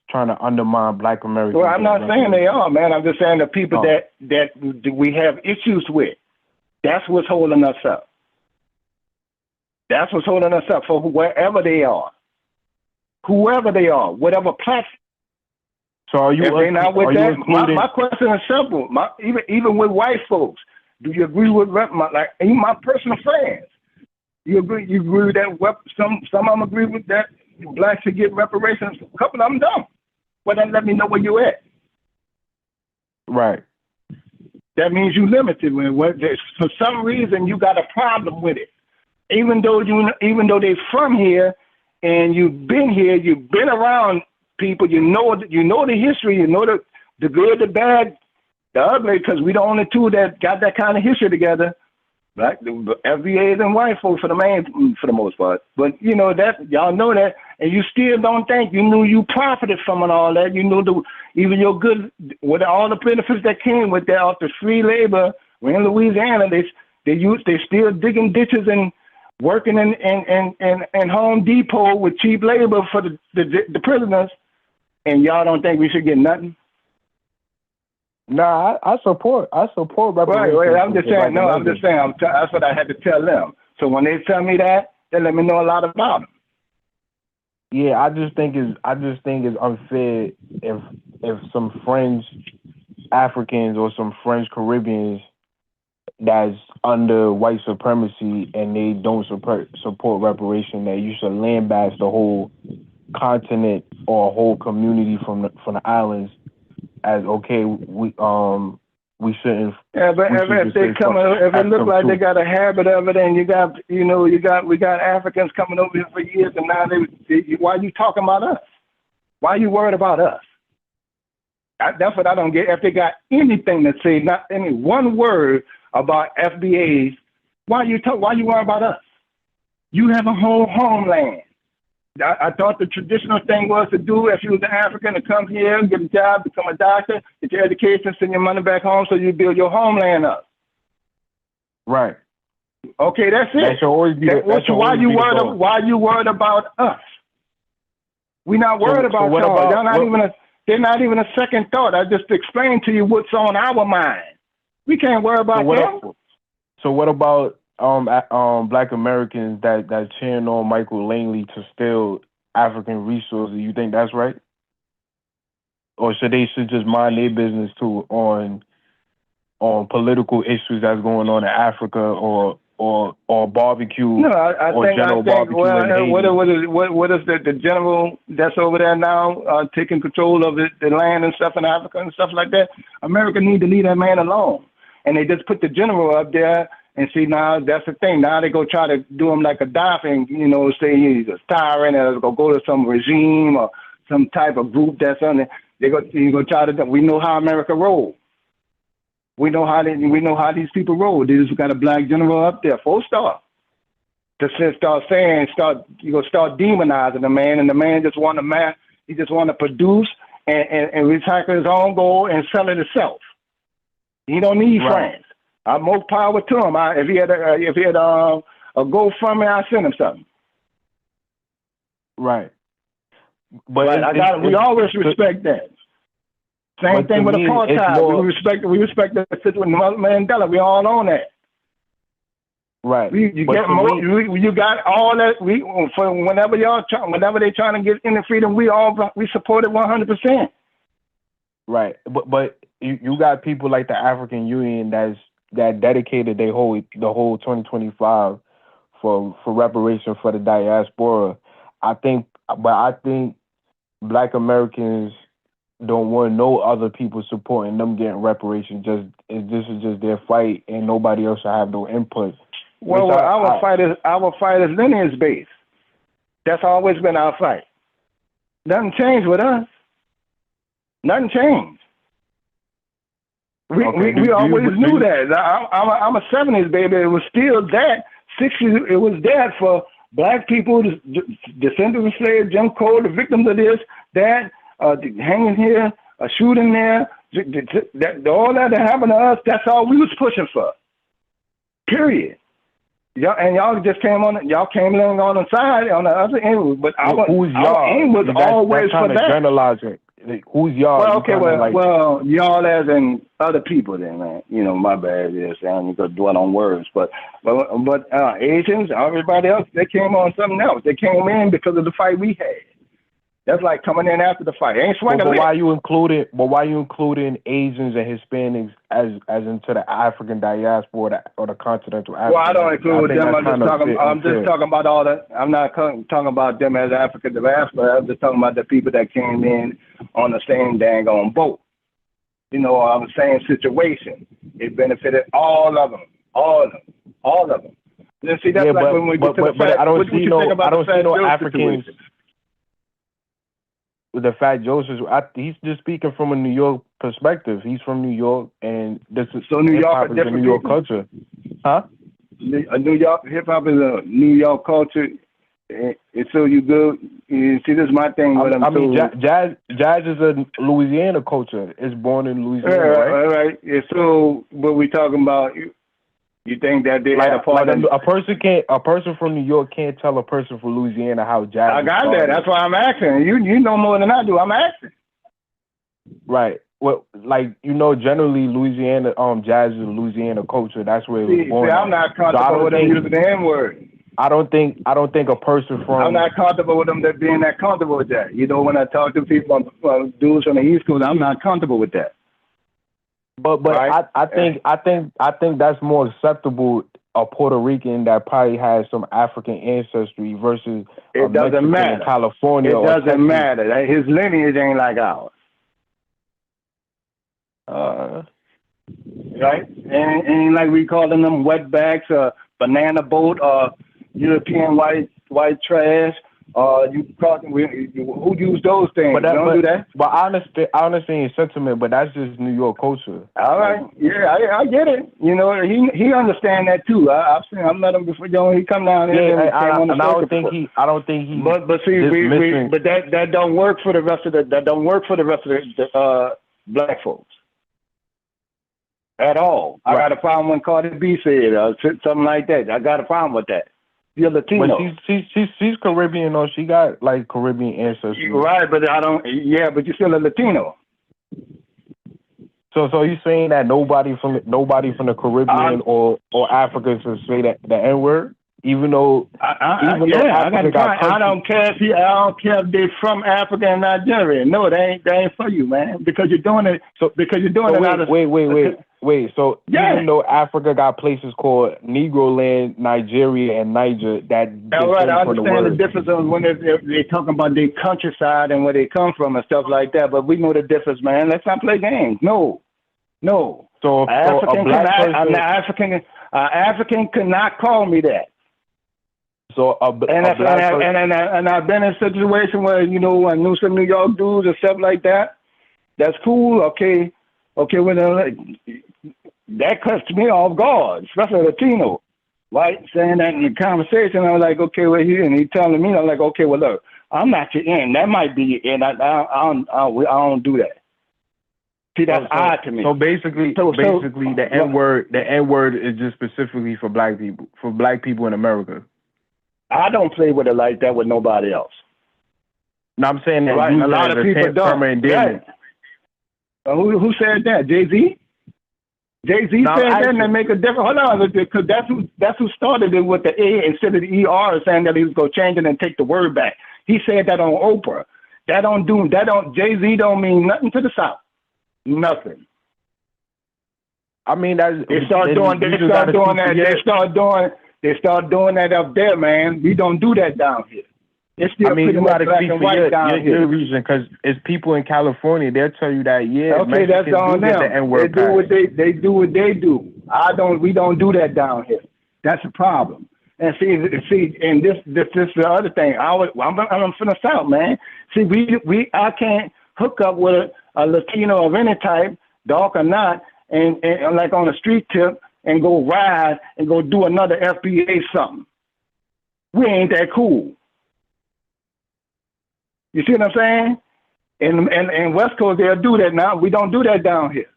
trying to undermine Black Americans. Well, I'm not saying they are, man. I'm just saying the people that we have issues with. That's what's holding us up. That's what's holding us up for wherever they are. Whoever they are, whatever platform So are you? If they're not with that, including... my question is simple. Even with white folks, do you agree with even my personal friends? You agree with that? Some of them agree with that. Blacks should get reparations. A couple of them don't. Well, then let me know where you at. Right. That means you limited. For some reason, you got a problem with it. Even though they're from here and you've been here, you've been around people, you know the history, you know the good, the bad, the ugly, because we the only two that got that kind of history together. Right? The FBAs and white folks for the most part. But you know that, y'all know that, and you still don't think you knew you profited from it all that. You knew even your good, with all the benefits that came with that off the free labor. We're in Louisiana, they still digging ditches and working in Home Depot with cheap labor for the prisoners, and y'all don't think we should get nothing? Nah, I support reparations. Right. I'm just saying. No, I'm just saying. That's what I had to tell them. So when they tell me that, they let me know a lot about them. Yeah, I just think it's unfair if some French Africans or some French Caribbeans that's under white supremacy and they don't support reparation, that you should lambast the whole continent or a whole community from the islands as okay, we shouldn't. Yeah, but if it look like they got a habit of it, and we got Africans coming over here for years, and now why are you talking about us? Why are you worried about us? That's what I don't get. If they got anything to say, not any one word about FBAs, why you worried about us? You have a whole homeland. I thought the traditional thing was to do, if you was an African, to come here, get a job, become a doctor, get your education, send your money back home so you build your homeland up. Right. Okay, that's it. That should always be why you worried about us? We're not worried about y'all. They're not even a second thought. I just explained to you what's on our mind. We can't worry about them. So what about Black Americans that cheering on Michael Langley to steal African resources? You think that's right? Or should they just mind their business too on political issues that's going on in Africa or barbecue? No, I think what is the general that's over there now taking control of the land and stuff in Africa and stuff like that? America need to leave that man alone. And they just put the general up there. And see, now that's the thing. Now they go try to do him like a Gaddafi, say he's a tyrant and go to some regime or some type of group that's on there. You go try to. We know how America rolls. We know how these people roll. They just got a black general up there, full stop. To start demonizing the man, and the man just want to produce and recycle his own gold and sell it himself. He don't need friends. More power to him. If he had a GoFundMe, I send him something. Right. But we always respect that. Same thing with apartheid. We respect that situation with Mandela. We all on that. Right. You got all that. For whenever they trying to get any freedom, we support it 100%. Right. But you got people like the African Union that dedicated the whole 2025 for reparation for the diaspora. I think Black Americans don't want no other people supporting them getting reparations. This is just their fight, and nobody else should have no input. Well, our fight is lineage based. That's always been our fight. Nothing changed with us. Nothing changed. We always knew that. I'm a 70s baby. It was still that. 60s, it was that for black people, descendants of slaves, Jim Crow, the victims of this, that, hanging here, a shooting there, all that happened to us. That's all we was pushing for. Period. Y'all just came on. Y'all came along on the side on the other end, but our aim was always for that. Generalizing. Like, who's y'all? Well, okay, well, y'all as in other people then, man. My bad. Yes, I don't need to dwell on words, but Asians, everybody else, they came on something else. They came in because of the fight we had. That's like coming in after the fight. Ain't swinging. But why you including? But why you including Asians and Hispanics as into the African diaspora or the continental Africa? Well, I don't include them. I'm just talking about all that. I'm not talking about them as African diaspora. I'm just talking about the people that came in on the same dang on boat. You know, on the same situation. It benefited all of them. All of them. Then see, that's when we get to the fact. I don't see no Africans. The Fat Joseph, he's just speaking from a New York perspective. He's from New York, and this is so New York is a New York culture, huh? A New York hip hop is a New York culture, and so you go. You see, this is my thing. I mean, jazz is a Louisiana culture. It's born in Louisiana, right? All right. Yeah, so what we talking about? You think that they had a part of a person from New York can't tell a person from Louisiana how jazz. I got that. That's why I'm asking. You know more than I do. I'm asking. Right. Well, like generally Louisiana jazz is a Louisiana culture. That's where it was born. See, I'm not comfortable with them using the N-word. I don't think a person from. I'm not comfortable with them being that comfortable with that. You know, when I talk to people, dudes from the East Coast, I'm not comfortable with that. But right? I think that's more acceptable a Puerto Rican that probably has some African ancestry versus it doesn't matter. California. It doesn't matter. His lineage ain't like ours. Right? And like we calling them wetbacks or banana boat or European white trash. Who use those things? Don't do that. But I understand your sentiment, but that's just New York culture. All right, yeah, I get it. You know, he understand that too. I've seen. I met him before. He come down here. Yeah, I don't think he. But see, but that don't work for the rest of the black folks at all. Right. I got a problem when Cardi B said something like that. I got a problem with that. You're Latino. But she's Caribbean, or she got like Caribbean ancestry. Right, but I don't. Yeah, but you're still a Latino. So you saying that nobody from the Caribbean or Africa should say that the N-word, even though I don't care if they're from Africa and Nigeria. No, they ain't for you, man. Because you're doing it. Wait. So even though Africa got places called Negro Land, Nigeria, and Niger, that all right, I understand the difference of when they're talking about their countryside and where they come from and stuff like that. But we know the difference, man. Let's not play games. No. So African cannot call me that. So and I've been in a situation where I knew some New York dudes and stuff like that. That's cool. Okay. Well, that cuts me off guard, especially Latino, right? Saying that in the conversation, I was like, okay, well, and he telling me, I'm like, okay, well, look, I'm not your end. That might be your end. I don't do that. See, that's odd to me. So basically, the N-word is just specifically for black people in America. I don't play with it like that with nobody else. No, I'm saying that right. A lot of people don't. Yeah. Who said that? Jay-Z? Jay-Z said that and they make a difference. Hold on, because that's who started it with the A instead of the ER, saying that he was going to change it and take the word back. He said that on Oprah. Jay-Z don't mean nothing to the South. Nothing. I mean, they start doing that up there, man. We don't do that down here. It's still you got to speak for your reason, because it's people in California. They'll tell you that. Yeah, okay, that's on them. They do what they do. We don't do that down here. That's the problem. And see, and this is the other thing. I'm from the South, man. See, I can't hook up with a Latino of any type, dark or not, and like on a street tip and go ride and go do another FBA something. We ain't that cool. You see what I'm saying? In West Coast, they'll do that now. We don't do that down here.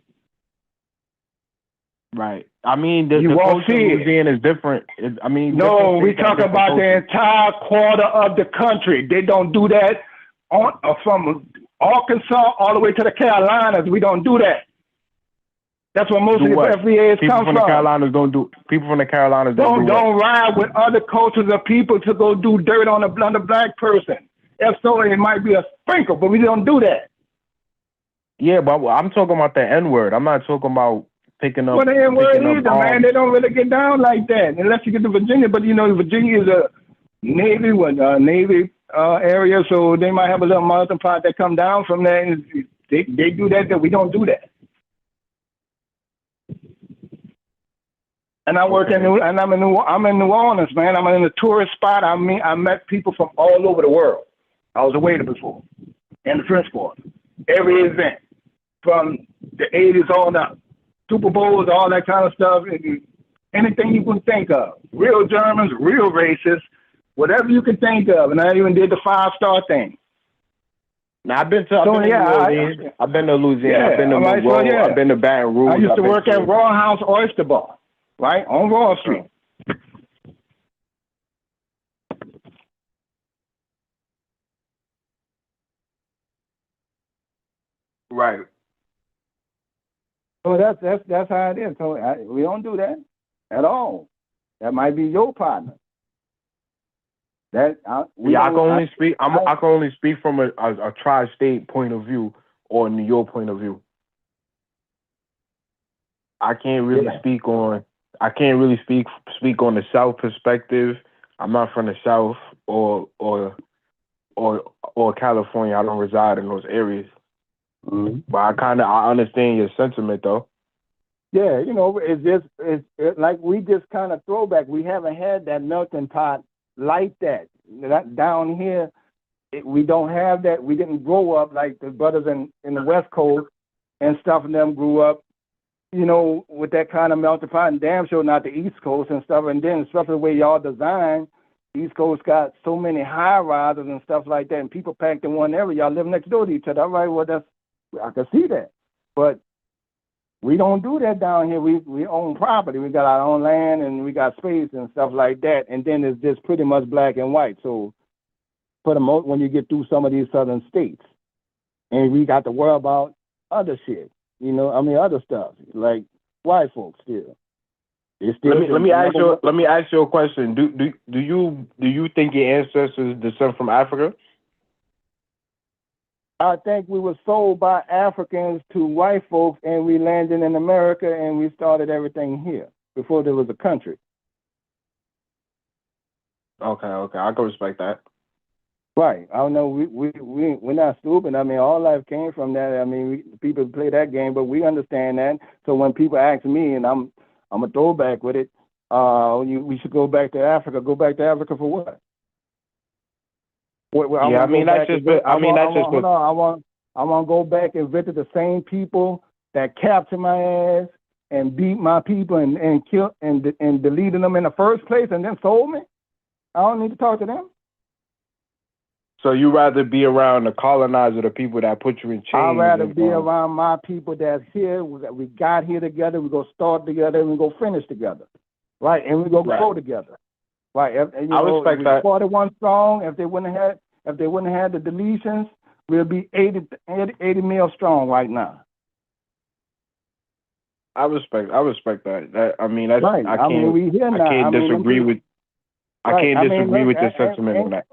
Right. I mean, the culture in Louisiana is different. No, we talk about the entire quarter of the country. They don't do that from Arkansas all the way to the Carolinas. We don't do that. That's where most of the FBAs come from. People from the Carolinas don't ride with other cultures of people to go do dirt on a black person. If so, it might be a sprinkle, but we don't do that. Yeah, but I'm talking about the N-word. I'm not talking about picking up. Well, the N-word either, arms. man. They don't really get down like that unless you get to Virginia. But you know, Virginia is a Navy area, so they might have a little melting pot that come down from there. And they do that. That we don't do that. And I work I'm in New Orleans, man. I'm in a tourist spot. I met people from all over the world. I was a waiter before in the French Quarter. Every event from the 80s on up, Super Bowls, all that kind of stuff. Anything you can think of. Real Germans, real racists, whatever you can think of. And I even did the 5-star thing. Now I've been to Louisiana. I've been to Monroe. I've been to Baton Rouge. I used to work at Raw House Oyster Bar, right on Wall Street. Right. So that's how it is. So we don't do that at all. That might be your partner. I can only speak from a tri-state point of view or a New York point of view. I can't really speak on the South perspective. I'm not from the South or California. I don't reside in those areas. Mm-hmm. But I understand your sentiment though. Yeah, you know, it's like we just kind of throwback. We haven't had that melting pot like that. Down here, we don't have that. We didn't grow up like the brothers in the West Coast and stuff, and them grew up, you know, with that kind of melting pot, and damn sure not the East Coast and stuff. And then, especially the way y'all design, East Coast got so many high rises and stuff like that, and people packed in one area. Y'all live next door to each other. All right, well, I can see that. But we don't do that down here. We own property. We got our own land and we got space and stuff like that. And then it's just pretty much black and white. So for the most, when you get through some of these southern states, and we got to worry about other shit, you know, I mean other stuff like white folks still. Let me ask you a question. Do you think your ancestors descend from Africa? I think we were sold by Africans to white folks, and we landed in America, and we started everything here before there was a country. Okay, I can respect that. Right. I don't know. We're not stupid. I mean, all life came from that. I mean, people play that game, but we understand that. So when people ask me, and I'm a throwback with it, we should go back to Africa. Go back to Africa for what? I want to go back and visit the same people that captured my ass and beat my people and killed and deleted them in the first place and then sold me. I don't need to talk to them. So you rather be around the colonizer, the people that put you in chains? I'd rather be around my people that's here. We got here together. We go start together and we go finish together, right? And we go grow together. Right, I respect that. 41 strong. If they wouldn't have had the deletions, we'll be 80 mil strong right now. I respect that. I mean, that's right. I can't disagree with the sentiment on that.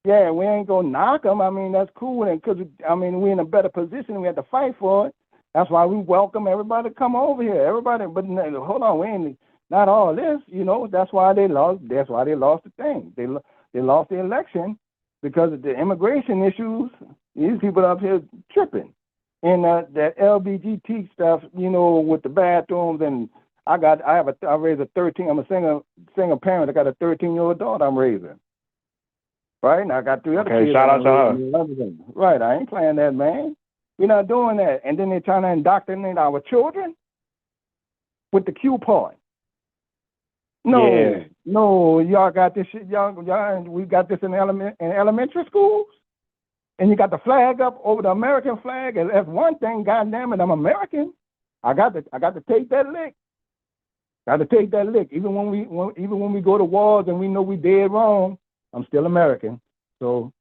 Yeah, we ain't gonna knock them. I mean, that's cool, and because we're in a better position. We had to fight for it. That's why we welcome everybody to come over here. Everybody, but hold on, we ain't. Not all this, you know. That's why they lost. That's why they lost the thing. They lost the election because of the immigration issues. These people up here tripping, and that LGBT stuff, you know, with the bathrooms. And I raised a 13. I'm a single parent. I got a 13-year-old daughter I'm raising. Right, and I got 3 other kids. Shout out to her. Right, I ain't playing that, man. We're not doing that. And then they're trying to indoctrinate our children with the Q part. No, y'all got this shit. Y'all, we got this in elementary schools, and you got the flag up over the American flag. And that's one thing. Goddamn it, I'm American. I got to take that lick. Got to take that lick. Even when we go to wars and we know we dead wrong, I'm still American. So,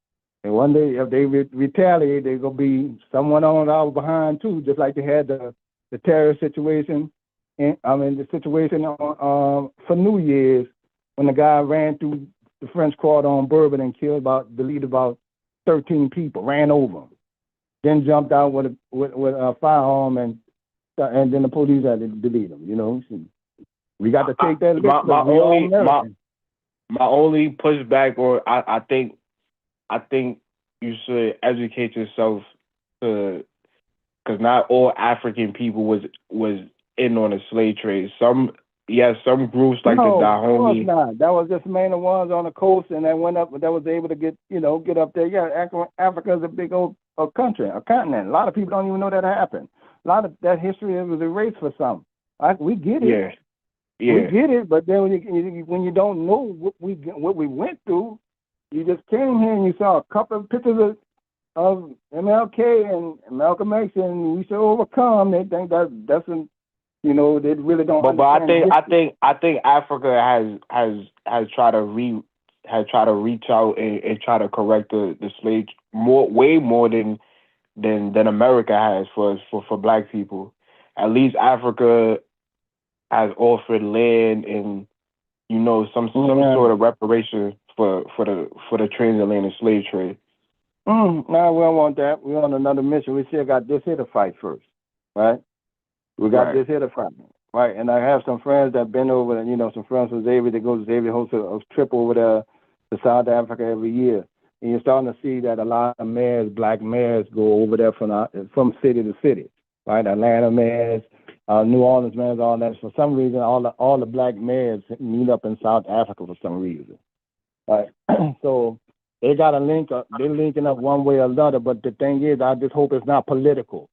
and one day if they retaliate, they're gonna be someone on our behind too, just like they had the terror situation. And the situation for New Year's when the guy ran through the French Quarter on Bourbon and deleted about 13 people, ran over them, then jumped out with a firearm, and then the police had to delete them. You know, we got to take that. My only pushback, or I think you should educate yourself because not all African people was in on the slave trade. Some groups like the Dahomey. Of course not. That was just mainly ones on the coast, and that went up. That was able to get up there. Yeah, Africa is a big old country, a continent. A lot of people don't even know that happened. A lot of that history was erased for some. We get it. Yeah. We get it, but then when you don't know what we went through, you just came here and you saw a couple of pictures of MLK and Malcolm X, and we should overcome. They think that's they really don't. But I think Africa has tried to reach out and try to correct the slave way more than America has for Black people. At least Africa has offered land and some sort of reparation for the transatlantic slave trade. No, we don't want that. We're on another mission. We still got this here to fight first, right? We got this here to fight, right? And I have some friends that been over, some friends from Xavier that goes to Xavier hosts a trip over there to South Africa every year. And you're starting to see that a lot of mayors, Black mayors, go over there from city to city, right? Atlanta mayors, New Orleans mayors, all that. For some reason, all the Black mayors meet up in South Africa for some reason, right? So they got a link. They're linking up one way or another. But the thing is, I just hope it's not political,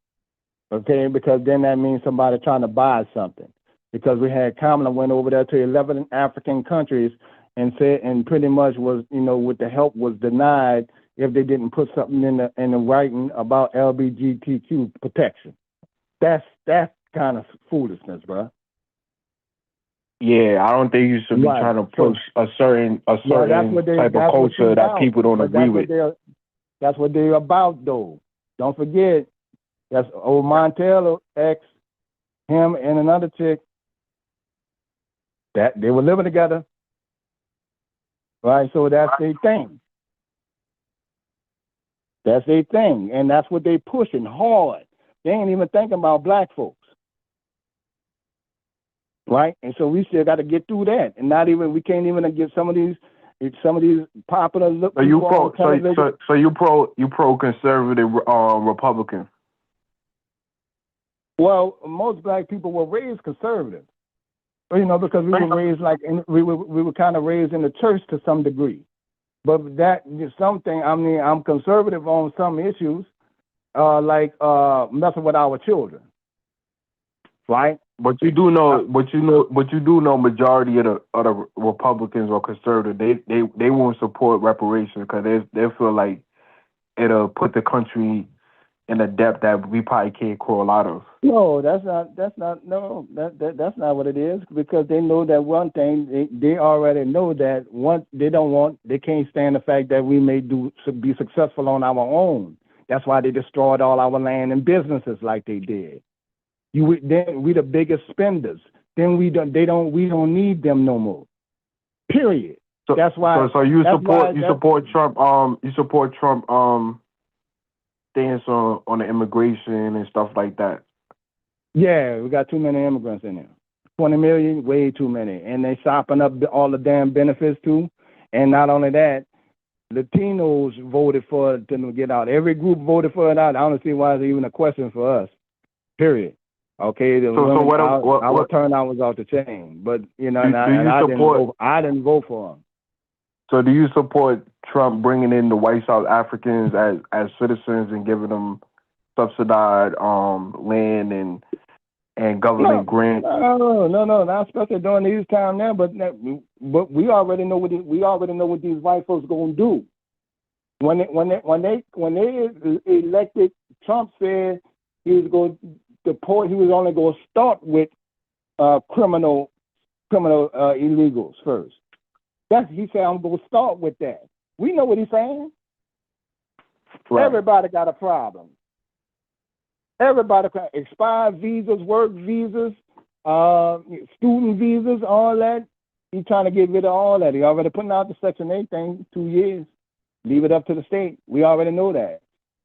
okay? Because then that means somebody trying to buy something. Because we had Kamala went over there to 11 African countries and said, and pretty much was, with the help was denied if they didn't put something in the writing about LGBTQ protection. That's kind of foolishness, bro. Yeah, I don't think you should be trying to push a certain type of culture that people don't agree with. That's what they're about, though. Don't forget, that's old Montello ex, him and another chick, that they were living together. Right, so that's their thing. That's their thing, and that's what they pushing hard. They ain't even thinking about Black folks, right? And so we still got to get through that, and we can't even get some of these popular look. So you pro conservative Republican? Well, most Black people were raised conservative. Because we were raised we were kind of raised in the church to some degree, but that is something. I mean, I'm conservative on some issues, like messing with our children, right? But you do know, majority of the Republicans or conservative, they won't support reparations because they feel like it'll put the country in a depth that we probably can't crawl out of. No, that's not what it is, because they know that one thing, they already know that they can't stand the fact that we may be successful on our own. That's why they destroyed all our land and businesses like they did. Then we the biggest spenders. Then we don't need them no more. Period. So that's why. So you support Trump stance on the immigration and stuff like that. Yeah, we got too many immigrants in there. 20 million, way too many. And they sopping up all the damn benefits too. And not only that, Latinos voted for them to get out. Every group voted for it out. I don't see why it's even a question for us. Period. Okay, our turnout was off the chain. But I didn't vote for them. So do you support Trump bringing in the white South Africans as citizens and giving them subsidized land and government grants? No, not especially during these times now. But we already know what these white folks gonna do. When they elected, Trump said he was going to deport. He was only going to start with criminal illegals first. He said, I'm going to start with that. We know what he's saying. Right. Everybody got a problem. Everybody got expired visas, work visas, student visas, all that. He's trying to get rid of all that. He already putting out the Section 8 thing 2 years. Leave it up to the state. We already know that.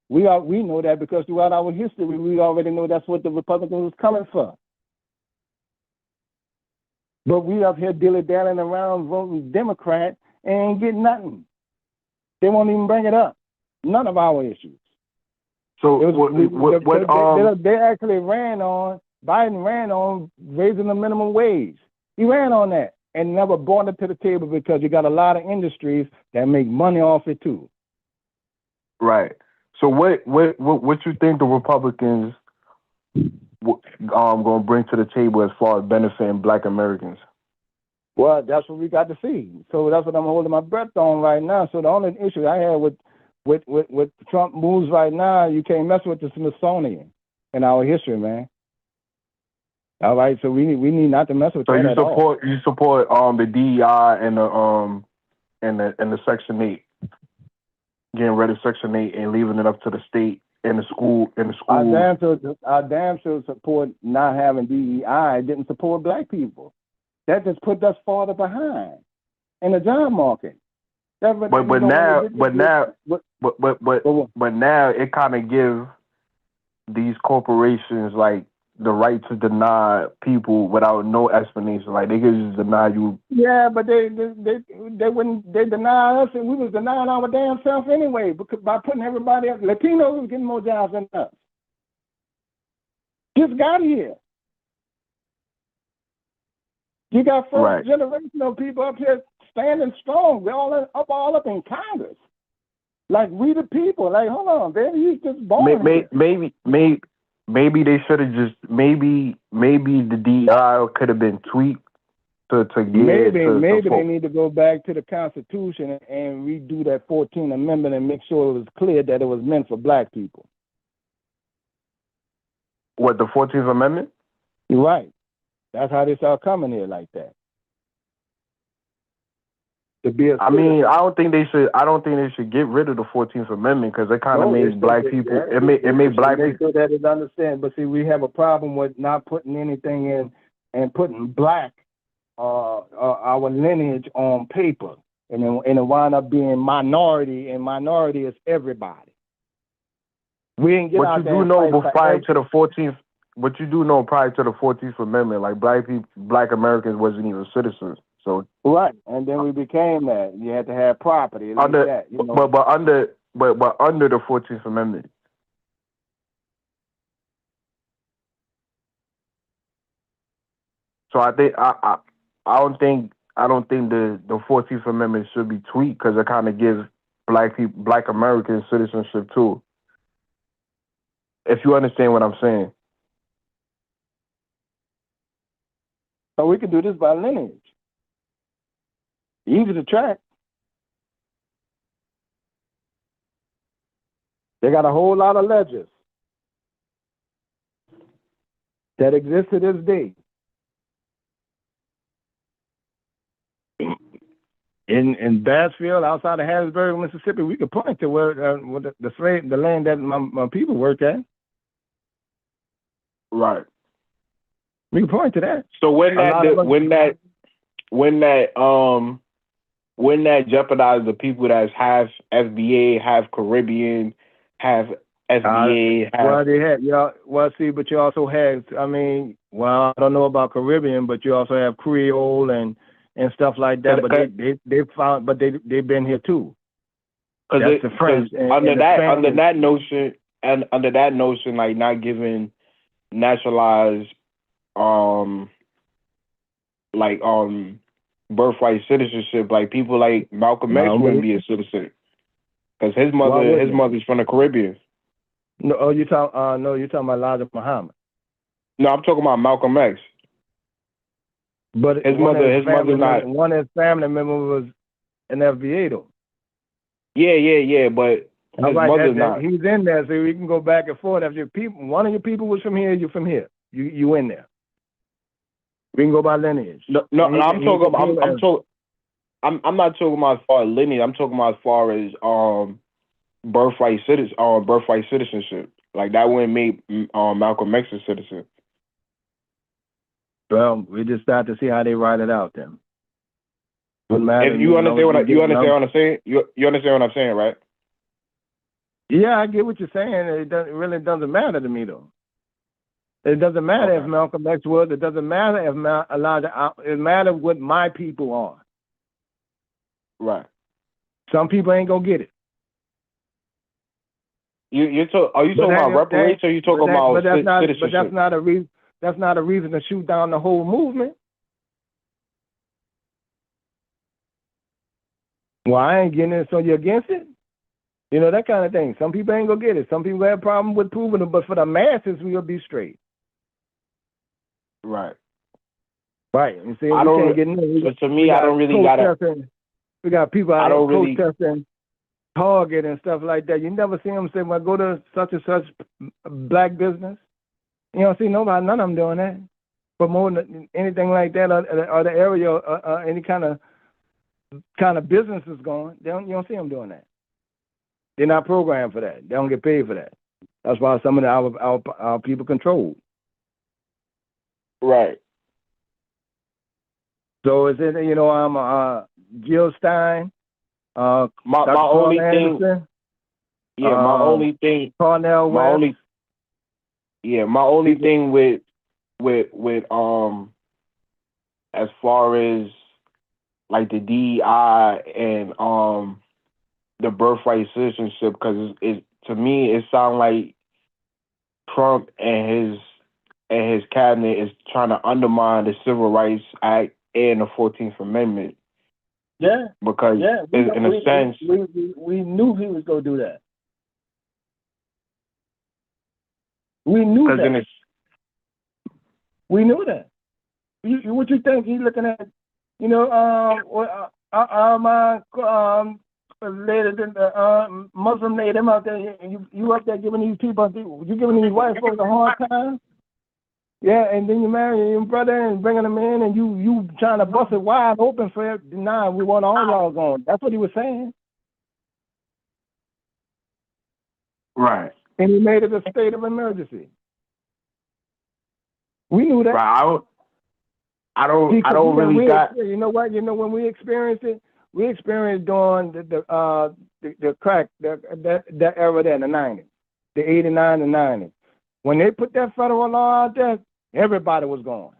We know that because throughout our history, we already know that's what the Republicans was coming for. But we up here dilly-dallying around voting Democrat and ain't getting nothing. They won't even bring it up. None of our issues. So they actually Biden ran on raising the minimum wage. He ran on that and never brought it to the table because you got a lot of industries that make money off it too. Right. So what you think the Republicans going to bring to the table as far as benefiting Black Americans? Well, that's what we got to see. So that's what I'm holding my breath on right now. So the only issue I have with Trump moves right now, you can't mess with the Smithsonian in our history, man. All right, so we need not to mess with that at all. You support the DEI and the Section 8, getting rid of Section 8 and leaving it up to the state and the school. I damn sure support not having DEI. Didn't support Black people. That just put us farther behind in the job market. But now it kind of gives these corporations like the right to deny people without no explanation. Like they could just deny you. Yeah, but they deny us, and we was denying our damn self anyway because by putting everybody else. Latinos was getting more jobs than us. Just got here. You got first generational people up here standing strong. They're all up in Congress. Like we the people. Like hold on, baby, you just born here. Maybe they should have just maybe the DI could have been tweaked to get maybe they need to go back to the Constitution and redo that 14th Amendment and make sure it was clear that it was meant for Black people. What, the 14th Amendment? You're right. That's how they start coming here like that. I don't think they should get rid of the 14th Amendment because it kind of made Black people. It made Black people. Make sure that is understand. But see, we have a problem with not putting anything in and putting Black, our lineage on paper, and it wind up being minority, and minority is everybody. We didn't get out there. Prior to the 14th. But you do know prior to the 14th Amendment, like Black Americans wasn't even citizens. So right, and then we became that. You had to have property. Under that, you know? but under the 14th Amendment. So I don't think the 14th Amendment should be tweaked because it kind of gives Black American citizenship too. If you understand what I'm saying. So we can do this by lineage. Easy to track. They got a whole lot of ledgers that exist to this day. In Bassfield, outside of Harrisburg, Mississippi, we could point to where the land that my people worked at. Right. We can point to that. So when that jeopardizes the people that's half FBA, half Caribbean, half FBA, but you also have, I don't know about Caribbean, but you also have Creole and stuff like that. But they've been here too. That's the French. Under that notion, like not giving naturalized birthright citizenship, like people like Malcolm X wouldn't be a citizen because his mother's from the Caribbean. No, you're talking about Elijah Muhammad. No, I'm talking about Malcolm X. But his mother's not. One of his family members was an FBA though. Yeah, but his mother's not. He's in there, so we can go back and forth. If one of your people was from here, you're from here. You in there. We can go by lineage. I'm not talking about as far as lineage. I'm talking about as far as birthright citizenship. Like that wouldn't make Malcolm X a citizen. Well, we just start to see how they write it out then. if you understand what you understand what I'm saying, you understand what I'm saying, right? Yeah, I get what you're saying. It really doesn't matter to me though. It doesn't matter if Malcolm X was. It doesn't matter if Elijah. It matters what my people are. Right. Some people ain't gonna get it. Are you talking about reparations, or you talking about citizenship? But that's not a reason. That's not a reason to shoot down the whole movement. Well, I ain't getting it, so you're against it? You know, that kind of thing. Some people ain't gonna get it. Some people have problems with proving it, but for the masses, we'll be straight. Right. Right. You see, I don't get it. To me, I don't really got it. We got people out here protesting Target and stuff like that. You never see them say, well, go to such and such black business. You don't see none of them doing that. Promoting anything like that, or the area, any kind of business is going. You don't see them doing that. They're not programmed for that. They don't get paid for that. That's why some of our people control. Right. So is it, I'm Jill Stein, my only thing. Yeah, my only thing. Cornell West. My only thing with as far as like the DEI and the birthright citizenship, because to me it sounds like Trump and his cabinet is trying to undermine the Civil Rights Act and the 14th Amendment. Yeah. Because in a sense, we knew he was going to do that. We knew that. We knew that. What you think he's looking at? Lady, the Muslim lady, them out there, you up there giving these people, you giving these white folks a hard time? Yeah, and then you marry your brother and bringing them in, and you trying to bust it wide open for it. Nah, we want all y'all going. That's what he was saying. Right. And he made it a state of emergency. We knew that. Right. I don't really got. You know what? When we experienced it, we experienced during the crack that era there in the 90s, the 89 and 90s. When they put that federal law out there, everybody was gone.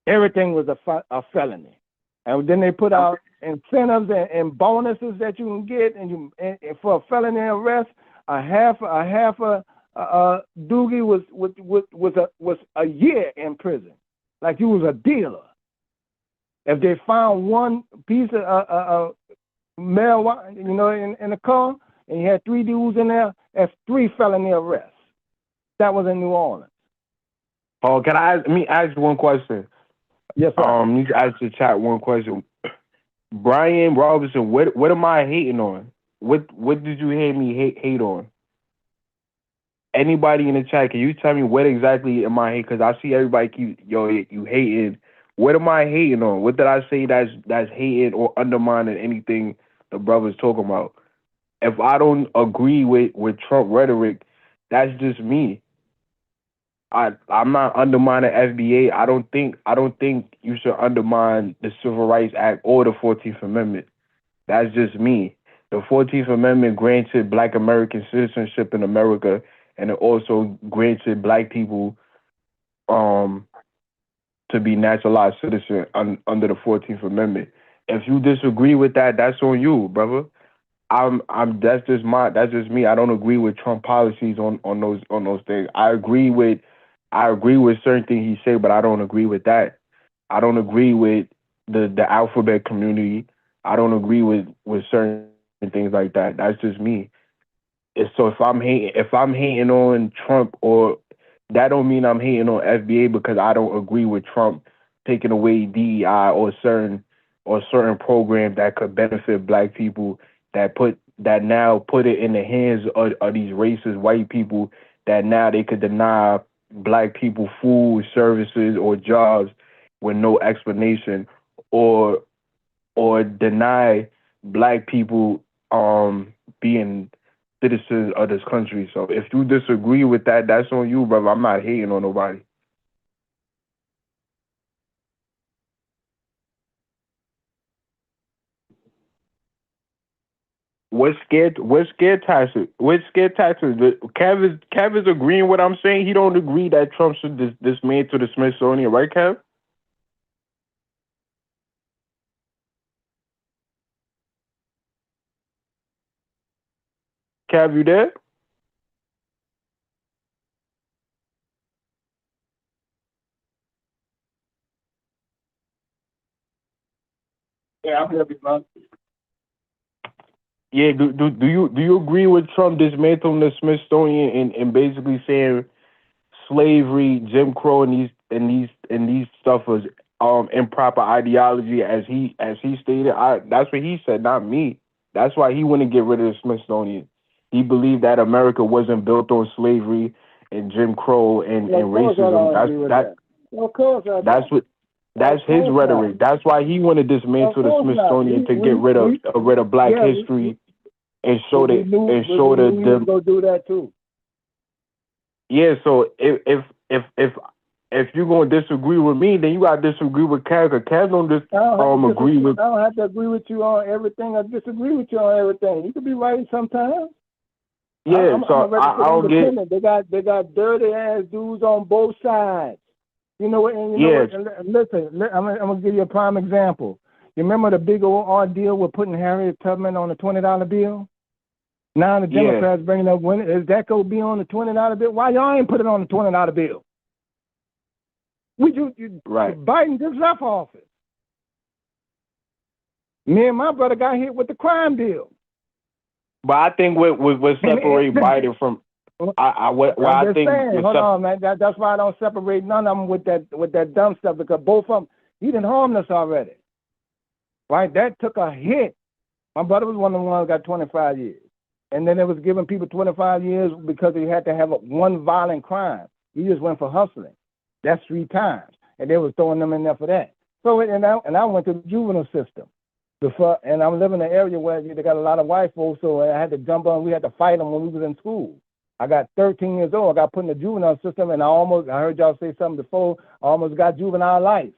Everything was a felony. And then they put out incentives and bonuses that you can get, and for a felony arrest, a half a doogie was a year in prison, like you was a dealer. If they found one piece of marijuana, in the car, and you had 3 dudes in there, that's 3 felony arrests. That was in New Orleans. Oh, let me ask you one question? Yes, sir. You can ask the chat one question. Brian Robinson, what am I hating on? What did you hear me hate on? Anybody in the chat, can you tell me what exactly am I hating? Because I see everybody keep, you hating. What am I hating on? What did I say that's hating or undermining anything the brother's talking about? If I don't agree with Trump rhetoric, that's just me. I'm not undermining FBA. I don't think you should undermine the Civil Rights Act or the 14th Amendment. That's just me. The 14th Amendment granted Black American citizenship in America, and it also granted Black people to be naturalized citizen under the 14th Amendment. If you disagree with that, that's on you, brother. That's just me. I don't agree with Trump policies on those things. I agree with certain things he said, but I don't agree with that. I don't agree with the alphabet community. I don't agree with certain things like that. That's just me. So if I'm hating on Trump, or that don't mean I'm hating on FBA because I don't agree with Trump taking away DEI or certain programs that could benefit Black people, that now put it in the hands of these racist white people, that now they could deny Black people food, services, or jobs with no explanation, or deny Black people being citizens of this country. So if you disagree with that, that's on you, brother. I'm not hating on nobody. What's scared? What's scared taxes? What's scared taxes? Kev is agreeing what I'm saying. He don't agree that Trump should dismantle the Smithsonian, right, Kev? Kev, you there? Yeah, I'm here, man. Yeah. Do you agree with Trump dismantling the Smithsonian and basically saying slavery, Jim Crow, and these stuff was improper ideology as he stated? That's what he said, not me. That's why he wouldn't get rid of the Smithsonian. He believed that America wasn't built on slavery and Jim Crow and racism. Of course I don't. That's his rhetoric. That's why he wanted to dismantle the Smithsonian to get rid of Black history and show we go do that too. Yeah, so if you're gonna disagree with me, then you gotta disagree with Kev. Because Kev don't agree with. I don't have to agree with you on everything. I disagree with you on everything. You could be right sometimes. Yeah, I don't get. They got dirty ass dudes on both sides. You know what? And you know what? And listen, I'm gonna give you a prime example. You remember the big old ordeal with putting Harriet Tubman on the $20 bill? Now the Democrats bringing up, when is that gonna be on the $20 bill? Why y'all ain't put it on the $20 bill? Biden just left office. Me and my brother got hit with the crime bill. But I think what separate Biden from hold on, man. That's why I don't separate none of them with that dumb stuff, because both of them, he didn't harm us already. Right? That took a hit. My brother was one of the ones who got 25 years. And then it was giving people 25 years because he had to have one violent crime. He just went for hustling. That's 3 times. And they was throwing them in there for that. So, and I went to the juvenile system. And I'm living in an area where they got a lot of white folks, so I had to jump on. We had to fight them when we was in school. I got 13 years old. I got put in the juvenile system, and I heard y'all say something before, I almost got juvenile life.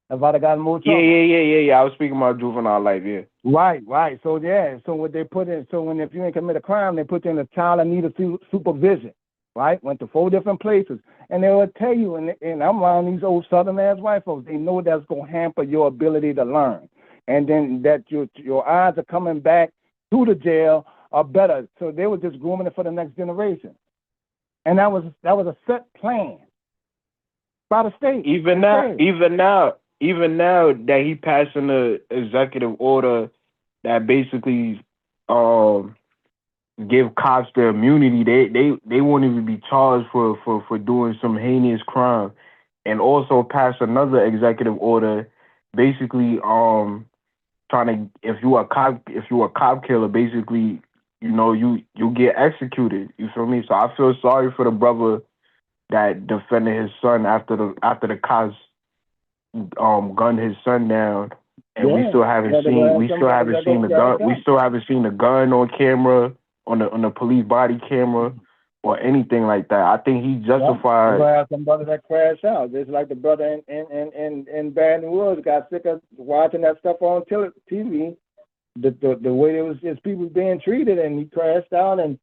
If I'd have gotten more trouble. Yeah. I was speaking about juvenile life, yeah. Right. So what they put in, if you ain't commit a crime, they put you in a child in need of supervision. Right? Went to 4 different places. And they will tell you, and I'm around these old southern ass white folks, they know that's gonna hamper your ability to learn. And then that your odds of coming back to the jail are better. So they were just grooming it for the next generation. And that was a set plan by the state. Even now that he passing the executive order that basically give cops their immunity, they won't even be charged for doing some heinous crime, and also pass another executive order basically trying to, if you a cop killer, basically, you get executed. You feel me? So I feel sorry for the brother that defended his son after the cops gunned his son down, and we still haven't seen the gun on camera, on the police body camera, or anything like that. I think he justified. We're gonna have somebody that crashed out. Just like the brother in Baton Rouge got sick of watching that stuff on TV. The way it was just people being treated, and he crashed out. And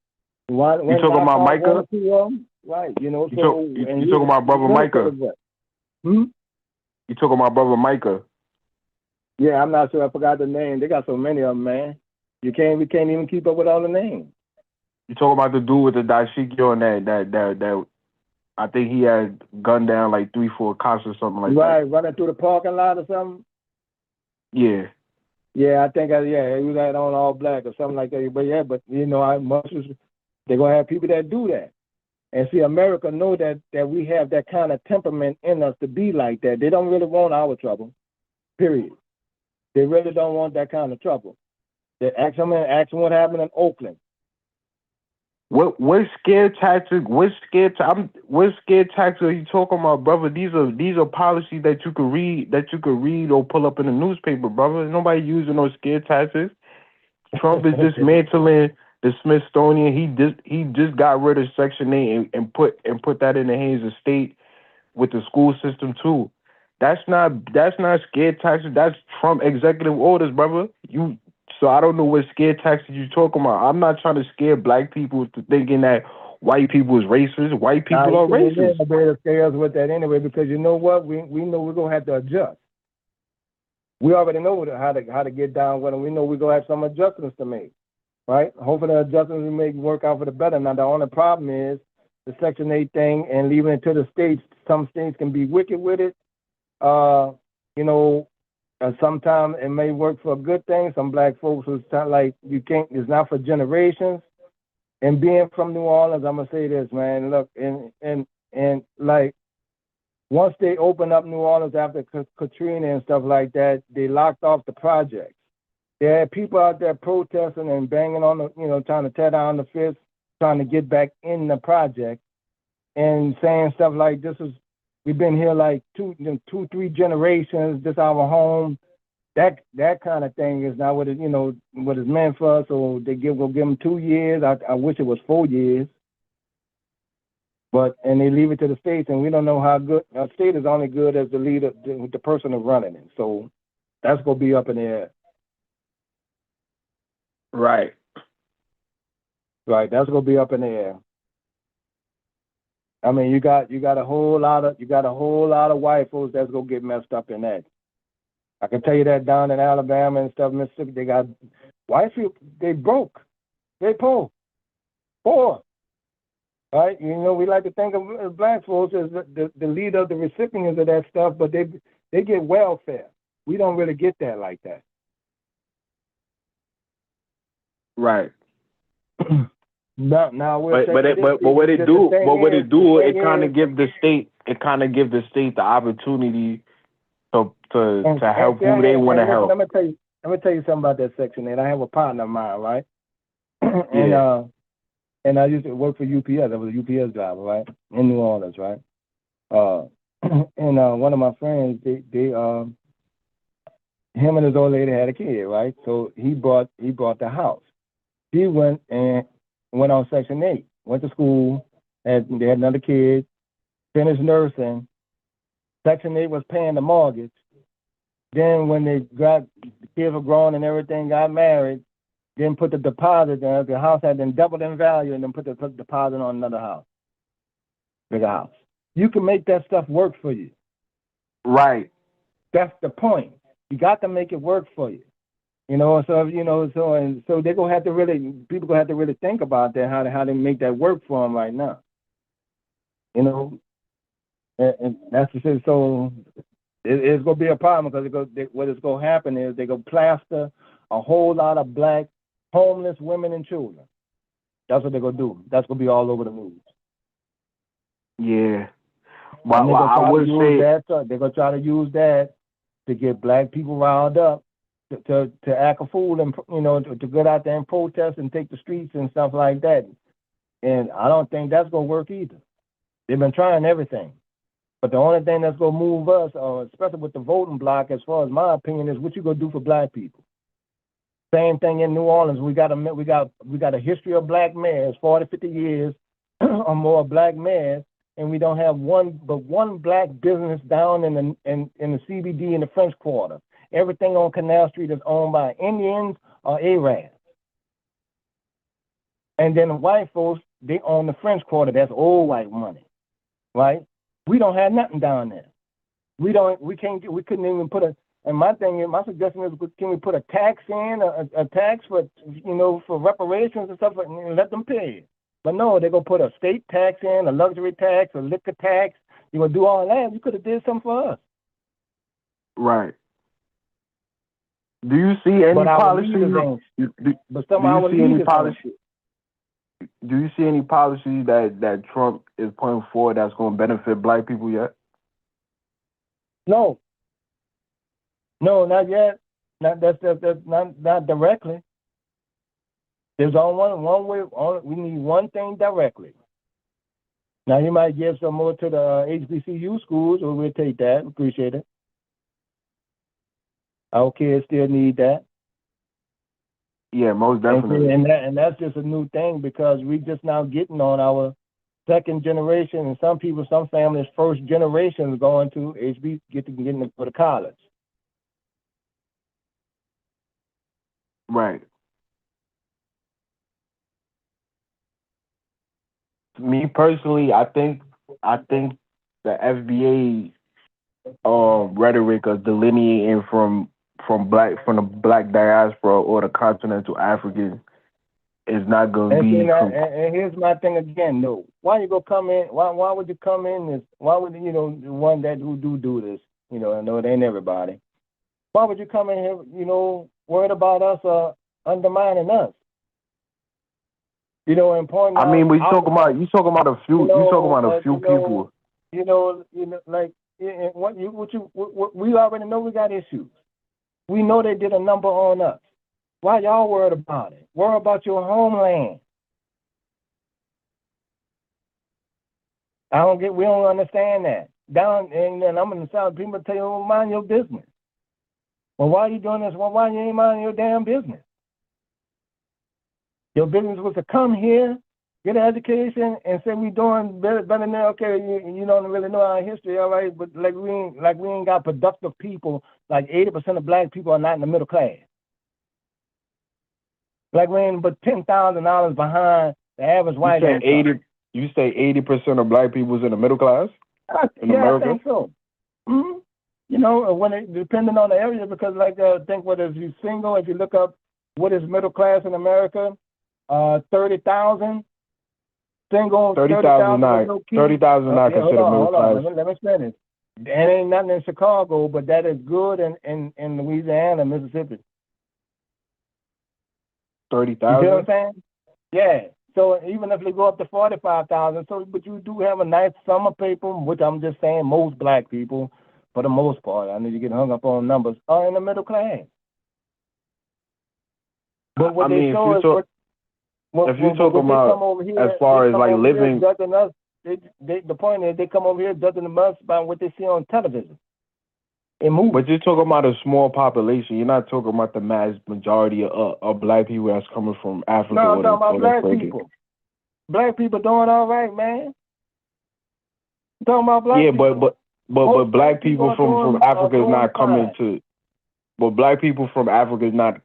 you talking about Micah? Right. You talking about brother Micah? You talking about brother Micah? Yeah, I'm not sure. I forgot the name. They got so many of them, man. We can't even keep up with all the names. You talking about the dude with the dashiki on that I think he had gunned down like 3-4 cops or something like that. Right, running through the parking lot or something. Yeah. Yeah, I think he was on all black or something like that. But they're gonna have people that do that. And see, America know that we have that kind of temperament in us to be like that. They don't really want our trouble. Period. They really don't want that kind of trouble. They ask them what happened in Oakland. What scare tactics? What scare tactics are you talking about, brother? These are policies that you could read or pull up in the newspaper, brother. Nobody using those scare tactics. Trump is dismantling the Smithsonian. He just got rid of Section 8 and put that in the hands of state with the school system too. That's not scare tactics. That's Trump executive orders, brother. So I don't know what scare tactics you're talking about. I'm not trying to scare black people to thinking that white people is racist. White people are racist. You're going to scare us with that anyway, because you know what? We know we're going to have to adjust. We already know how to get down with them. We know we're going to have some adjustments to make, right? Hopefully the adjustments we make work out for the better. Now, the only problem is the Section 8 thing and leaving it to the states. Some states can be wicked with it. You know, sometimes it may work for a good thing. Some black folks who's like, you can't, it's not for generations. And being from New Orleans, I'm gonna say this, man. Look, and like once they opened up New Orleans after Katrina and stuff like that, they locked off the projects. There had people out there protesting and banging on the, you know, trying to tear down the fence, trying to get back in the project, and saying stuff like, "This is, we've been here like two, 3 generations. This our home." That kind of thing is not what it, you know, what it's meant for. So they will give them 2 years. I wish it was 4 years. But and they leave it to the states, and we don't know how good. Our state is only good as the leader, the person who's running it. So that's gonna be up in the air. Right. Right. That's gonna be up in the air. I mean, you got a whole lot of white folks that's gonna get messed up in that. I can tell you that down in Alabama and stuff, Mississippi, they got white people. They broke. They poor. Right? You know, we like to think of black folks as the leader of the recipients of that stuff, but they get welfare. We don't really get that like that. Right. Now but what it do, it kind of give the state the opportunity to help who they want to help. Let me tell you something about that Section 8. I have a partner of mine, right? And yeah. And I used to work for UPS. I was a UPS driver, right, in New Orleans, right? And one of my friends, him and his old lady had a kid, right? So he bought the house. He went on Section 8, went to school, they had another kid, finished nursing. Section 8 was paying the mortgage. Then when the kids were grown and everything, got married, then put the deposit down. The house had been doubled in value, and then put the deposit on another house, bigger house. You can make that stuff work for you. Right. That's the point. You got to make it work for you. You know, so they're gonna have to really, people gonna have to really think about that, how to make that work for them right now. You know, and that's the thing. So it's gonna be a problem, because what is gonna happen is they're gonna plaster a whole lot of black homeless women and children. That's what they're gonna do. That's gonna be all over the news. Yeah. Well, I would say they're gonna try to use that to get black people riled up to act a fool, and you know, to get out there and protest and take the streets and stuff like that. And I don't think that's gonna work either. They've been trying everything, but the only thing that's gonna move us, especially with the voting block, as far as my opinion, is what you gonna do for black people. Same thing in New Orleans. We got a history of black mayors, 40, 50 years or more black mayors, and we don't have one black business down in the CBD in the French Quarter. Everything on Canal Street is owned by Indians or Arabs. And then the white folks, they own the French Quarter. That's old white money, right? We don't have nothing down there. We couldn't even put a. And my suggestion is, can we put a tax in, a tax for, you know, for reparations and stuff, and let them pay it? But no, they're gonna put a state tax in, a luxury tax, a liquor tax. You're gonna do all that. You could have did something for us. Right. Do you see any policies? Do you see any policies that Trump is putting forward that's going to benefit black people yet? No, not yet. Not directly. There's only one way. We need one thing directly. Now he might give some more to the HBCU schools, or we'll take that. Appreciate it. Our kids still need that. Yeah, most definitely. And that's just a new thing, because we just now getting on our second generation, and some families first generation is going to getting to college. Right. Me personally, I think the FBA rhetoric of delineating from the black diaspora or the continental Africans is not going to And see be. now, and here's my thing again. No, why you go come in? Why would you come in? This why would the one that who do this? I know it ain't everybody. Why would you come in here? Worried about us undermining us? And pointing I out mean, our faults. you talking about a few people. Like we already know we got issues. We know they did a number on us. Why y'all worried about it? Worry about your homeland. We don't understand that. Down and I'm in the South, people tell you, mind your business. Well, why are you doing this? Well, why you ain't minding your damn business? Your business was to come here, get an education, and say we doing better than that. Okay, you don't really know our history, all right? But we ain't got productive people. Like 80% of black people are not in the middle class. Like we ain't but $10,000 behind the average white man. You say 80% of black people's in the middle class in America? I think so. Mm-hmm. When it depending on the area, because think what if you single, if you look up what is middle class in America, 30,000 single, 30,000 not considered middle class. Let me finish. There ain't nothing in Chicago, but that is good in Louisiana, Mississippi. 30,000. You see what I'm saying? Yeah. So even if you go up to 45,000, but you do have a nice summer paper, which I'm just saying most black people, for the most part, I need to get hung up on numbers, are in the middle class. But what they show is if you talk about as far as like living, the point is they come over here judging us by what they see on television. But you're talking about a small population. You're not talking about the mass majority of black people that's coming from Africa. No, I'm talking about black people. Black people doing all right, man. I'm talking about black people. But black people from Africa is not coming to. But black people from Africa is not.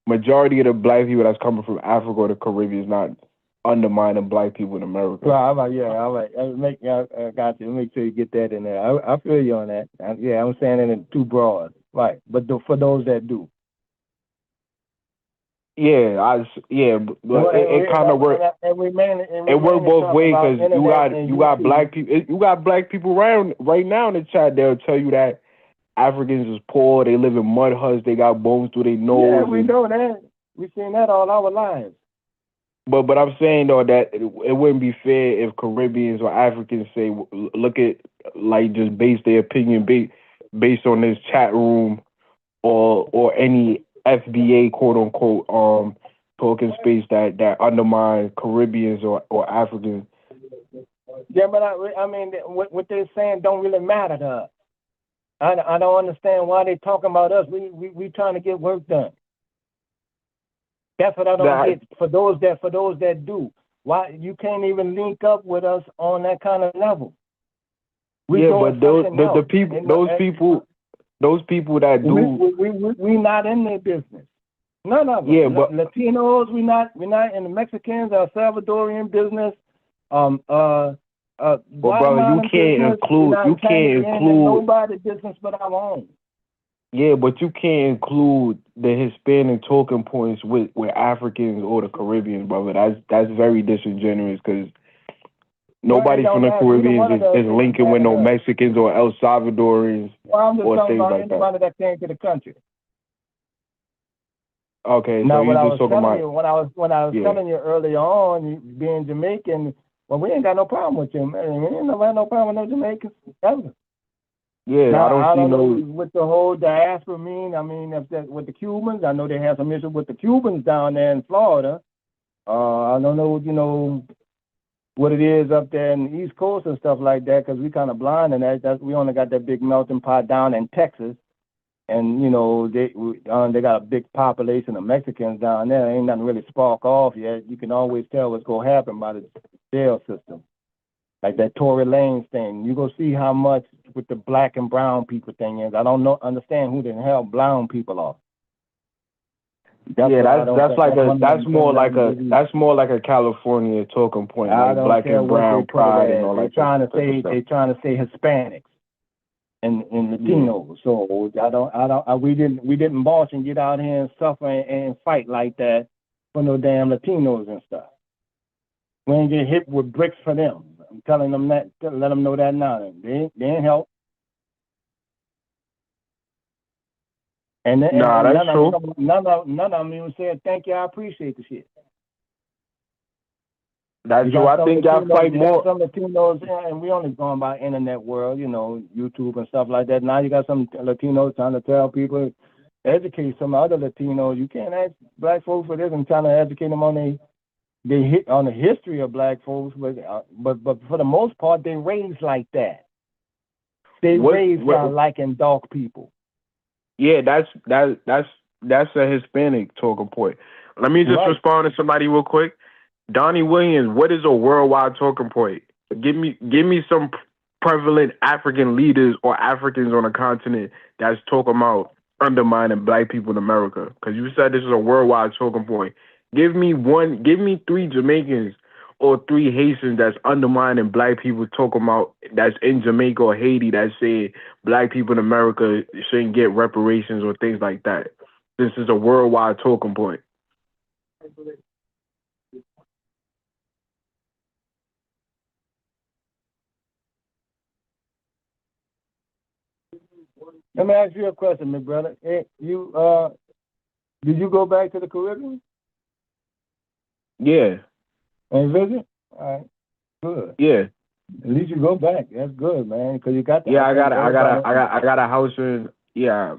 Majority of the black people that's coming from Africa or the Caribbean is not undermining black people in America. Well, all right. I got you. Make sure you get that in there. I feel you on that. I'm saying it in too broad, right? But for those that do. Yeah, it kind of works. It works both ways because you got black people. You got black people around right now in the chat. They'll tell you that Africans is poor. They live in mud huts. They got bones through their nose. Yeah, we know that. We've seen that all our lives. But I'm saying though that it wouldn't be fair if Caribbeans or Africans say look at just base their opinion based on this chat room or any FBA quote unquote talking space that undermine Caribbeans or Africans. Yeah, but I mean what they're saying don't really matter to us. I don't understand why they're talking about us. We trying to get work done. That's what I don't get. For those that do, why you can't even link up with us on that kind of level? But those people that do, we not in their business. None of them. Yeah, but Latinos, we not in the Mexicans, our Salvadorian business. Well, brother, you can't include nobody business but our own. Yeah, but you can't include the Hispanic talking points with Africans or the Caribbean, brother. That's very disingenuous because nobody from the Caribbean is linking with no Mexicans or El Salvadorians or things like that. Anybody that came to the country. Okay, now, so you just talking about when I was telling you earlier on, you being Jamaican. Well, we ain't got no problem with you, man. We ain't got no problem with no Jamaicans ever. Yeah, now, I don't see no. What the whole diaspora mean? I mean, if that with the Cubans, I know they have some issue with the Cubans down there in Florida. I don't know, what it is up there in the East Coast and stuff like that, because we kind of blind in that. We only got that big melting pot down in Texas, and they got a big population of Mexicans down there. Ain't nothing really spark off yet. You can always tell what's gonna happen by the jail system. Like that Tory Lanez thing. You go see how much with the black and brown people thing is. I don't understand who the hell brown people are. that's more like a California talking point, like black and brown pride and all that. They're trying to say Hispanics and Latinos. Yeah. So we didn't march and get out here and suffer and fight like that for no damn Latinos and stuff. We ain't get hit with bricks for them. I'm telling them that, let them know that now. They ain't help. And that's true. None of them even said, thank you, I appreciate the shit. That's true. I think y'all fight more. Some Latinos, and we only going by internet world, YouTube and stuff like that. Now you got some Latinos trying to tell people, educate some other Latinos. You can't ask black folks for this and trying to educate them on the history of black folks, but for the most part, they raised like that. They raised by liking dark people. Yeah, that's a Hispanic talking point. Let me just respond to somebody real quick. Donnie Williams, what is a worldwide talking point? Give me some prevalent African leaders or Africans on a continent that's talking about undermining black people in America. Because you said this is a worldwide talking point. Give me 3 Jamaicans or 3 Haitians that's undermining black people, talking about that's in Jamaica or Haiti that say black people in America shouldn't get reparations or things like that. This is a worldwide talking point. Let me ask you a question, my brother. Hey, did you go back to the Caribbean? Yeah. And visit? All right. Good. Yeah. At least you go back. That's good, man. Because you got. Yeah, I got a house in. Yeah,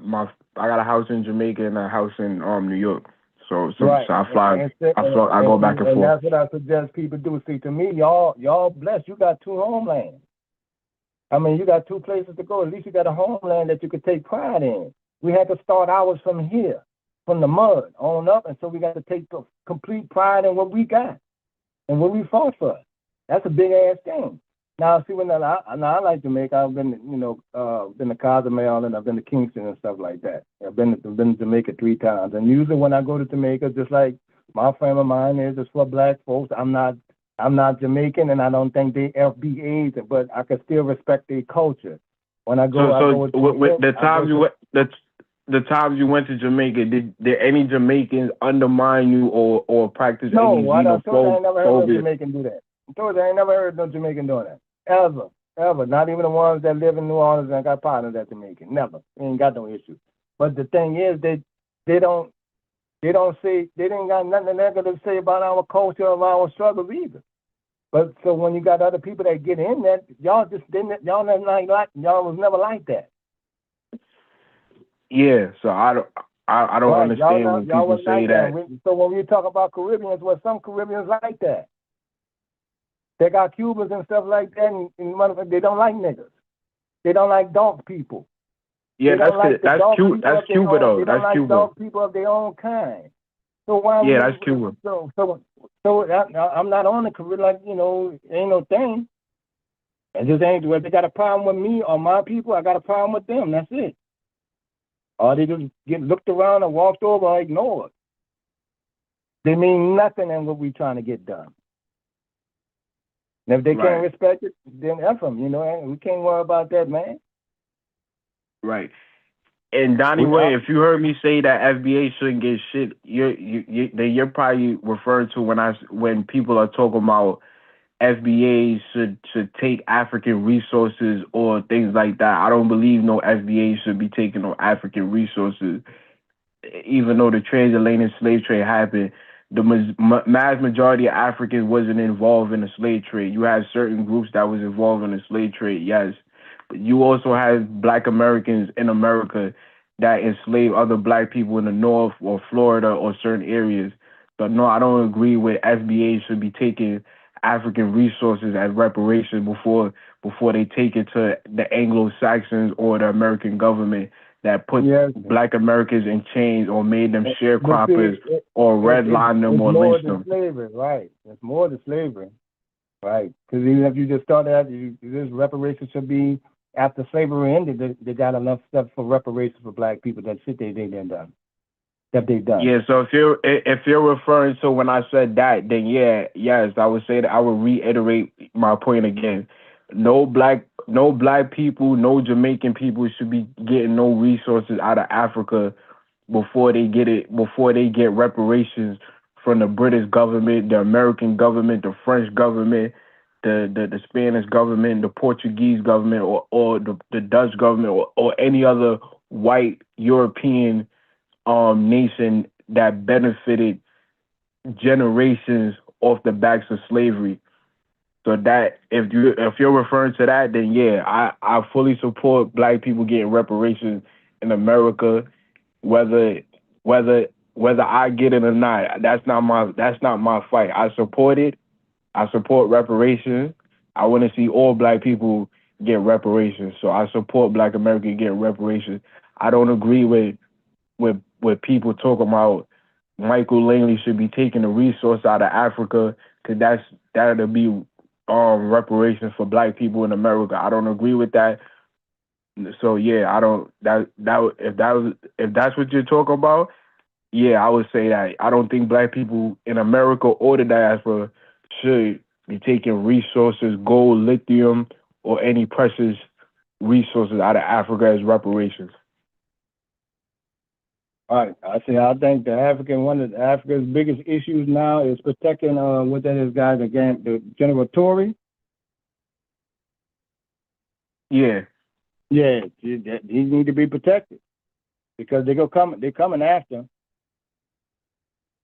I got a house in Jamaica and a house in New York. So I fly. I go back and forth. And that's what I suggest people do. See, to me, y'all blessed. You got 2 homelands. I mean, you got 2 places to go. At least you got a homeland that you could take pride in. We had to start ours from here, from the mud on up, and so we got to take the complete pride in what we got and what we fought for. That's a big ass thing. Now, see, I like Jamaica. I've been, been to Cozumel and I've been to Kingston and stuff like that. I've been to Jamaica 3 times, and usually when I go to Jamaica, just like my frame of mind is, it's for black folks. I'm not Jamaican, and I don't think they FBAs, but I can still respect their culture. When I go, the times you went to Jamaica, did any Jamaicans undermine you or practice any xenophobia? No, I ain't never heard a Jamaican do that. I told you, I ain't never heard no Jamaican doing that. Ever. Not even the ones that live in New Orleans and got partners that Jamaican. Never. They ain't got no issue. But the thing is, they don't say, they didn't got nothing negative to say about our culture or our struggles either. But so when you got other people that get in that, y'all was never like that. Yeah, so I don't understand when people say that. So when we talk about Caribbeans, well, some Caribbeans like that. They got Cubans and stuff like that, and they don't like niggas. They don't like dark people. Yeah, that's Cuba though. They don't like dark people of their own kind. So why? Yeah, that's Cuba. So I'm not on the Caribbean, ain't no thing. It just ain't. If they got a problem with me or my people, I got a problem with them. That's it. Or they just get looked around and walked over or ignored. They mean nothing in what we trying to get done. And if they can't respect it, then F them, we can't worry about that, man. Right. And Donnie Way, if you heard me say that FBA shouldn't get shit, you're probably referring to when people are talking about FBAs should take African resources or things like that. I don't believe no FBA should be taking no African resources. Even though the transatlantic slave trade happened, the mass majority of Africans wasn't involved in the slave trade. You had certain groups that was involved in the slave trade, yes. But you also had Black Americans in America that enslaved other Black people in the North or Florida or certain areas. But no, I don't agree with FBA should be taking African resources as reparations before they take it to the Anglo-Saxons or the American government that put Black Americans in chains or made them sharecroppers or redline them or lynch them. Slavery, right? It's more than slavery, right? Because even if you just start out, this reparations should be after slavery ended. They got enough stuff for reparations for Black people. That shit they done done. that they've done. Yeah, so if you're referring to when I said that, then yes, I would say that I would reiterate my point again. No black people, no Jamaican people should be getting no resources out of Africa before they get reparations from the British government, the American government, the French government, the Spanish government, the Portuguese government, or the Dutch government, or any other white European nation that benefited generations off the backs of slavery. So that if you're referring to that, then I fully support black people getting reparations in America, whether whether I get it or not. That's not my fight. I support it. I support reparations. I want to see all black people get reparations. So I support Black America getting reparations. I don't agree with people talking about Michael Langley should be taking the resource out of Africa, because that'll be reparations for black people in America. I don't agree with that. So I don't if that's what you're talking about, I would say that I don't think black people in America or the diaspora should be taking resources, gold, lithium, or any precious resources out of Africa as reparations. All right, I think one of Africa's biggest issues now is protecting what that is, guys, again, the General Tory. Yeah. Yeah, he need to be protected because they're coming after him.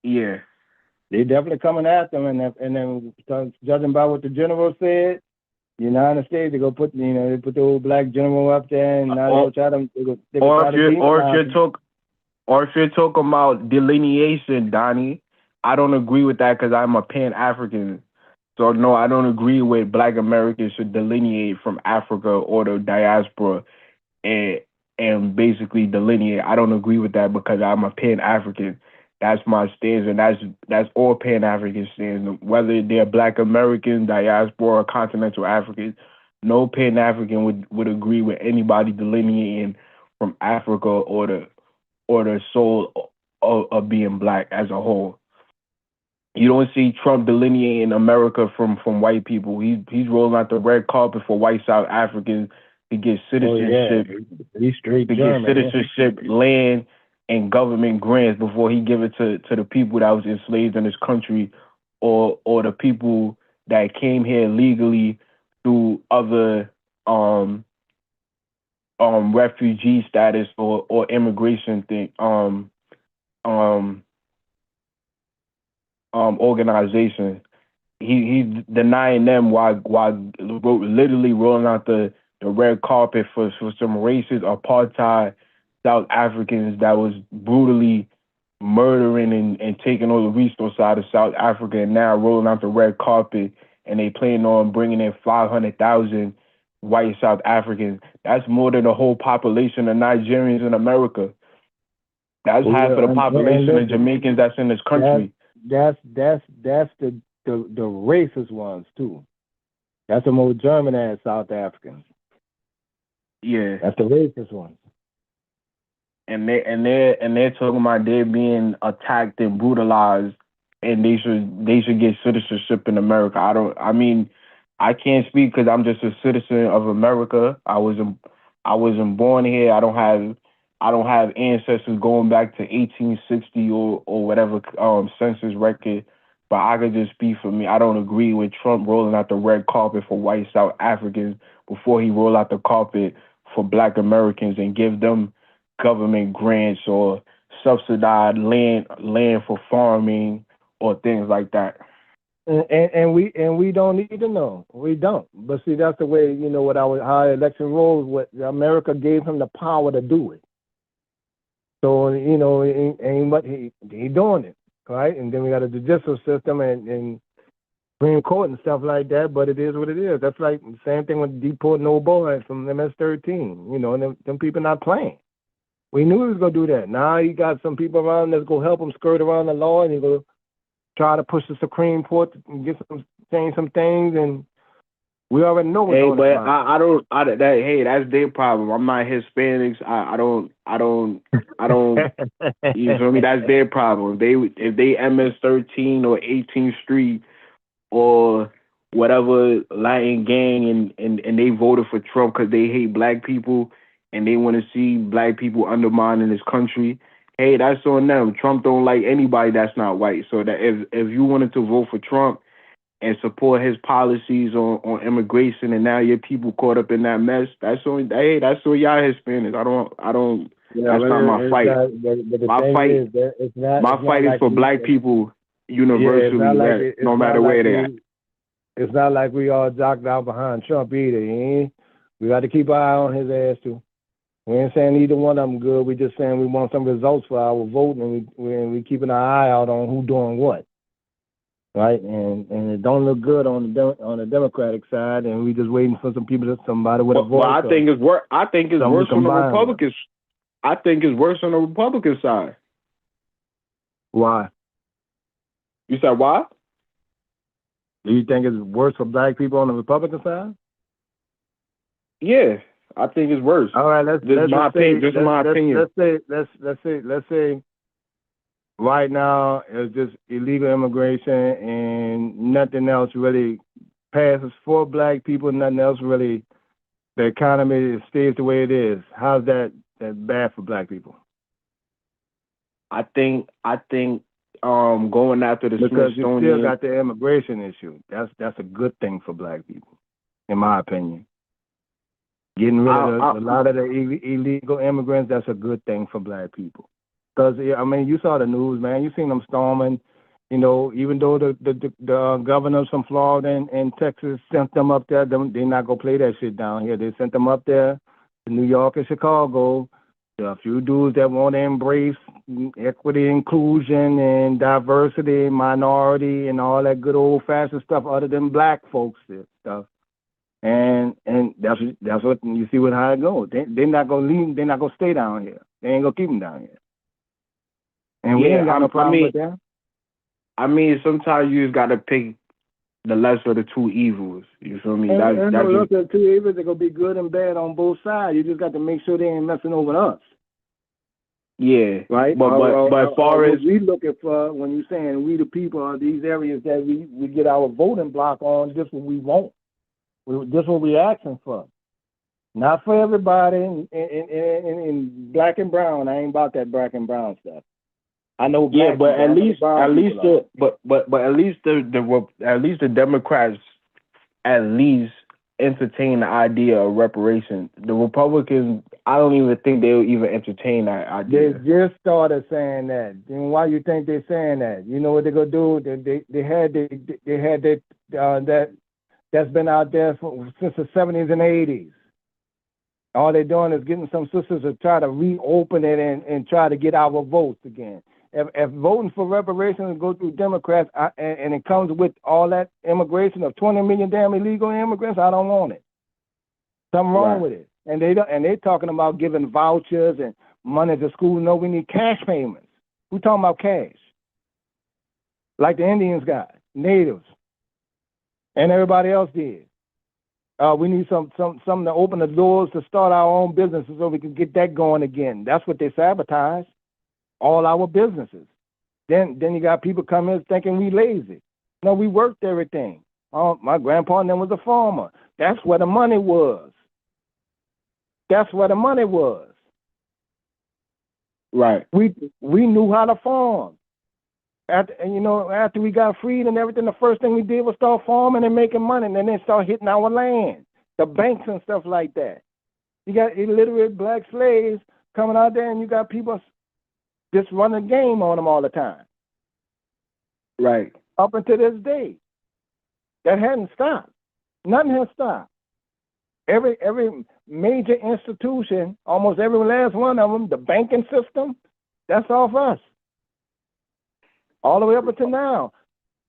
Yeah. They definitely coming after him, and then judging by what the general said, the United States, they put the old black general up there, and now they'll try to or if you're talking about delineation, Donnie, I don't agree with that because I'm a Pan-African. So no, I don't agree with Black Americans should delineate from Africa or the diaspora and basically delineate. I don't agree with that because I'm a Pan-African. That's my stance, and that's all Pan-African stance. Whether they're Black American, diaspora, or continental Africans, no Pan-African would agree with anybody delineating from Africa or the soul of being black as a whole. You don't see Trump delineating America from white people. He's rolling out the red carpet for white South Africans to get citizenship, He's straight German, get citizenship, land, and government grants before he give it to the people that was enslaved in this country, or the people that came here legally through other refugee status or immigration thing organization. He's denying them while literally rolling out the red carpet for some racist apartheid South Africans that was brutally murdering and taking all the resources out of South Africa, and now rolling out the red carpet, and they plan on bringing in 500,000 white South Africans. That's more than the whole population of Nigerians in America. That's half of the population of Jamaicans that's in this country. That's the racist ones too. That's the more German ass South Africans. Yeah. That's the racist ones. And they're talking about they're being attacked and brutalized, and they should get citizenship in America. I can't speak because I'm just a citizen of America. I wasn't born here. I don't have ancestors going back to 1860 or whatever census record. But I could just speak for me. I don't agree with Trump rolling out the red carpet for white South Africans before he roll out the carpet for Black Americans and give them government grants or subsidized land for farming or things like that. And we don't need to know. We don't. But see, that's the way, what how election rolls. What America gave him the power to do it. So ain't what he doing it, right? And then we got a judicial system and Supreme Court and stuff like that. But it is what it is. That's like the same thing with deporting old boy from MS-13. Them people not playing. We knew he was gonna do that. Now you got some people around that's gonna help him skirt around the law, and he's gonna try to push the Supreme Court and change some things. And We already know what's Hey, on the but problem. I don't. Hey, that's their problem. I'm not Hispanics. I don't. You feel me? That's their problem. If they MS-13 or 18th Street or whatever Latin gang and they voted for Trump because they hate black people and they want to see black people undermining this country. Hey, that's on them. Trump don't like anybody that's not white. So that if you wanted to vote for Trump and support his policies on immigration, and now your people caught up in that mess, that's on y'all Hispanics. I don't. Yeah, that's not my fight. But the My thing fight, is that it's not. my It's fight not is like for black people universally, no matter where they're at. It's not like we all jocked out behind Trump either. We got to keep our eye on his ass too. We ain't saying either one of them good. We just saying we want some results for our vote, and we keeping our eye out on who doing what. Right, and it don't look good on the Democratic side, and we just waiting for somebody with a voice. Well, I think it's worse on the Republicans. I think it's worse on the Republican side. Why? You said why? Do you think it's worse for black people on the Republican side? Yeah, I think it's worse. All right, let's say right now it's just illegal immigration and nothing else really passes for black people. Nothing else really. The economy stays the way it is. How's that bad for black people? I think going after the because Smithsonian, you still got the immigration issue. That's a good thing for black people, in my opinion. Getting rid of a lot of the illegal immigrants, that's a good thing for black people. Because, I mean, you saw the news, man. You seen them storming. You know, even though the governors from Florida and Texas sent them up there, they're not going to play that shit down here. They sent them up there to New York and Chicago. There are a few dudes that want to embrace equity, inclusion, and diversity, minority, and all that good old-fashioned stuff other than black folks stuff. And that's what you see with how it goes. They're not gonna leave. They're not gonna stay down here. They ain't gonna keep them down here. And we ain't got no problem with that. I mean, sometimes you just gotta pick the lesser of the two evils. You feel me? That's the lesser of the two evils. They're gonna be good and bad on both sides. You just got to make sure they ain't messing over us. Yeah, right. But as far as we looking for, when you're saying we the people are these areas that we get our voting block on, just what we want. Just what we're asking for. Not for everybody in black and brown. I ain't about that black and brown stuff. I know. Yeah, but at least the Democrats at least entertain the idea of reparations. The Republicans, I don't even think they'll even entertain that idea. They just started saying that. And why you think they're saying that? You know what they're gonna do? They had that. That's been out there since the 70s and 80s. All they're doing is getting some sisters to try to reopen it and try to get our votes again. If voting for reparations go through Democrats and it comes with all that immigration of 20 million damn illegal immigrants, I don't want it. Something wrong with it. And they're talking about giving vouchers and money to school. No, we need cash payments. We're talking about cash, like the Indians got, natives. And everybody else did. We need something to open the doors to start our own businesses so we can get that going again. That's what they sabotage, all our businesses. Then you got people coming thinking we lazy. No, we worked everything. My grandpa and them was a farmer. That's where the money was. Right. We knew how to farm. After we got freed and everything, the first thing we did was start farming and making money, and then they start hitting our land, the banks and stuff like that. You got illiterate black slaves coming out there, and you got people just running the game on them all the time. Right. Up until this day, that hadn't stopped. Nothing has stopped. Every major institution, almost every last one of them, the banking system, that's off us. All the way up until now.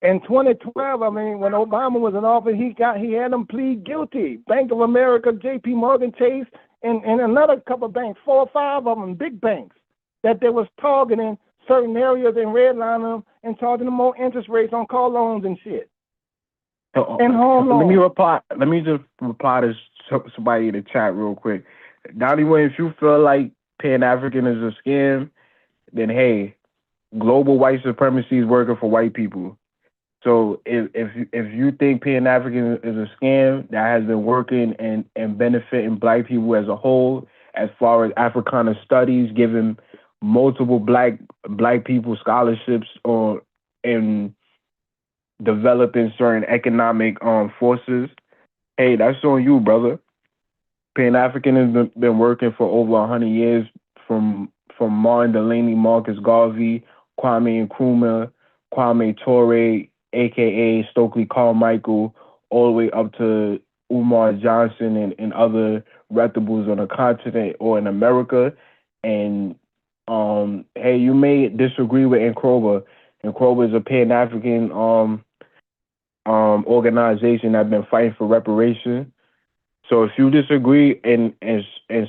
In 2012, I mean, when Obama was in office, he had them plead guilty. Bank of America, J.P. Morgan Chase, and another couple of banks, 4 or 5 of them, big banks, that they was targeting certain areas and redlining them and charging them more interest rates on car loans and shit. And home Let me loans. reply. Let me just reply to somebody in the chat real quick. Donnie Wayne, if you feel like Pan African is a scam, then hey, global white supremacy is working for white people. So if you think Pan African is a scam that has been working and benefiting black people as a whole, as far as Africana studies, giving multiple black people scholarships or in developing certain economic forces, hey, that's on you, brother. Pan African has been working for over 100 years, from Martin Delaney, Marcus Garvey, Kwame Nkrumah, Kwame Ture, aka Stokely Carmichael, all the way up to Umar Johnson and other reputables on the continent or in America. And hey, you may disagree with Nkroba. Nkroba is a Pan African organization that's been fighting for reparations. So if you disagree and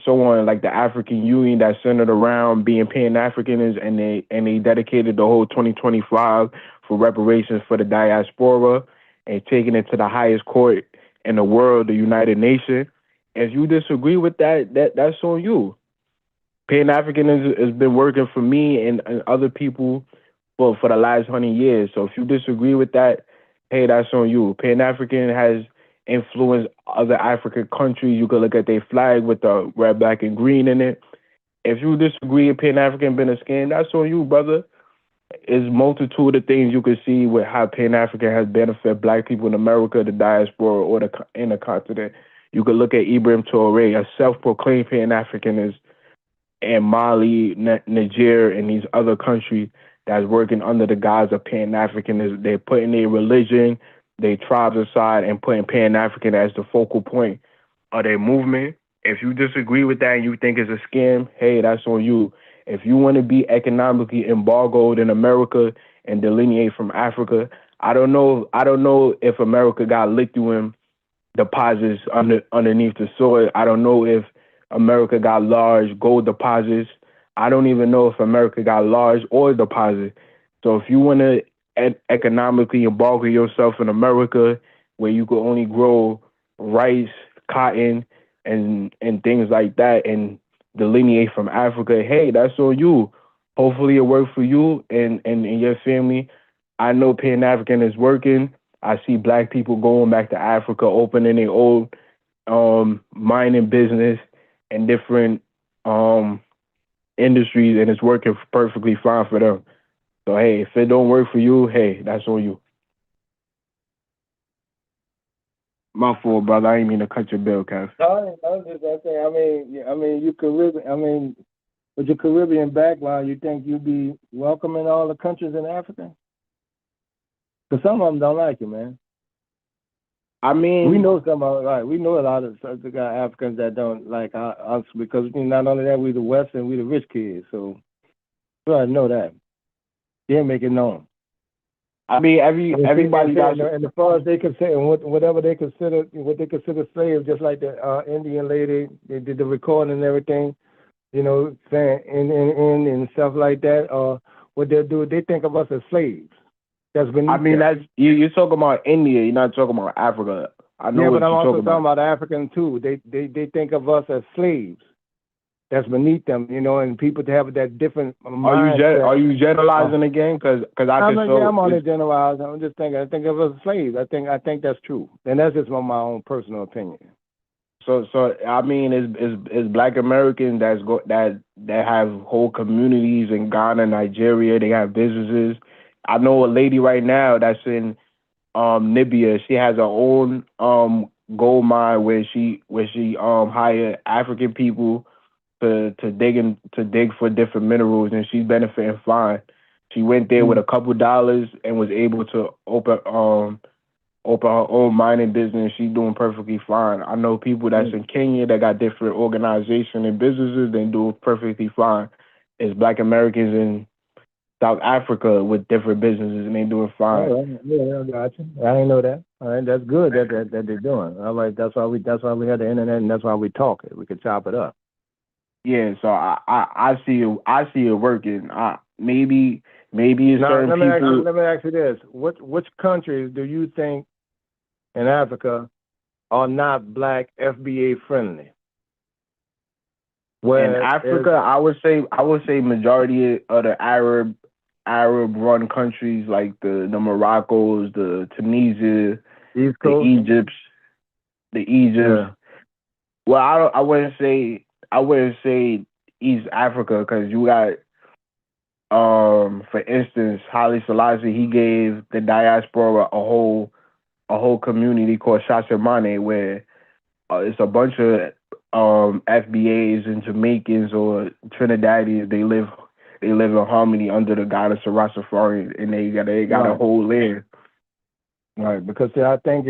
so on, like the African Union that's centered around being Pan Africans and they dedicated the whole 2025 for reparations for the diaspora and taking it to the highest court in the world, the United Nations. If you disagree with that's on you. Pan African has been working for me and other people for the last 100 years. So if you disagree with that, hey, that's on you. Pan African has influenced other African countries. You could look at their flag with the red, black, and green in it. If you disagree with Pan African been a scam, that's on you, brother. There's multitude of things you can see with how Pan African has benefited black people in America, the diaspora, or in the continent. You could look at Ibrahim Traore, a self-proclaimed Pan Africanist in Mali, Niger, and these other countries that's working under the guise of Pan-Africanism. They're putting their religion, their tribes aside, and putting Pan-African as the focal point of their movement. If you disagree with that and you think it's a scam, hey, that's on you. If you want to be economically embargoed in America and delineate from Africa, I don't know if America got lithium deposits underneath the soil. I don't know if America got large gold deposits. I don't even know if America got large oil deposits. So if you want to economically embargo yourself in America, where you could only grow rice, cotton, and things like that, and delineate from Africa, hey, that's on you. Hopefully it works for you and your family. I know Pan African is working. I see black people going back to Africa, opening their old mining business and different industries, and it's working perfectly fine for them. So hey, if it don't work for you, hey, that's on you. My fault, brother. I didn't mean to cut your bill, Kev. No, I was just saying. I mean, you Caribbean. I mean, with your Caribbean background, you think you'd be welcome in all the countries in Africa? Because some of them don't like you, man. I mean, we know some of right. We know a lot of Africans that don't like us because not only that, we the West and we the rich kids. So I know that. They make it known. I mean, everybody got, and as far as they consider whatever they consider what they consider slaves, just like the Indian lady, they did the recording and everything, saying and stuff like that. What they'll do, they think of us as slaves. That's beneath them. That's you're talking about India. You're not talking about Africa. I know. Yeah, what but I'm you're also talking about African too. They think of us as slaves. That's beneath them, and people to have that different mindset. Are you generalizing again? Because I'm only generalizing. I'm just thinking. I think of us as slaves. I think that's true, and that's just my own personal opinion. So I mean, it's Black Americans that have whole communities in Ghana, Nigeria. They have businesses. I know a lady right now that's in Libya. She has her own gold mine where she hire African people to dig for different minerals, and she's benefiting fine. She went there with a couple dollars and was able to open her own mining business. She's doing perfectly fine. I know people that's in Kenya that got different organizations and businesses, they do perfectly fine. It's Black Americans in South Africa with different businesses and they doing fine. Oh, yeah, I got you. I didn't know that. All right, that's good that they're doing. All right, that's why we have the internet and that's why we talk it. We can chop it up. Yeah, so I see it working. Maybe it's certain people. Let me ask you this: which countries do you think in Africa are not black FBA friendly. In Africa, I would say majority of the Arab run countries like the Moroccos, the Tunisia, the Egypt. Yeah. Well, I wouldn't say East Africa, because you got for instance, Haile Selassie, he gave the diaspora a whole community called Shashamane, where it's a bunch of FBAs and Jamaicans or Trinidadians. They live in harmony under the guidance of Rastafari, and they got a whole land. Right, because see, I think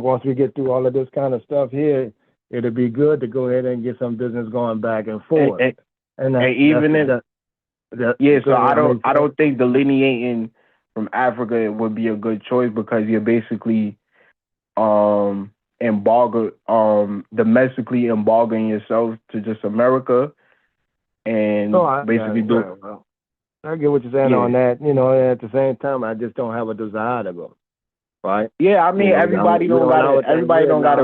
once we get through all of this kind of stuff here, it'll be good to go ahead and get some business going back and forth. So I don't think delineating from Africa would be a good choice, because you're basically domestically embargoing yourself to just America, and I get what you're saying on that. At the same time, I just don't have a desire to go. Right? Yeah, I mean, everybody don't gotta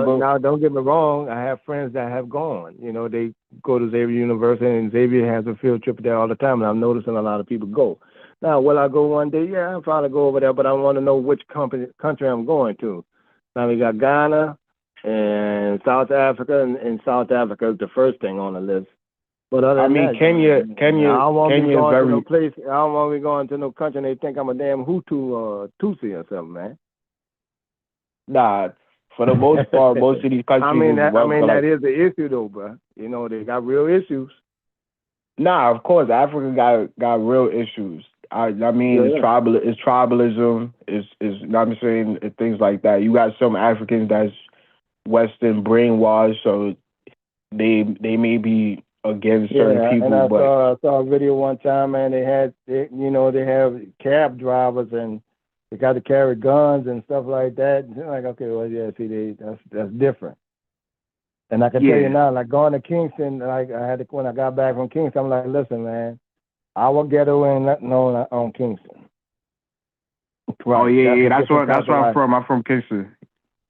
go. Now, don't get me wrong. I have friends that have gone. They go to Xavier University, and Xavier has a field trip there all the time, and I'm noticing a lot of people go. Now, will I go one day? Yeah, I'll probably go over there, but I want to know which country I'm going to. Now, we got Ghana and South Africa, and South Africa is the first thing on the list. But other than that, Kenya. I don't want to be going to no place. I don't want to be going to no country and they think I'm a damn Hutu or Tutsi or something, man. Nah, for the most part, most of these countries. That is the issue though, bro. They got real issues. Nah, of course, Africa got real issues. It's tribalism. I'm saying things like that. You got some Africans that's Western brainwashed, so they may be against certain people. And I saw a video one time, man. They have cab drivers and they got to carry guns and stuff like that. And like, okay, well, yeah, see, that's different. And I can tell you now, like going to Kingston, like when I got back from Kingston, I'm like, listen, man, our ghetto ain't nothing on Kingston. Right. Oh yeah, that's where I'm from. I'm from Kingston.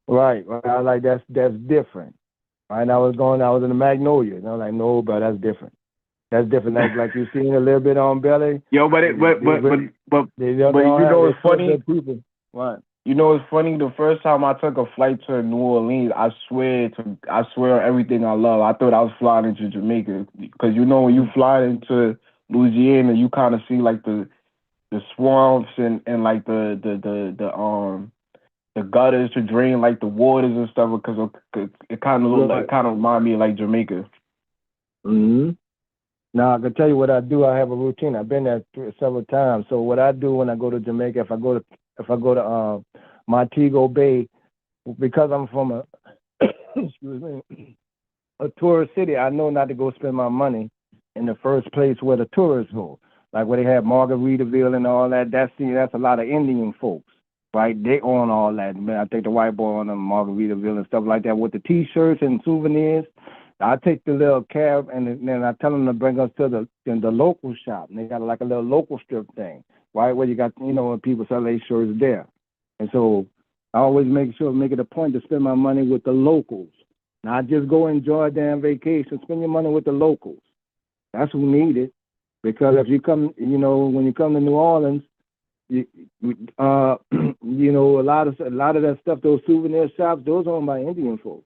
Right. I was like, that's different. Right. And I was in the Magnolia. And I was like, no, bro, that's different. That's different. Like you seen a little bit on Belly. Yo, but you know it's funny. What? You know it's funny. The first time I took a flight to New Orleans, I swear on everything I love, I thought I was flying into Jamaica, because when you fly into Louisiana, you kind of see like the swamps and like the gutters to drain like the waters and stuff, because it kind of remind me of like Jamaica. Mm-hmm. Now I can tell you what I do. I have a routine. I've been there several times. So what I do when I go to Jamaica, if I go to Montego Bay, because I'm from a tourist city, I know not to go spend my money in the first place where the tourists go. Like where they have Margaritaville and all that. That's a lot of Indian folks, right? They own all that. I think the white boy on them Margaritaville and stuff like that with the T-shirts and souvenirs. I take the little cab and then I tell them to bring us to the local shop. And they got like a little local strip thing, right? Where you got, when people sell their shirts there. And so I always make it a point to spend my money with the locals. Not just go enjoy a damn vacation. Spend your money with the locals. That's who need it. Because if you come, when you come to New Orleans, a lot of that stuff, those souvenir shops, those are owned by Indian folks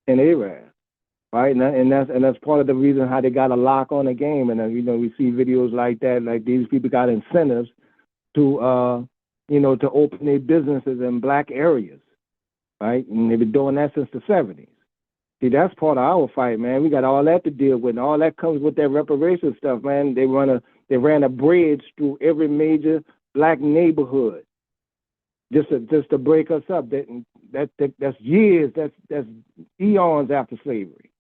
and Arab. Right, and that's part of the reason how they got a lock on the game. And we see videos like that. Like these people got incentives to to open their businesses in black areas, right? And they've been doing that since the 70s. See, that's part of our fight, man. We got all that to deal with, and all that comes with that reparation stuff, man. They ran a bridge through every major black neighborhood just to break us up. That's years. That's eons after slavery.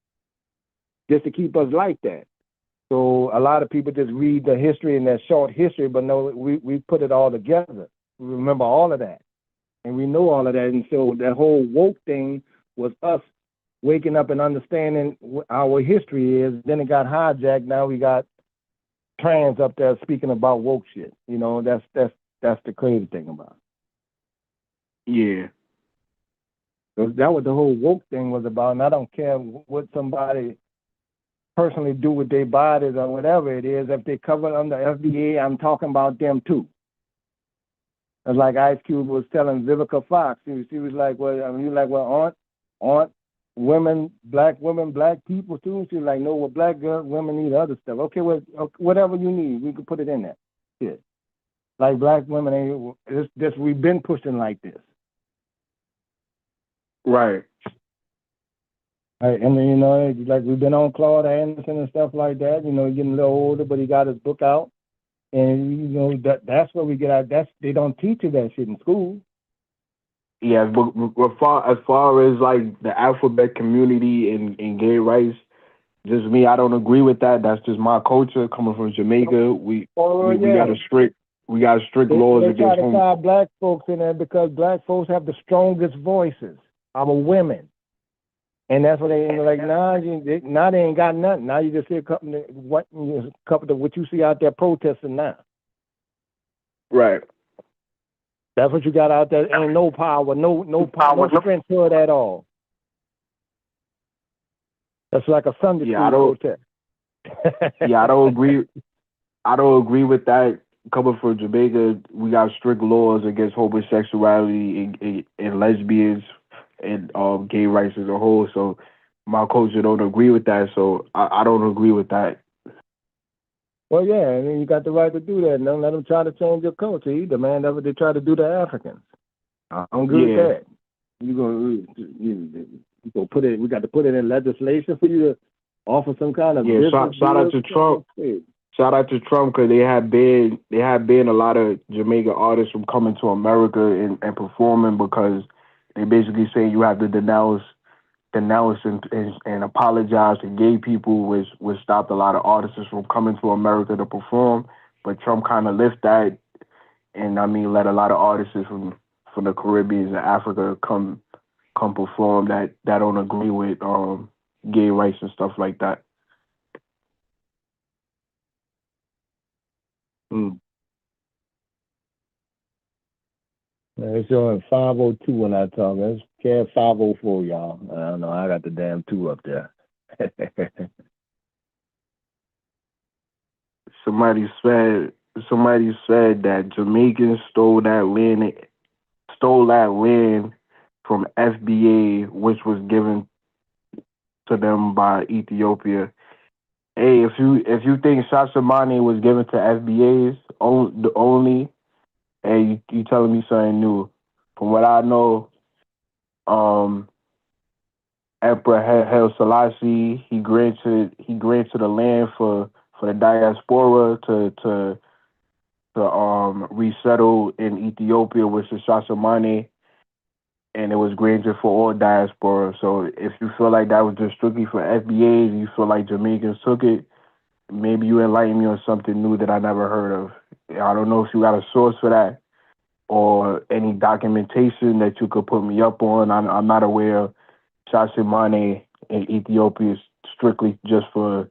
Just to keep us like that. So a lot of people just read the history and that short history, but no, we put it all together. We remember all of that. And we know all of that. And so that whole woke thing was us waking up and understanding what our history is. Then it got hijacked. Now we got trans up there speaking about woke shit. That's the crazy thing about it. Yeah. That was the whole woke thing was about. And I don't care what somebody personally do with their bodies or whatever it is. If they cover under FBA, I'm talking about them too. It's like Ice Cube was telling Vivica Fox. She was like, well, I mean, he was like, well, aren't women, black people too? She was like, no, well, black girls, women need other stuff. Okay, well, whatever you need, we can put it in there. Yeah. Like black women ain't this we've been pushing like this. Right. Right. And then, you know, like we've been on Claude Anderson and stuff like that, you know, getting a little older, but he got his book out. And you know, that's where we get out. They don't teach you that shit in school. Yeah, but as far as like the alphabet community and gay rights, just me, I don't agree with that. That's just my culture coming from Jamaica. We got a strict laws they against try to tie black folks in there because black folks have the strongest voices. Our women. And that's what they like. Now they ain't got nothing. Now you just see a couple of what you see out there protesting now. Right. That's what you got out there. Ain't no power, no strength to it at all. That's like a Sunday school protest. Yeah, I don't agree. I don't agree with that. Coming from Jamaica, we got strict laws against homosexuality and lesbians and gay rights as a whole. So my culture don't agree with that. So I don't agree with that. Well, yeah, and then you got the right to do that. Don't let them try to change your culture either, man. That's what they try to do to Africans. I don't agree with that. You gonna put it? We got to put it in legislation for you to offer some kind of shout out to Trump. Shout out to Trump because they have banned a lot of Jamaican artists from coming to America and performing because they basically say you have to denounce and apologize to gay people, which stopped a lot of artists from coming to America to perform. But Trump kind of lifted that, and I mean let a lot of artists from the Caribbean and Africa come perform that don't agree with gay rights and stuff like that. It's showing 502 when I talk. It's CAD 504, y'all. I don't know. I got the damn 2 up there. Somebody said that Jamaicans stole that land from FBA, which was given to them by Ethiopia. Hey, if you think Shashamane was given to FBAs only, hey, you telling me something new. From what I know, Emperor Haile Selassie, he granted the land for the diaspora to resettle in Ethiopia, which is Shashamane, and it was granted for all diaspora. So if you feel like that was just strictly for FBAs, you feel like Jamaicans took it, maybe you enlighten me on something new that I never heard of. I don't know if you got a source for that or any documentation that you could put me up on. I'm not aware of Shashamane in Ethiopia is strictly just for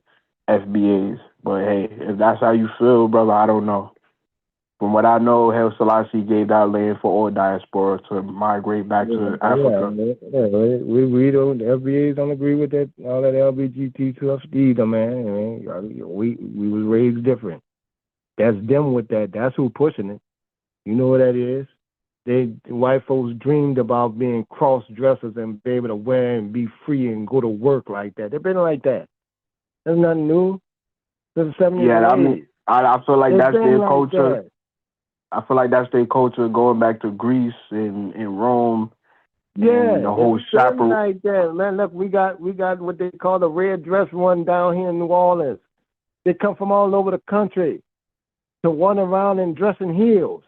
FBAs. But hey, if that's how you feel, brother, I don't know. From what I know, Haile Selassie gave that land for all diaspora to migrate back to Africa. Yeah, we don't, the FBAs don't agree with that, all that LBGT stuff either, man. We was raised different. That's them with that. That's who pushing it. You know what that is? White folks dreamed about being cross-dressers and be able to wear and be free and go to work like that. They've been like that. There's nothing new. There's 70s yeah, I mean, I feel like that's their like culture. That. I feel like that's their culture going back to Greece and Rome. Yeah, and the whole chaperone. Like that, man. Look, we got what they call the red dress run down here in New Orleans. They come from all over the country to run around and dress in heels.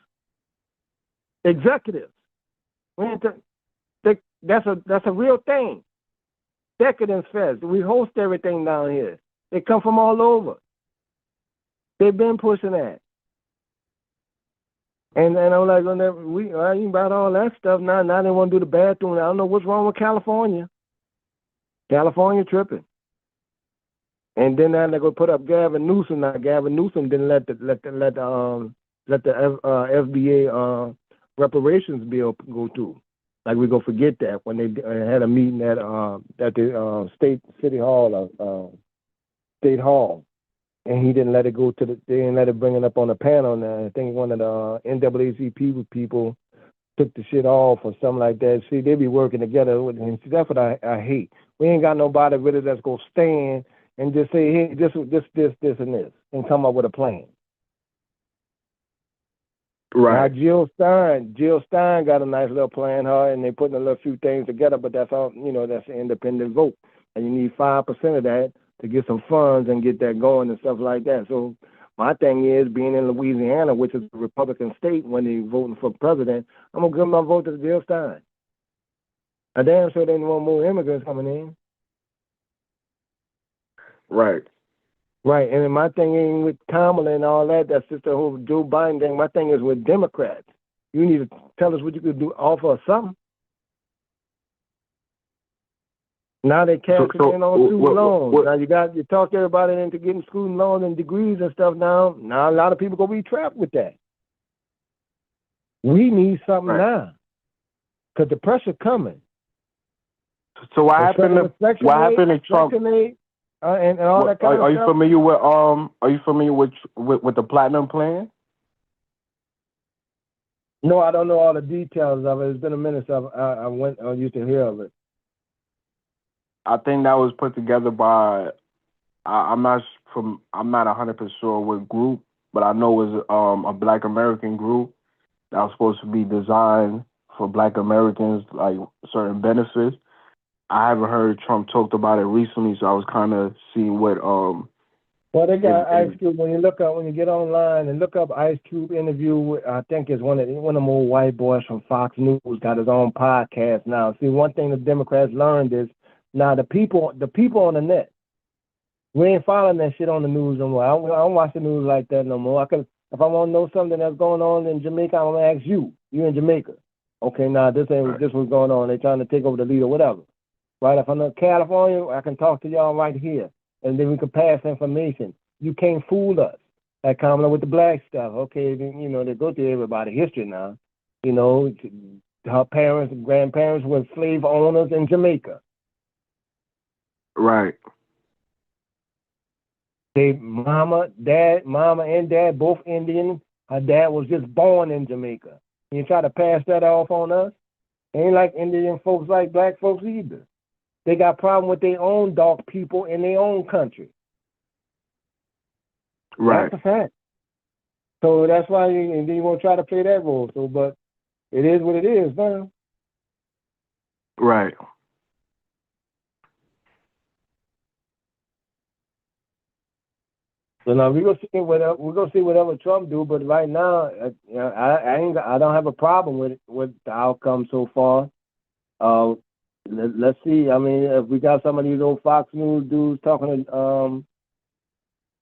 Executives. That's a real thing. Decadence Fest. We host everything down here. They come from all over. They've been pushing that. And I'm like, I ain't about all that stuff now. Now they want to do the bathroom. I don't know what's wrong with California. California tripping. And then now they're gonna put up Gavin Newsom. Now Gavin Newsom didn't let the FBA reparations bill go through. Like we go forget that when they had a meeting at the State Hall, and he didn't let it go to they didn't let it bring it up on the panel. And I think one of the NAACP people took the shit off or something like that. See, they be working together, and see, that's what I hate. We ain't got nobody really that's gonna stand and just say, hey, this, and this, and come up with a plan. Right. Now, Jill Stein got a nice little plan, and they putting a little few things together, but that's all, that's an independent vote. And you need 5% of that to get some funds and get that going and stuff like that. So my thing is, being in Louisiana, which is a Republican state, when they voting for president, I'm going to give my vote to Jill Stein. I damn sure they don't want more immigrants coming in. Right. Right, and my thing ain't with Kamala and all that. That's just the whole Joe Biden thing. My thing is with Democrats. You need to tell us what you could do, offer us something. Now they cashing in on student loans. Now you talk everybody into getting student loans and degrees and stuff now. Now a lot of people gonna be trapped with that. We need something now, because the pressure coming. So what happened to Trump? And all that kind of stuff. Are you familiar with the Platinum Plan? No, I don't know all the details of it. It's been a minute since I used to hear of it. I think that was put together by I'm not 100% sure what group, but I know it was a Black American group that was supposed to be designed for Black Americans, like certain benefits. I haven't heard Trump talked about it recently, so I was kind of seeing what. Well, they got Ice Cube. When you get online and look up Ice Cube interview with, I think it's one of them old white boys from Fox News, got his own podcast now. See, one thing the Democrats learned is now the people on the net. We ain't following that shit on the news no more. I don't watch the news like that no more. If I want to know something that's going on in Jamaica, I'm gonna ask you. You in Jamaica? Okay, now this what's going on. They trying to take over the lead or whatever. Right, if I'm in California, I can talk to y'all right here, and then we can pass information. You can't fool us. Like Kamala with the black stuff. Okay, they go through everybody's history now. Her parents and grandparents were slave owners in Jamaica. Right. Mama and dad, both Indian. Her dad was just born in Jamaica. You try to pass that off on us? Ain't like Indian folks like black folks either. They got problem with their own dark people in their own country. Right. That's a fact. So that's why you won't try to play that role. So, but it is what it is, man. Right. So now we're gonna see whatever Trump do. But right now, I don't have a problem with the outcome so far. Let's see. I mean, if we got some of these old Fox News dudes talking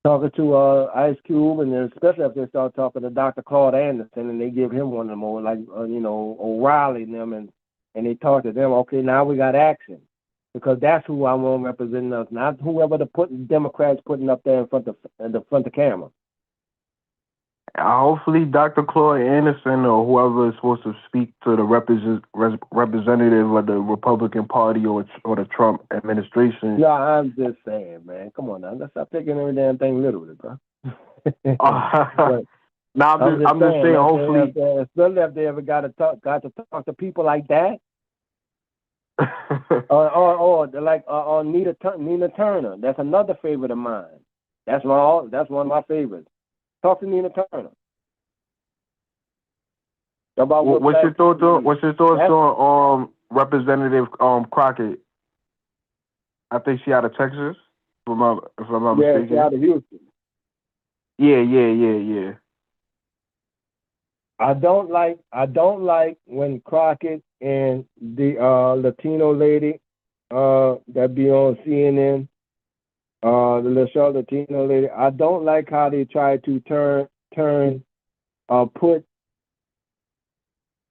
to Ice Cube, and then especially if they start talking to Dr. Claude Anderson, and they give him one of them more like O'Reilly and them, and they talk to them. Okay, now we got action, because that's who I want representing us, not whoever the Democrats putting up there in front of camera. Hopefully, Dr. Claude Anderson or whoever is supposed to speak to the representative of the Republican Party or the Trump administration. No, I'm just saying, man. Come on now, let's stop taking every damn thing literally, bro. No, I'm just saying. Hopefully, especially if they ever got to talk to people like that, or like Nina Turner. That's another favorite of mine. That's one of my favorites. Talk to Nina Turner. About what's your thoughts on Representative Crockett? I think she out of Texas, if I'm not mistaken. Yeah, she out of Houston. Yeah. I don't like when Crockett and the Latino lady that be on CNN, the little short Latino lady. I don't like how they try to put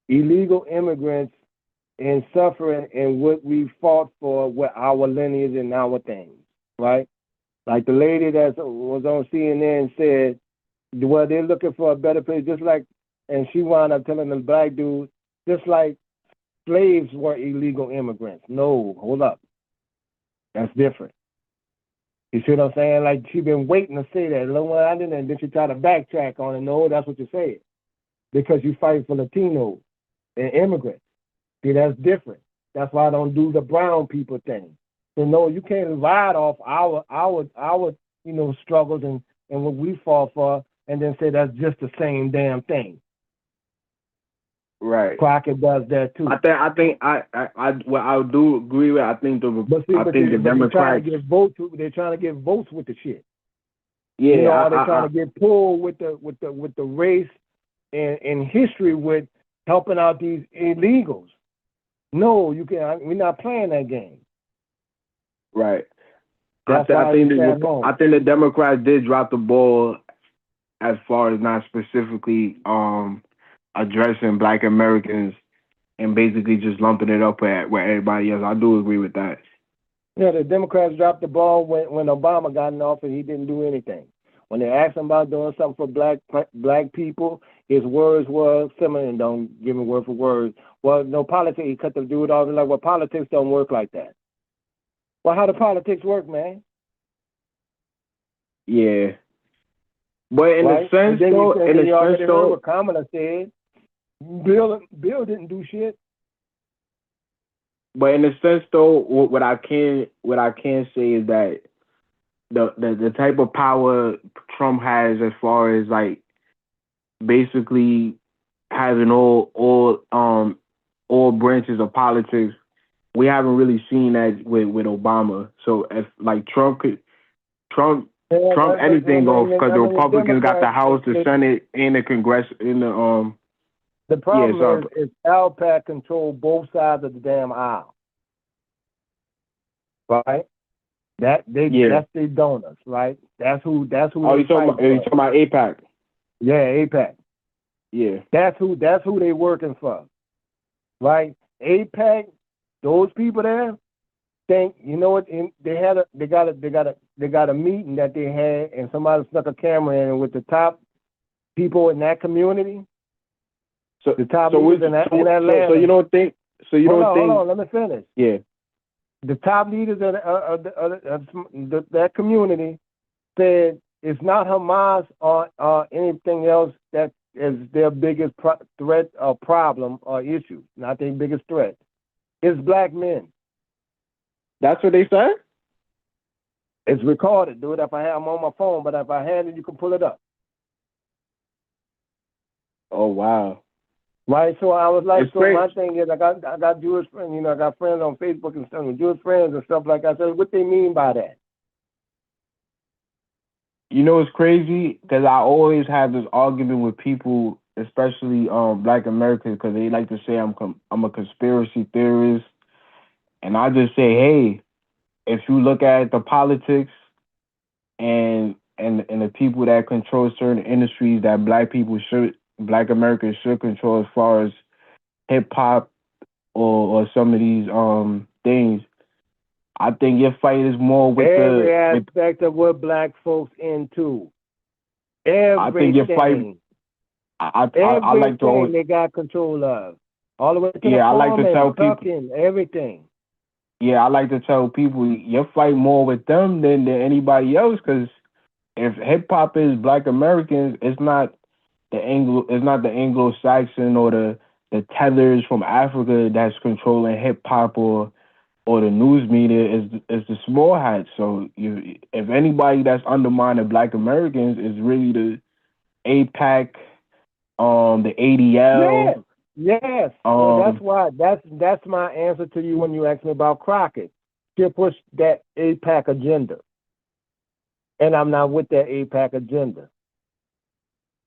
illegal immigrants in suffering and what we fought for with our lineage and our things, right? Like the lady that was on CNN said, well, they're looking for a better place, just like, and she wound up telling the black dude, just like slaves were illegal immigrants. No, hold up. That's different. You see what I'm saying? Like, she been waiting to say that. Well, I didn't, and then she tried to backtrack on it. No, that's what you said. Because you fight for Latinos and immigrants. See, that's different. That's why I don't do the brown people thing. So no, you can't ride off our struggles and what we fought for, and then say that's just the same damn thing. Right. Crockett does that too. I do agree with. I think the Democrats they're trying to get votes with the shit. Yeah, they're trying to get pulled with the race and history with helping out these illegals. No, you can't. We're not playing that game. Right. I think the Democrats did drop the ball as far as not specifically addressing Black Americans and basically just lumping it up with everybody else. I do agree with that. Yeah, the Democrats dropped the ball when Obama got in office. He didn't do anything. When they asked him about doing something for black people, his words were similar, and don't give me word for word. Well, no politics. He cut the dude off and like, well, politics don't work like that. Well, how do politics work, man? Yeah. But in a sense, though, what Kamala said, Bill didn't do shit. But in a sense, though, what I can say is that the type of power Trump has, as far as like basically having all branches of politics, we haven't really seen that with Obama. So if like Trump anything goes, because the Republicans got the House, the Senate, and the Congress in the The problem is ALPAC control both sides of the damn aisle, right? That's their donors, right? That's who. Oh, you talking about AIPAC? Yeah, AIPAC. Yeah. That's who they working for, right? AIPAC. Those people there think, you know what? They got a meeting that they had, and somebody stuck a camera in with the top people in that community. So the top leaders in Atlanta. So you don't think? Hold on, let me finish. Yeah. The top leaders of that community said it's not Hamas or anything else that is their biggest threat or problem or issue. Not their biggest threat. It's black men. That's what they said? It's recorded, dude. I'm on my phone, but if I had it, you can pull it up. Oh, wow. Right, so I was like, great. My thing is, I got Jewish friends, I got friends on Facebook and stuff, Jewish friends and stuff like that. I said, what they mean by that? You know, it's crazy because I always have this argument with people, especially Black Americans, because they like to say I'm a conspiracy theorist, and I just say, hey, if you look at the politics and the people that control certain industries that Black Americans should control, as far as hip hop or some of these things, I think your fight is more with every aspect of what black folks into. Everything. I think your fight. I like to. They got control of. All the way to the I like to tell people everything. Yeah, I like to tell people you fight more with them than anybody else, because if hip hop is Black Americans, it's not the Anglo-Saxon or the tethers from Africa that's controlling hip hop or the news media. Is the small hats. So if anybody that's undermining Black Americans is really the AIPAC, the ADL. Yes. So that's why that's my answer to you when you ask me about Crockett. She'll push that AIPAC agenda, and I'm not with that AIPAC agenda.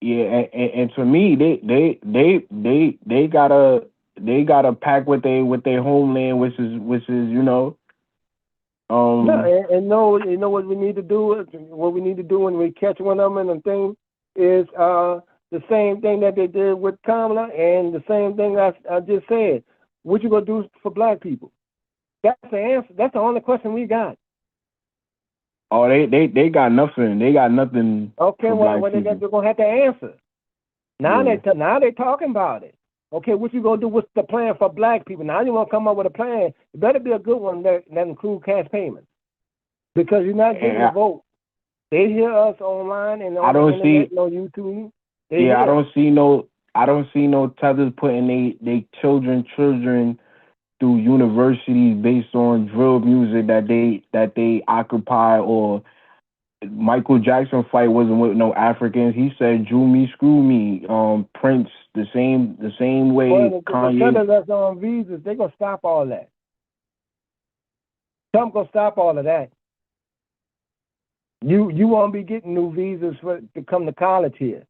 Yeah, and to me, they gotta pack with their homeland, which is No, what we need to do is when we catch one of them in the thing is the same thing that they did with Kamala, and the same thing I just said. What you gonna do for black people? That's the answer. That's the only question we got. Oh, they got nothing. They got nothing. Okay, well, they're gonna have to answer. Now Yeah. they're talking about it. Okay, what you gonna do? What's the plan for black people? Now you want to come up with a plan. It better be a good one that includes cash payments, because you're not getting a vote. They hear us online and on the internet, on YouTube. I don't see no tethers putting they children through universities based on drill music that they occupy, or Michael Jackson fight wasn't with no Africans. He said, "Jew me, screw me." Prince, the same way. Well, Kanye. The that's on visas, they gonna stop all that. Trump gonna stop all of that. You won't be getting new visas to come to college here.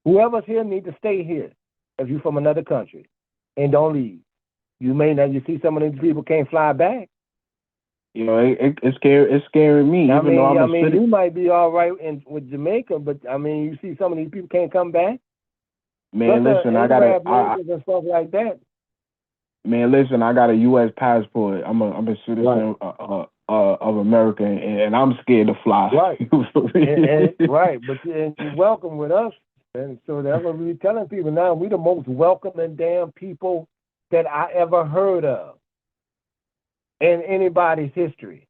Whoever's here need to stay here if you're from another country, and don't leave. You may not. You see, some of these people can't fly back. You know, it's scaring me. I even though I'm a citizen. You might be all right with Jamaica, but I mean, you see, some of these people can't come back. Man, listen, I gotta and stuff like that. Man, listen, I got a U.S. passport. I'm a citizen of America, and I'm scared to fly. Right, right. But you're welcome with us, and so that's what we're telling people now. We're the most welcoming damn people that I ever heard of in anybody's history.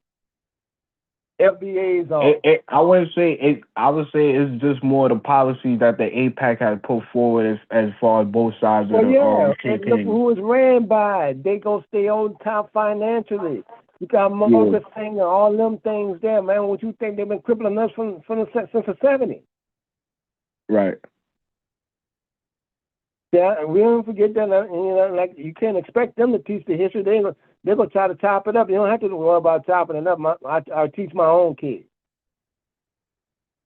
FBAs on. I wouldn't say it. I would say it's just more the policy that the APAC has put forward as far as both sides of the campaign. Look who is ran by. They gonna stay on top financially. You got Morgan thing and all them things there, man. What you think they've been crippling us since the 70s? Right. Yeah, and we don't forget that. Like you can't expect them to teach the history. They're gonna try to chop it up. You don't have to worry about chopping it up. I teach my own kids.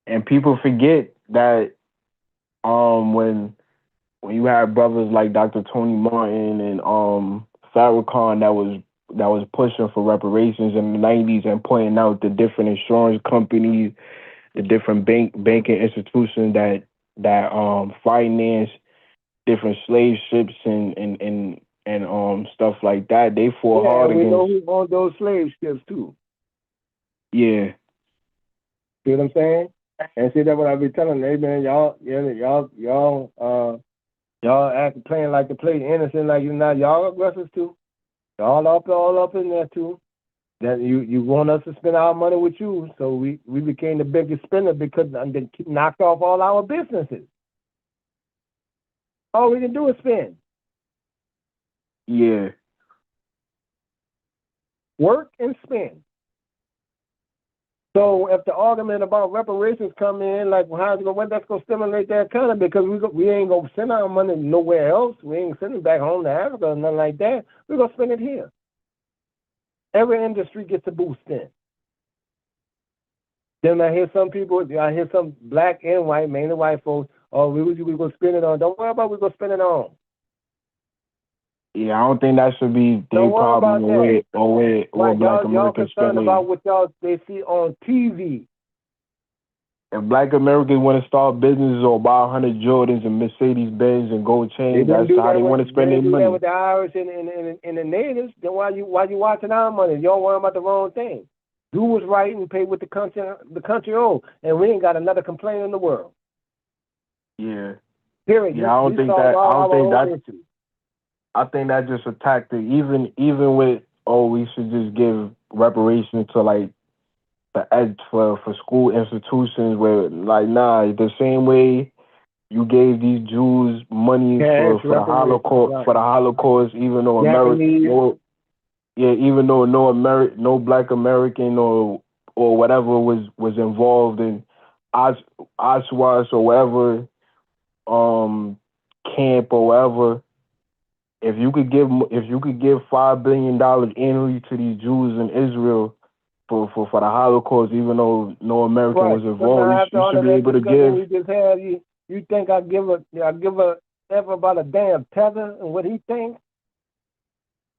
And people forget that when you have brothers like Dr. Tony Martin and Farrakhan that was pushing for reparations in the 90s and pointing out the different insurance companies, the different banking institutions that finance different slave ships and stuff like that. They fought hard against. We know who owned those slave ships too. Yeah. See what I'm saying? And see that what I be telling them, hey man, y'all playing like the play innocent, like you're not. Y'all aggressors too. Y'all up in there too. That you want us to spend our money with you, so we became the biggest spender because they knocked off all our businesses. All we can do is spend. Yeah. Work and spend. So if the argument about reparations come in, like how's it going? That's going to stimulate the economy because we ain't going to send our money nowhere else. We ain't sending it back home to Africa or nothing like that. We're going to spend it here. Every industry gets a boost in. Then I hear some black and white, mainly white folks, we going to spend it on. Don't worry about what we're going to spend it on. Yeah, I don't think that should be their problem or black Americans concerned about what they see on TV. If black Americans want to start businesses or buy 100 Jordans and Mercedes Benz and gold chains, that's how they want to spend their money. With the Irish and the natives, then why you watching our money? You don't worry about the wrong thing. Do what's right and pay what the country owes, and we ain't got another complaint in the world. Yeah. Period. Yeah, I think that just attacked it. Even with we should just give reparations to like for school institutions where like the same way you gave these Jews money for the Holocaust, even though no black American or whatever was involved in Auschwitz or whatever camp or whatever. If you could give $5 billion annually to these Jews in Israel for the Holocaust, even though no American was involved, you should be able to give. You think I give a ever about a damn tether and what he thinks?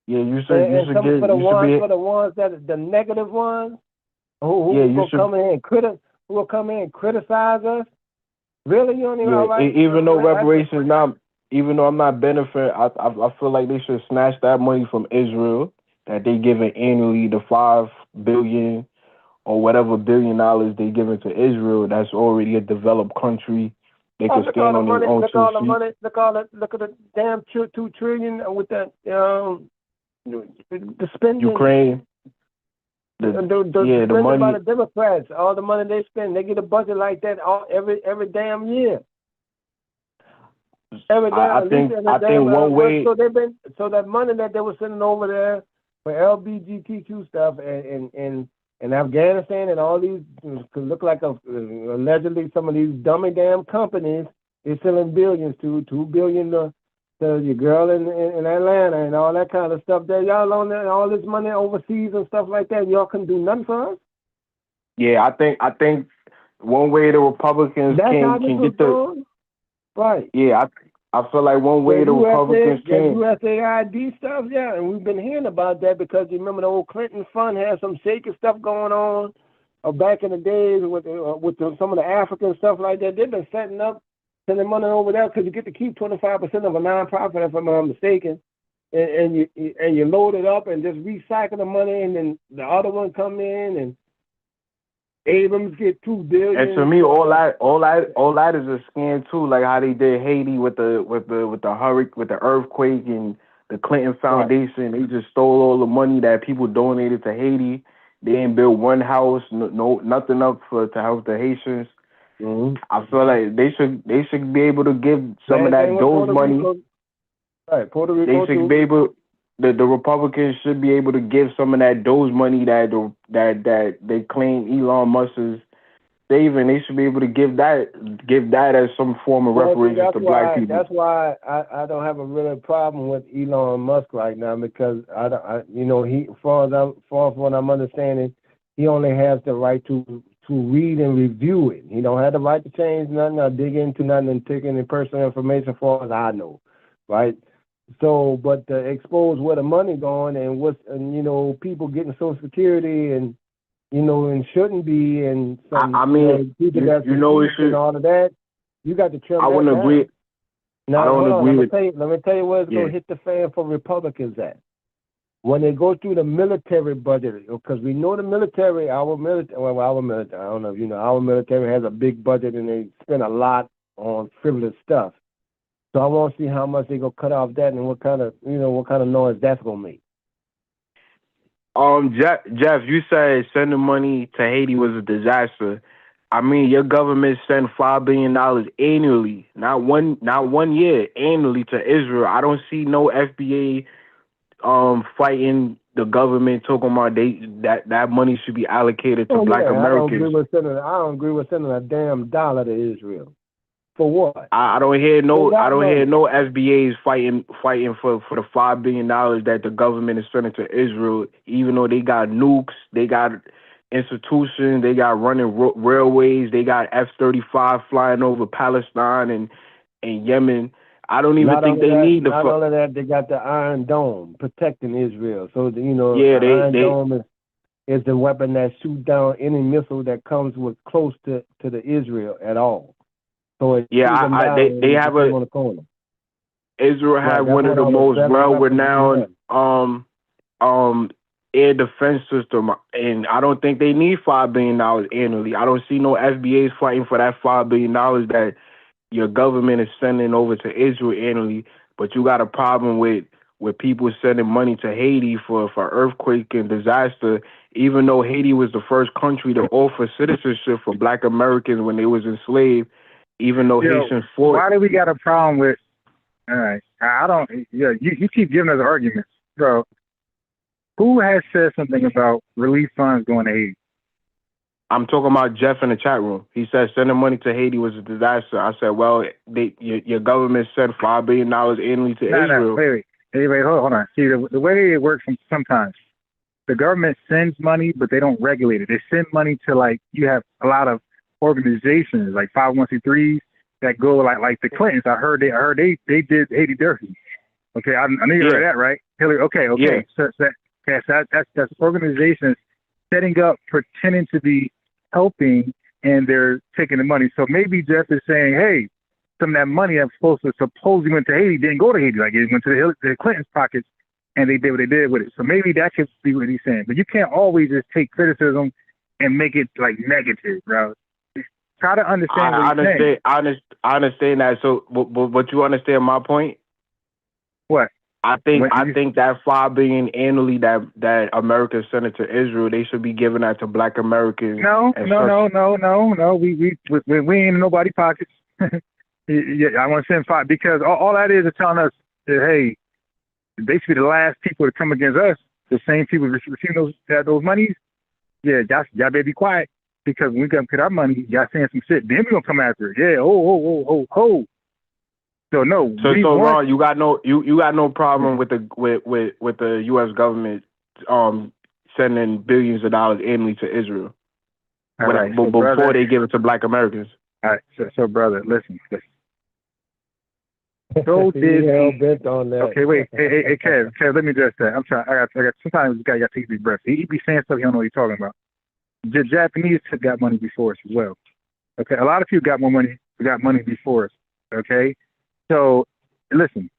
Yeah, you should give. For the ones that are the negative ones, who will come in and criticize us. Really, you don't even know, right? Even though reparations not. Even though I'm not benefiting, I feel like they should snatch that money from Israel that they give it annually, the $5 billion or whatever $1 billion they give it to Israel. That's already a developed country. they can stand on their own look two all the feet. money, look at the damn $2 trillion with that the spending. Ukraine. The spending by the Democrats, all the money they spend, they get a budget like that every damn year. I think one way. So that money that they were sending over there for LGBTQ stuff and Afghanistan and all these could look like allegedly some of these dummy damn companies is selling billions to $2 billion to your girl in Atlanta and all that kind of stuff. That y'all loan all this money overseas and stuff like that. Y'all can do nothing for us. Yeah, I think one way the Republicans can get the right. Yeah, I feel like one way the Republicans can. USAID stuff, yeah, and we've been hearing about that because you remember the old Clinton fund had some shaky stuff going on back in the days with some of the African stuff like that. They've been sending money over there because you get to keep 25% of a nonprofit, if I'm not mistaken, and you load it up and just recycle the money, and then the other one come in and Abrams get $2 billion. And to me, all that is a scam too. Like how they did Haiti with the hurricane, with the earthquake, and the Clinton Foundation. Right. They just stole all the money that people donated to Haiti. They didn't build one house, nothing up to help the Haitians. Mm-hmm. I feel like they should be able to give some of those money. Right, Puerto Rico. They should be able. The Republicans should be able to give some of that Doge money that they claim Elon Musk is saving. They should be able to give that as some form of reparations to black people. That's why I don't have a real problem with Elon Musk right now, because he, far as what I'm understanding, he only has the right to read and review it. He don't have the right to change nothing or dig into nothing and take any personal information, far as I know, right? So, but to expose where the money going and people getting Social Security and and shouldn't be, and some people that's and all of that, you got to trim. I wouldn't agree. Now, I don't agree with. Let me tell you where it's gonna hit the fan for Republicans at. When they go through the military budget, because we know the military, our military, I don't know if you know, our military has a big budget and they spend a lot on frivolous stuff. So I want to see how much they're gonna cut off that and what kind of noise that's gonna make. Jeff, you said sending money to Haiti was a disaster. I mean, your government sent $5 billion annually, not one year, annually to Israel. I don't see no FBA fighting the government, talking about that money should be allocated to Black Americans. I don't agree with sending a damn dollar to Israel. For what? I don't hear no FBAs fighting for the $5 billion that the government is sending to Israel, even though they got nukes, they got institutions, they got running railways, they got F-35 flying over Palestine and Yemen. I don't even think they need the. Not only that, they got the Iron Dome protecting Israel. So the Iron Dome is the weapon that shoots down any missile that comes close to the Israel at all. So they have on the corner. Israel had one of the most well-renowned air defense system, and I don't think they need $5 billion annually. I don't see no FBAs fighting for that $5 billion that your government is sending over to Israel annually. But you got a problem with people sending money to Haiti for earthquake and disaster, even though Haiti was the first country to offer citizenship for Black Americans when they was enslaved. Even though Haitians fought. Why do we got a problem with? All right, I don't. Yeah, you keep giving us arguments, bro. Who has said something about relief funds going to Haiti? I'm talking about Jeff in the chat room. He said sending money to Haiti was a disaster. I said, well, your government sent $5 billion annually to Israel. Wait, hold on. See, the way it works sometimes, the government sends money, but they don't regulate it. They send money to you have a lot of organizations like 501c3s that go like the Clintons. I heard they did Haiti dirty. Okay, I know you heard that, right? Hillary. Okay. Yeah. So that's organizations setting up, pretending to be helping, and they're taking the money. So maybe Jeff is saying, hey, some of that money that's supposedly went to Haiti didn't go to Haiti. Like it went to the Clintons' pockets, and they did what they did with it. So maybe that could be what he's saying. But you can't always just take criticism and make it negative, bro. Try to understand what he's saying. I understand that. So, but you understand my point? What? I think that $5 billion annually that America sent to Israel, they should be giving that to Black Americans. No. We ain't in nobody's pockets. Yeah, I want to send 5 because all that is telling us that, hey, they should be the last people to come against us. The same people receiving those monies. Yeah, y'all better be quiet because when we come get our money, y'all saying some shit. Then we gonna come after it. Yeah. Ho. So no. So Ron, you got no problem with the U.S. government sending billions of dollars annually to Israel, before they give it to Black Americans. All right, so brother, listen. So did bent on that. Okay, wait, hey, Kev, let me address that. I'm trying. I got. Sometimes this guy got to take deep breaths. He be saying stuff he don't know what he's talking about. The Japanese got money before us as well. Okay, a lot of people got money before us. Okay, so listen,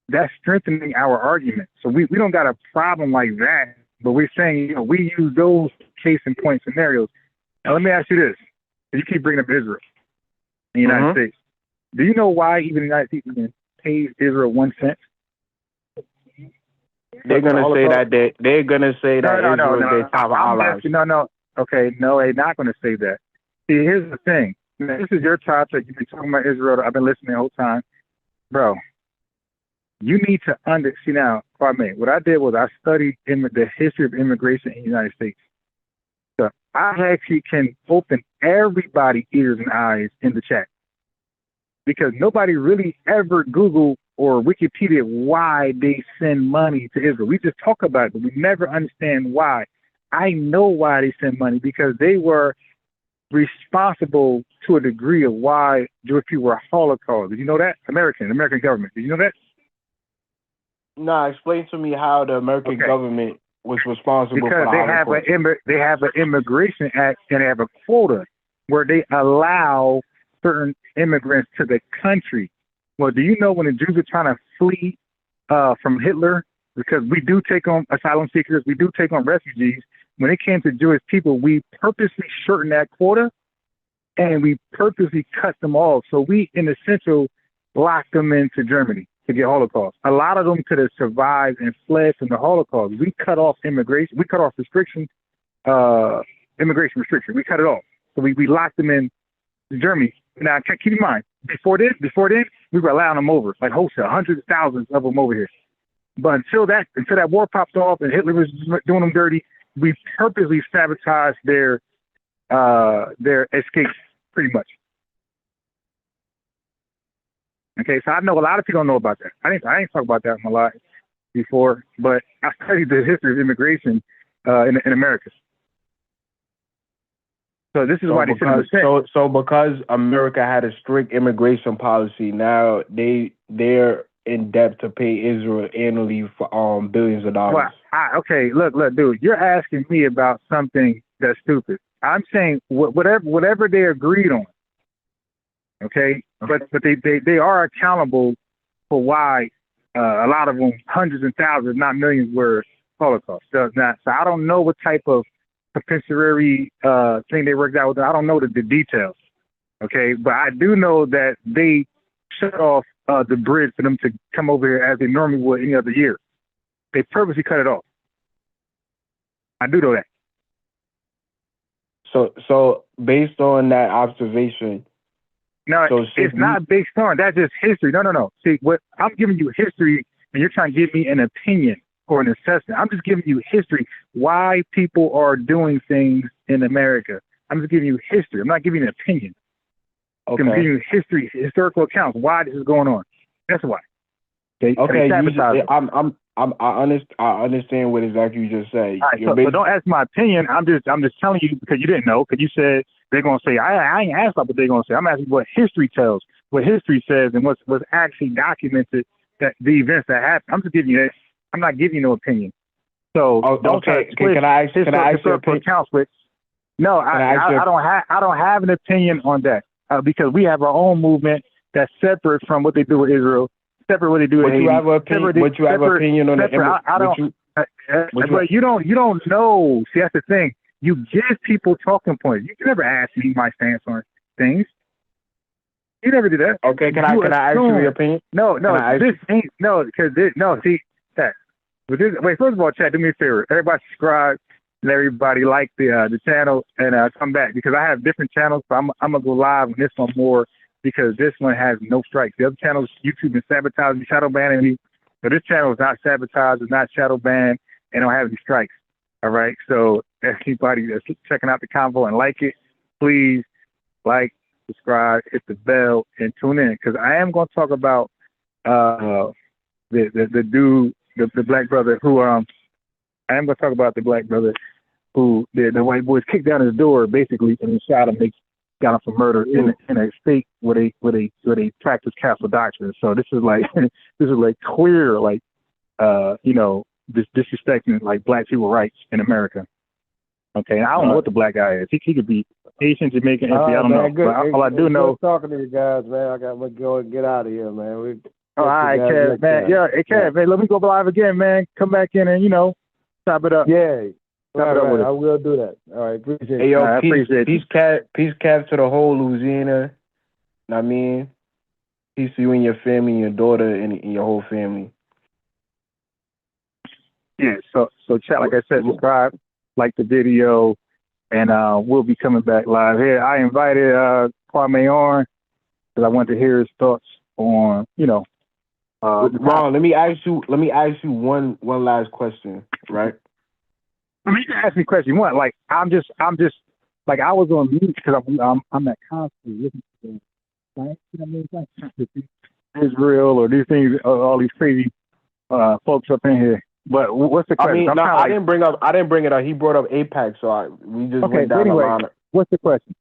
that's strengthening our argument. So we don't got a problem like that, but we're saying we use those case in point scenarios. Now let me ask you this: you keep bringing up Israel, the United States. Do you know why even the United States even pays Israel 1 cent? They're gonna say that Israel is their top allies. No. Okay, no, they're not gonna say that. See, here's the thing. This is your topic. You've been talking about Israel. I've been listening the whole time, bro. You need to see now. Pardon me. What I did was I studied the history of immigration in the United States. So I actually can open everybody's ears and eyes in the chat. Because nobody really ever Googled or Wikipedia why they send money to Israel. We just talk about it, but we never understand why. I know why they send money, because they were responsible to a degree of why Jewish people were Holocaust. Did you know that? American government. Did you know that? No, explain to me how the American government was responsible for the Holocaust. Because they have an immigration act and they have a quota where they allow certain immigrants to the country. Well, do you know when the Jews are trying to flee from Hitler, because we do take on asylum seekers, we do take on refugees, when it came to Jewish people, we purposely shortened that quota and we purposely cut them off. So we, in essential, locked them into Germany to get Holocaust. A lot of them could have survived and fled from the Holocaust. We cut off immigration. We cut off restrictions, immigration restriction. We cut it off. So we locked them in Germany. Now, keep in mind, before then, we were allowing them over, like wholesale, hundreds of thousands of them over here. But until that war popped off and Hitler was doing them dirty, we purposely sabotaged their escapes, pretty much. Okay, so I know a lot of people don't know about that. I didn't talk about that in my life before, but I studied the history of immigration in America. So this is why they said so because America had a strict immigration policy, now they're in debt to pay Israel annually for billions of dollars. Well, okay, look, dude, you're asking me about something that's stupid. I'm saying whatever they agreed on. Okay, but they are accountable for why a lot of them, hundreds and thousands, not millions, were Holocaust. So I don't know what type of compensatory thing they worked out with. I don't know the details. Okay, but I do know that they shut off the bridge for them to come over here as they normally would any other year. They purposely cut it off. I do know that. So based on that observation. No, it's not based on. That's just history. No. See, what I'm giving you history, and you're trying to give me an opinion or an assessment. I'm just giving you history, why people are doing things in America. I'm just giving you history. I'm not giving you an opinion. Okay. I'm giving you history, historical accounts, why this is going on. That's why. Okay. I understand what exactly you just said. Right, so don't ask my opinion. I'm just telling you because you didn't know. Because you said they're gonna say I ain't asked about what they're gonna say. I'm asking what history tells, what history says, and what's actually documented, that the events that happened. I'm just giving you that. I'm not giving you no opinion. So don't try to switch. Can I ask your opinion? No, I don't have an opinion on that because we have our own movement that's separate from what they do with Israel. Separate what they do with Haiti. But you have an opinion on it. But you don't know. See, that's the thing. You give people talking points. You can never ask me my stance on things. You never do that. Okay, can I ask you your opinion? No, this ain't because see that. But this, wait, first of all, chat, do me a favor. Everybody subscribe and everybody like the channel and come back because I have different channels. So I'm gonna go live on this one more because this one has no strikes. The other channels, YouTube been sabotaging me, shadow banning me. So this channel is not sabotaged, it's not shadow banned, and don't have any strikes. All right. So anybody that's checking out the convo and like it, please like, subscribe, hit the bell, and tune in because I am going to talk about the dude, the black brother who I am going to talk about the black brother who the white boys kicked down his door basically and shot him. They got him for murder in a state where they practice Catholic doctrine. So this is like clear disrespecting like black people rights in America. Okay, and I don't know what the black guy is. He could be Asian, Jamaican, I don't know. Good, but all I do know. Talking to you guys, man. I got to go and get out of here, man. All right, Kev, man. Yeah, hey, Kev, man. Let me go live again, man. Come back in and chop it up. Yeah, right. I will do that. All right, appreciate it. Hey, yo, I appreciate peace, cap to the whole Louisiana. I mean, peace to you and your family, and your daughter, and your whole family. Yeah. So chat. Like I said, subscribe, like the video, and we'll be coming back live here. I invited Kwame on because I wanted to hear his thoughts on, Ron, let me ask you one last question, right? I mean, you can ask me a question you want. Like, I'm just like I was on mute because I'm at constantly listening to them, right? You know what I mean? Israel or these things, all these crazy folks up in here. But what's the question? I mean, I didn't bring it up. He brought up APAC, so we just went down the line. What's the question?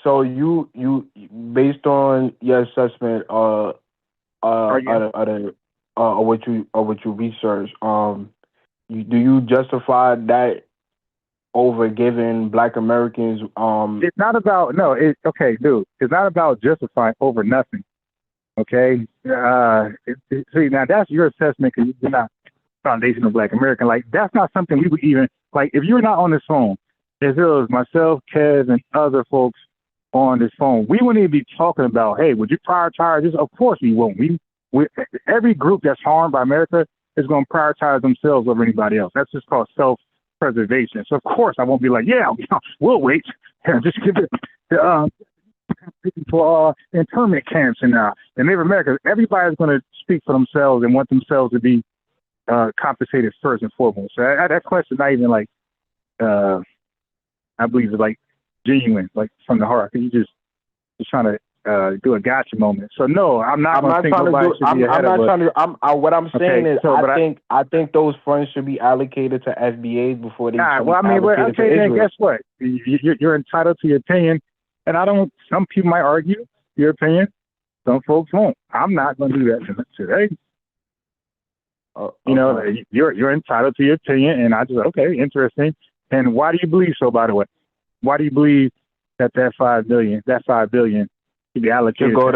So you based on your assessment of what you researched, do you justify that over giving Black Americans? It's not about okay, dude. It's not about justifying over nothing. Okay. See, now that's your assessment because you're not foundational Black American. Like that's not something we would even like. If you're not on this phone, as it was myself, Kev, and other folks on this phone, we wouldn't even be talking about, hey, would you prioritize this? Of course we won't. We every group that's harmed by America is going to prioritize themselves over anybody else. That's just called self-preservation. So of course I won't be like, yeah, we'll wait and just give it for internment camps and Native America. Everybody's going to speak for themselves and want themselves to be compensated first and foremost. So that question not even like I believe is like genuine, like from the heart. I think you just trying to do a gotcha moment. So no, I'm not going to think nobody should be ahead of us. What I'm saying is, I think those funds should be allocated to FBAs before they. Well, I mean, okay, then guess what? You're entitled to your opinion, and I don't. Some people might argue your opinion. Some folks won't. I'm not going to do that today. Okay. You're entitled to your opinion, and I just okay, interesting. And why do you believe so? By the way, why do you believe that $5 billion should be allocated to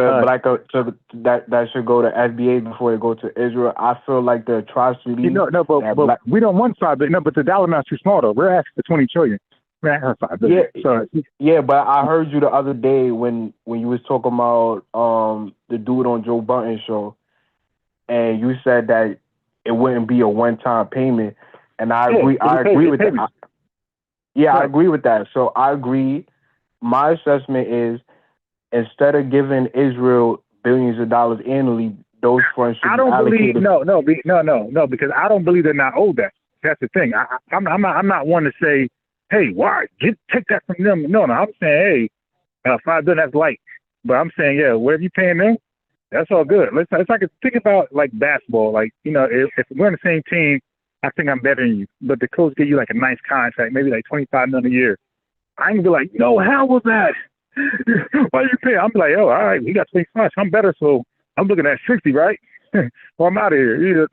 that should go to FBA before it go to Israel? I feel like the atrocity. But we don't want $5 billion. No, but the dollar amount's too small though. We're asking for $20 trillion. We're asking for $5 billion. Yeah, but I heard you the other day when you was talking about the dude on Joe Budden's show, and you said that it wouldn't be a one-time payment, and I agree. I agree with that. I agree with that. So I agree. My assessment is instead of giving Israel billions of dollars annually, those funds should be allocated. No, because I don't believe they're not owed that. That's the thing. I'm not one to say, hey, why take that from them? No, I'm saying, hey, $5 billion, that's light. But I'm saying, yeah, whatever you paying them, that's all good. It's like think about like basketball. Like if we're on the same team, I think I'm better than you. But the coach give you like a nice contract, maybe like $25 million a year. I can be like, no, how was that? Why you paying? I'm like, oh, all right, we got 25. I'm better, so I'm looking at 60, right? Well, I'm out of here.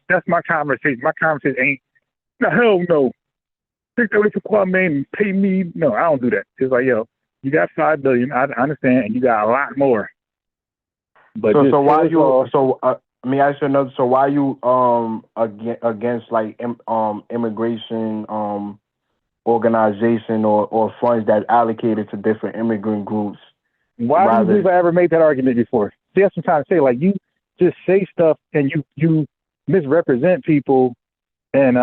That's my conversation. My conversation ain't, no, hell no. Take that away from Kwame and pay me. No, I don't do that. It's like, yo, you got $5 billion. I understand, and you got a lot more. But Let me ask you another. So why you against like immigration organization or funds that allocated to different immigrant groups? Why do you believe I ever made that argument before? See, that's what I'm trying to say. Like, you just say stuff and you misrepresent people, and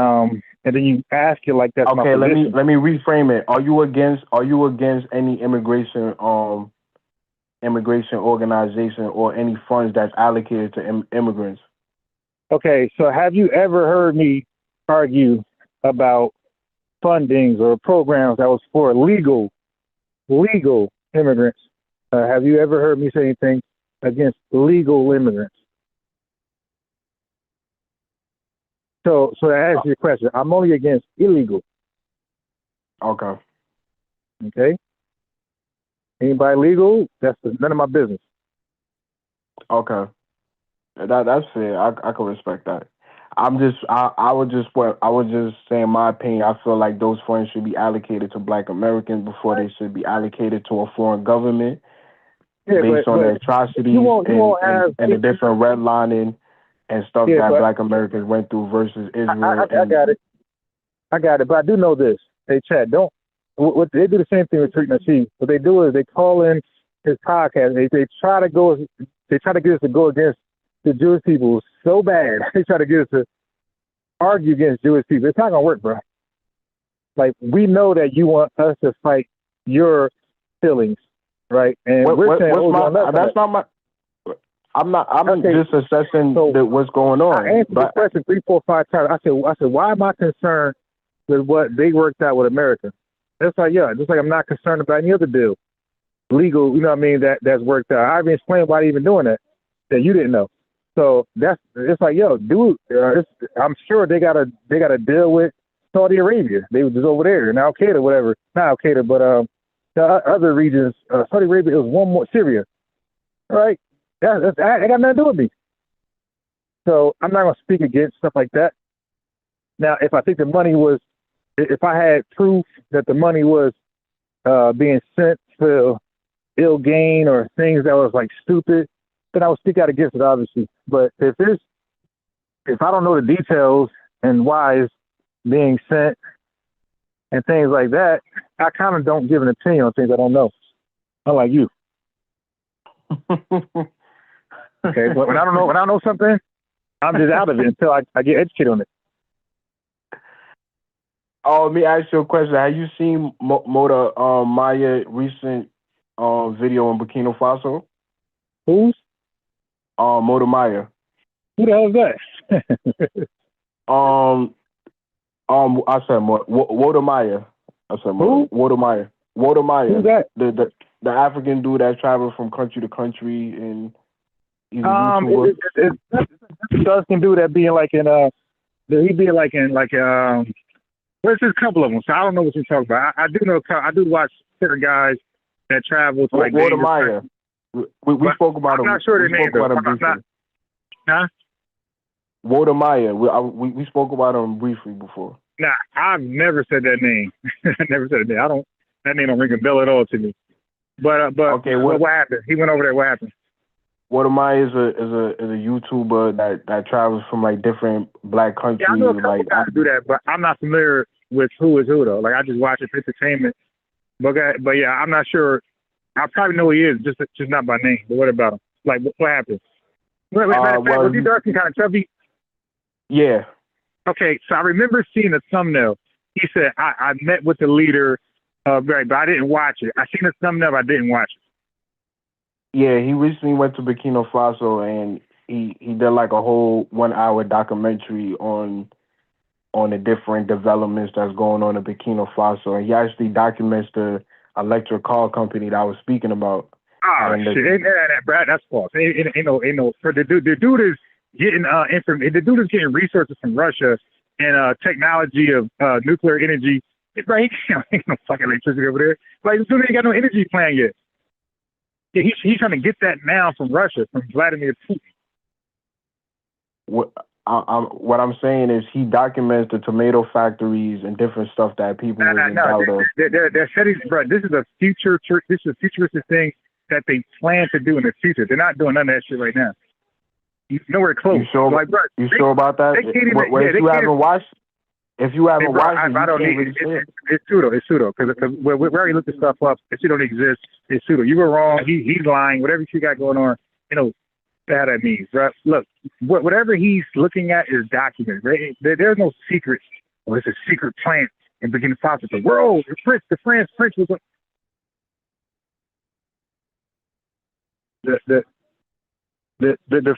then you ask it like that's okay. my position. Let me reframe it. Are you against any immigration organization or any funds that's allocated to immigrants? Okay, so have you ever heard me argue about fundings or programs that was for legal immigrants? Have you ever heard me say anything against legal immigrants? So to answer your question, I'm only against illegal. Okay. Okay. Anybody legal? That's none of my business. Okay. That's fair. I can respect that. I was just saying my opinion. I feel like those funds should be allocated to Black Americans before they should be allocated to a foreign government based on the atrocities and the different redlining and stuff that Black Americans went through versus Israel. I got it. But I do know this. Hey, Chad, what they do the same thing with TARIQ NASHEED. What they do is they call in his podcast. They try to get us to go against the Jewish people so bad. They try to get us to argue against Jewish people. It's not gonna work, bro. Like, we know that you want us to fight your feelings, right? And we're saying, I'm just assessing what's going on. I answered the question 3, 4, 5 times. I said, why am I concerned with what they worked out with America? That's like, just like I'm not concerned about any other deal, legal. You know what I mean? That's worked out. I even explained why they're even doing that you didn't know. So it's like, dude, I'm sure they got a deal with Saudi Arabia. They were just over there, and Al Qaeda, whatever. Not Al Qaeda, but the other regions. Saudi Arabia is one more. Syria, right? That got nothing to do with me. So I'm not gonna speak against stuff like that. Now, if I think if I had proof that the money was being sent to ill gain or things that was like stupid, then I would speak out against it, obviously. But if I don't know the details and why it's being sent and things like that, I kind of don't give an opinion on things I don't know. Unlike you. Okay, but when I don't know something, I'm just out of it until I get educated on it. Oh, let me ask you a question. Have you seen Moda Maya recent video in Burkina Faso? Who's? Moda Maya. Who the hell is that? I said Woda Maya. I said who? Woda Maya. Woda Maya. Who's that? The African dude that traveled from country to country and he's a YouTuber. Does can do that being like in he'd be like in where's a couple of them? So I don't know what you're talking about. I do know. I do watch certain guys that travel to like Woda Maya. We spoke about him. I'm not sure their name though. Huh? Woda Maya. We spoke about him briefly before. Nah, I've never said that name. I never said that. That name don't ring a bell at all to me. But okay, what happened? He went over there. What happened? Woda Maya is a YouTuber that travels from like different Black countries. Yeah, I know a couple guys do that, but I'm not familiar with who is who though. Like, I just watch it for entertainment. But yeah, I'm not sure. I probably know who he is, just not by name. But what about him? Like, what happened? Was he dark and kind of chubby? Yeah. Okay, so I remember seeing a thumbnail. He said, I met with the leader, but I didn't watch it. I seen a thumbnail, but I didn't watch it. Yeah, he recently went to Burkina Faso and he did like a whole 1-hour documentary on the different developments that's going on in Burkina Faso. And he actually documents the electric car company that I was speaking about. Oh, shit. Brad, that's false. Ain't no. The dude is getting the dude is getting resources from Russia and technology of nuclear energy. Right? Ain't no fucking electricity over there. Like, this dude ain't got no energy plan yet. Yeah, he's trying to get that now from Russia, from Vladimir Putin. What I'm saying is he documents the tomato factories and different stuff that people was out of. They're setting, bro. This is a futuristic thing that they plan to do in the future. They're not doing none of that shit right now. nowhere close. You sure? Like, bro, you sure about that? They can't even, if you haven't watched, it's pseudo. It's pseudo because we already looked this stuff up. It don't exist. It's pseudo. You were wrong. He's lying. Whatever you got going on, that means. Right? Look, whatever he's looking at is documented. Right? There's no secrets. Or it's a secret plant in Burkina Faso. The world, the French was the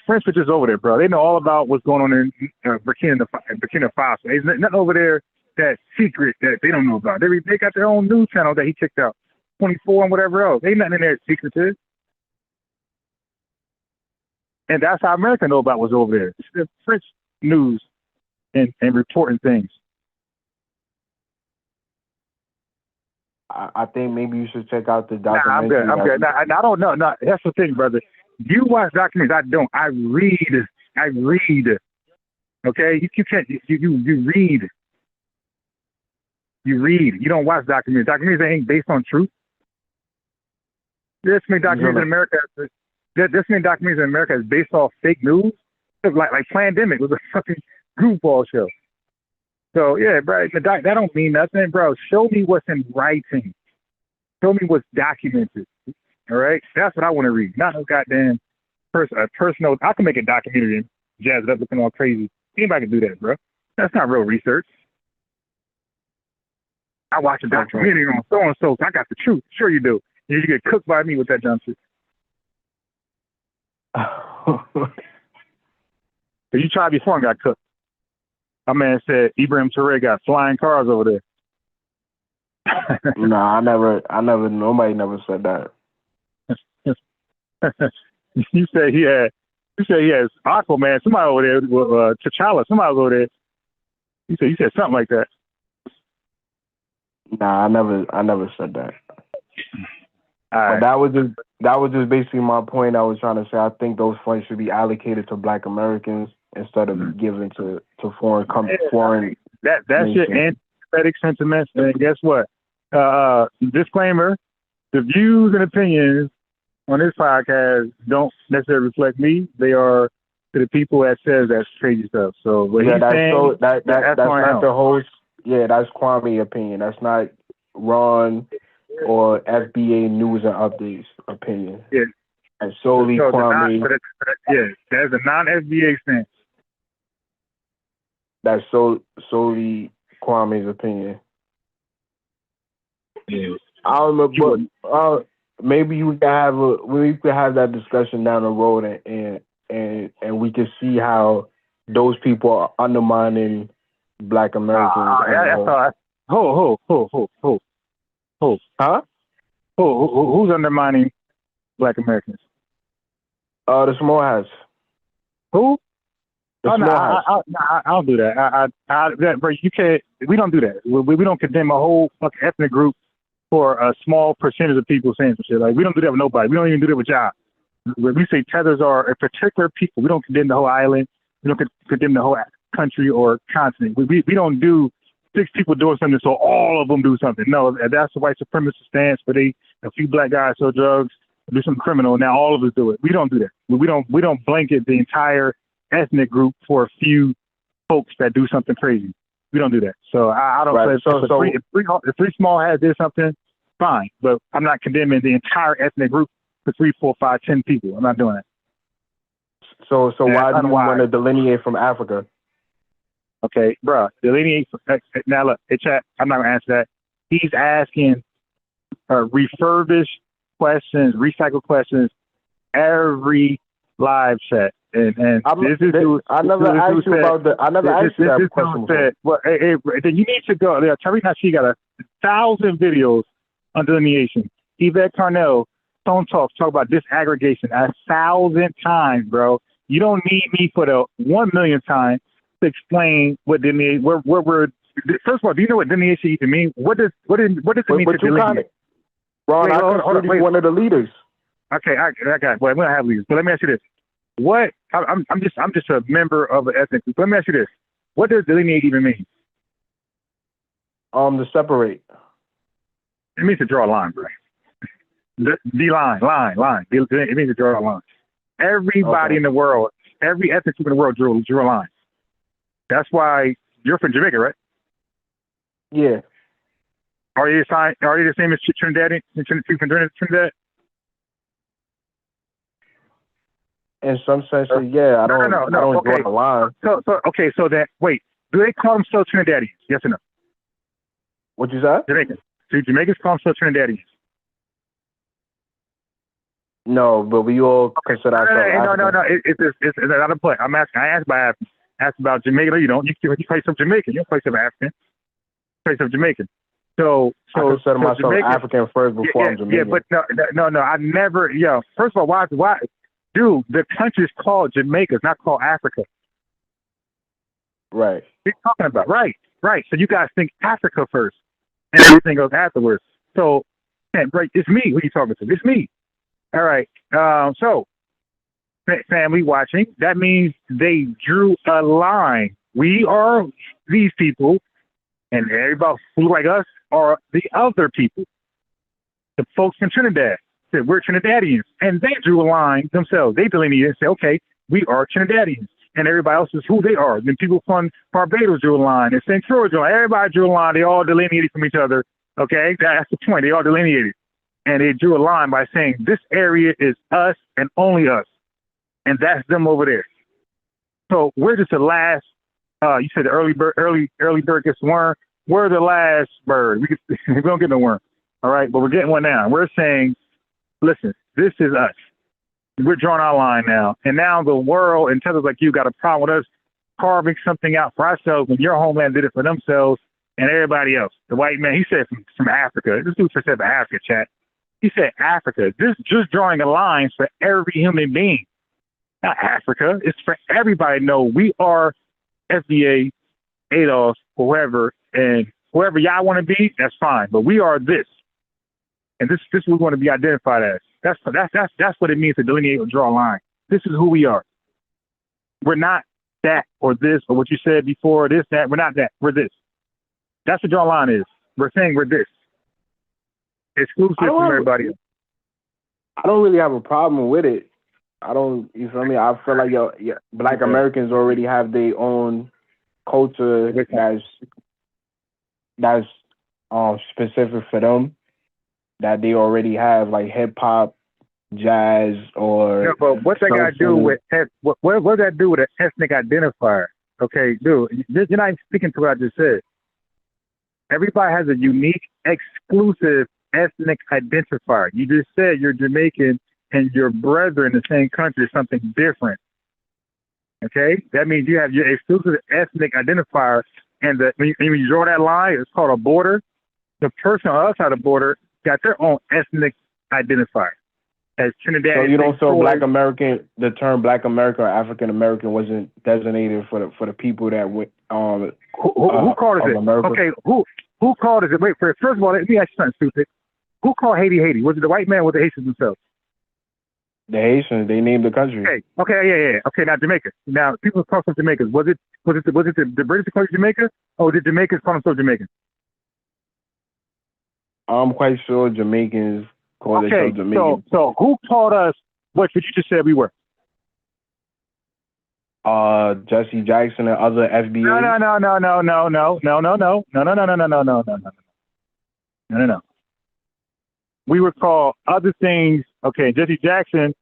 French were just over there, bro. They know all about what's going on in Burkina Faso. There's nothing over there that's secret that they don't know about. They got their own news channel that he kicked out, 24 and whatever else. Ain't nothing in there secretive. And that's how America know about what's over there. It's the French news and reporting things. I think maybe you should check out the documentary. I'm good. I don't know. No, that's the thing, brother. You watch documentaries. I don't. I read. Okay, you can't. You read. You read. You don't watch documentaries. Documentaries ain't based on truth. There's many documentaries in America. There's many documentaries in America is based off fake news. Like Plandemic was a fucking goofball show. So yeah, bro, that don't mean nothing, bro. Show me what's in writing. Show me what's documented. All right, that's what I want to read. Not no goddamn personal. I can make a documentary and jazz it up looking all crazy. Anybody can do that, bro. That's not real research. I watch a documentary on so and so. I got the truth. Sure you do. You get cooked by me with that jump shit. You tried before and got cooked. My man said Ibrahim Traoré got flying cars over there. No, I never. Nobody never said that. You said he has Aquaman. Somebody over there, T'Challa. Somebody was over there. You said something like that. Nah, I never said that. Right. But that was just basically my point. I was trying to say I think those funds should be allocated to Black Americans instead of given to foreign. That's your anti-Semitic sentiments. And guess what? Disclaimer: the views and opinions on this podcast don't necessarily reflect me. They are to the people that says that's crazy stuff. So what he's saying, that's not the host. Yeah, that's Kwame's opinion. That's not Ron or FBA News and Updates opinion. Yeah. And solely Kwame. That's a non-FBA stance. That's solely Kwame's opinion. Yeah. I don't know, but maybe we could have that discussion down the road, and we can see how those people are undermining Black Americans. Huh? Who's undermining Black Americans? The small hats. Who? I don't do that. Bro, you can't. We don't do that. We don't condemn a whole fucking ethnic group for a small percentage of people saying some shit. Like, we don't do that with nobody. We don't even do that with y'all. When we say tethers are a particular people, we don't condemn the whole island. We don't condemn the whole country or continent. We don't do 6 people doing something so all of them do something. No, that's the white supremacist stance. But a few black guys sell drugs, do something criminal. Now all of us do it. We don't do that. We don't blanket the entire ethnic group for a few folks that do something crazy. We don't do that. So I don't. Right. If three small hats did something, fine. But I'm not condemning the entire ethnic group for 3, 4, 5, 10 people. I'm not doing that. So why do you want to delineate from Africa? Okay, bro. Delineate. Now look, hey, chat. I'm not gonna answer that. He's asking refurbished questions, recycled questions every live chat. And I never asked you that question. Well, then you need to go. TARIQ NASHEED got 1,000 videos on delineation. Yvette Carnell, Stone talk about disaggregation 1,000 times, bro. You don't need me for the 1 millionth time to explain what delineation. First of all, do you know what delineation even means? What does it mean to delineate? Ron, I consider you one of the leaders. Okay, I got. Well, I'm gonna have leaders, but let me ask you this. What I'm just a member of an ethnic group. Let me ask you this: what does delineate even mean? To separate. It means to draw a line, bro. The line. It means to draw a line. Everybody in the world every ethnic group in the world drew a line. That's why you're from Jamaica, right? Yeah. Are you the same as Trinidadian? From Trinidad? In some senses, yeah. I don't draw the line. So then, wait. Do they call themselves Trinidadians? Yes or no? What you said? Jamaicans. Do Jamaicans call themselves Trinidadians? No, but we all consider ourselves No. It's another play. I asked by African. Asked about Jamaica. You don't. You play some Jamaican. You don't play some African. You play some Jamaican. So I consider myself Jamaican, African first before I'm Jamaican. Yeah, but no. I never. First of all, why? Dude, the country is called Jamaica. It's not called Africa. Right. What are you talking about? Right. So you guys think Africa first, and everything goes afterwards. So, right, it's me. Who are you talking to? It's me. All right. So, family watching, that means they drew a line. We are these people, and everybody who like us are the other people. The folks in Trinidad said we're Trinidadians, and they drew a line themselves. They delineated and said, okay, we are Trinidadians. And everybody else is who they are. Then people from Barbados drew a line, and St. George drew a line. Everybody drew a line. They all delineated from each other. Okay, that's the point. They all delineated. And they drew a line by saying this area is us and only us. And that's them over there. So we're just the last, you said the early bird gets the worm. We're the last bird. We don't get no worm. All right, but we're getting one now. We're saying, listen, this is us. We're drawing our line now. And now the world and tethers like you got a problem with us carving something out for ourselves when your homeland did it for themselves and everybody else. The white man, he said from Africa. This dude said from Africa, chat. He said Africa. This just drawing a line for every human being. Not Africa. It's for everybody to know we are FBA, ADOS, whoever, and whoever y'all want to be, that's fine. But we are this. And this is what we want to be identified as. That's what it means to delineate or draw a line. This is who we are. We're not that or this or what you said before, this, that. We're not that. We're this. That's what draw a line is. We're saying we're this. Exclusive from everybody else. I don't really have a problem with it. You feel me? I feel like Black Americans already have their own culture that's specific for them, that they already have, like hip hop, jazz, or. No, but what's that got to do with what does that do with an ethnic identifier? Okay, dude, you're not even speaking to what I just said. Everybody has a unique, exclusive ethnic identifier. You just said you're Jamaican and your brethren in the same country is something different. Okay, that means you have your exclusive ethnic identifier, and when you draw that line, it's called a border. The person on the other side of the border got their own ethnic identifier. As Trinidad. So you don't feel Black American, the term Black American or African American wasn't designated for the people that went who called it? America? Okay, who called it? Wait, first of all, let me ask you something stupid. Who called Haiti Haiti? Was it the white man or was it the Haitians themselves? The Haitians, they named the country. Okay, yeah. Okay, now Jamaica. Now people call themselves Jamaicans. Was it the British called Jamaica, or did Jamaicans call themselves Jamaicans? I'm quite sure Jamaicans call themselves Jamaicans. So who called us what you just said we were? Jesse Jackson and other FBAs. No. We were called other things. Okay, Jesse Jackson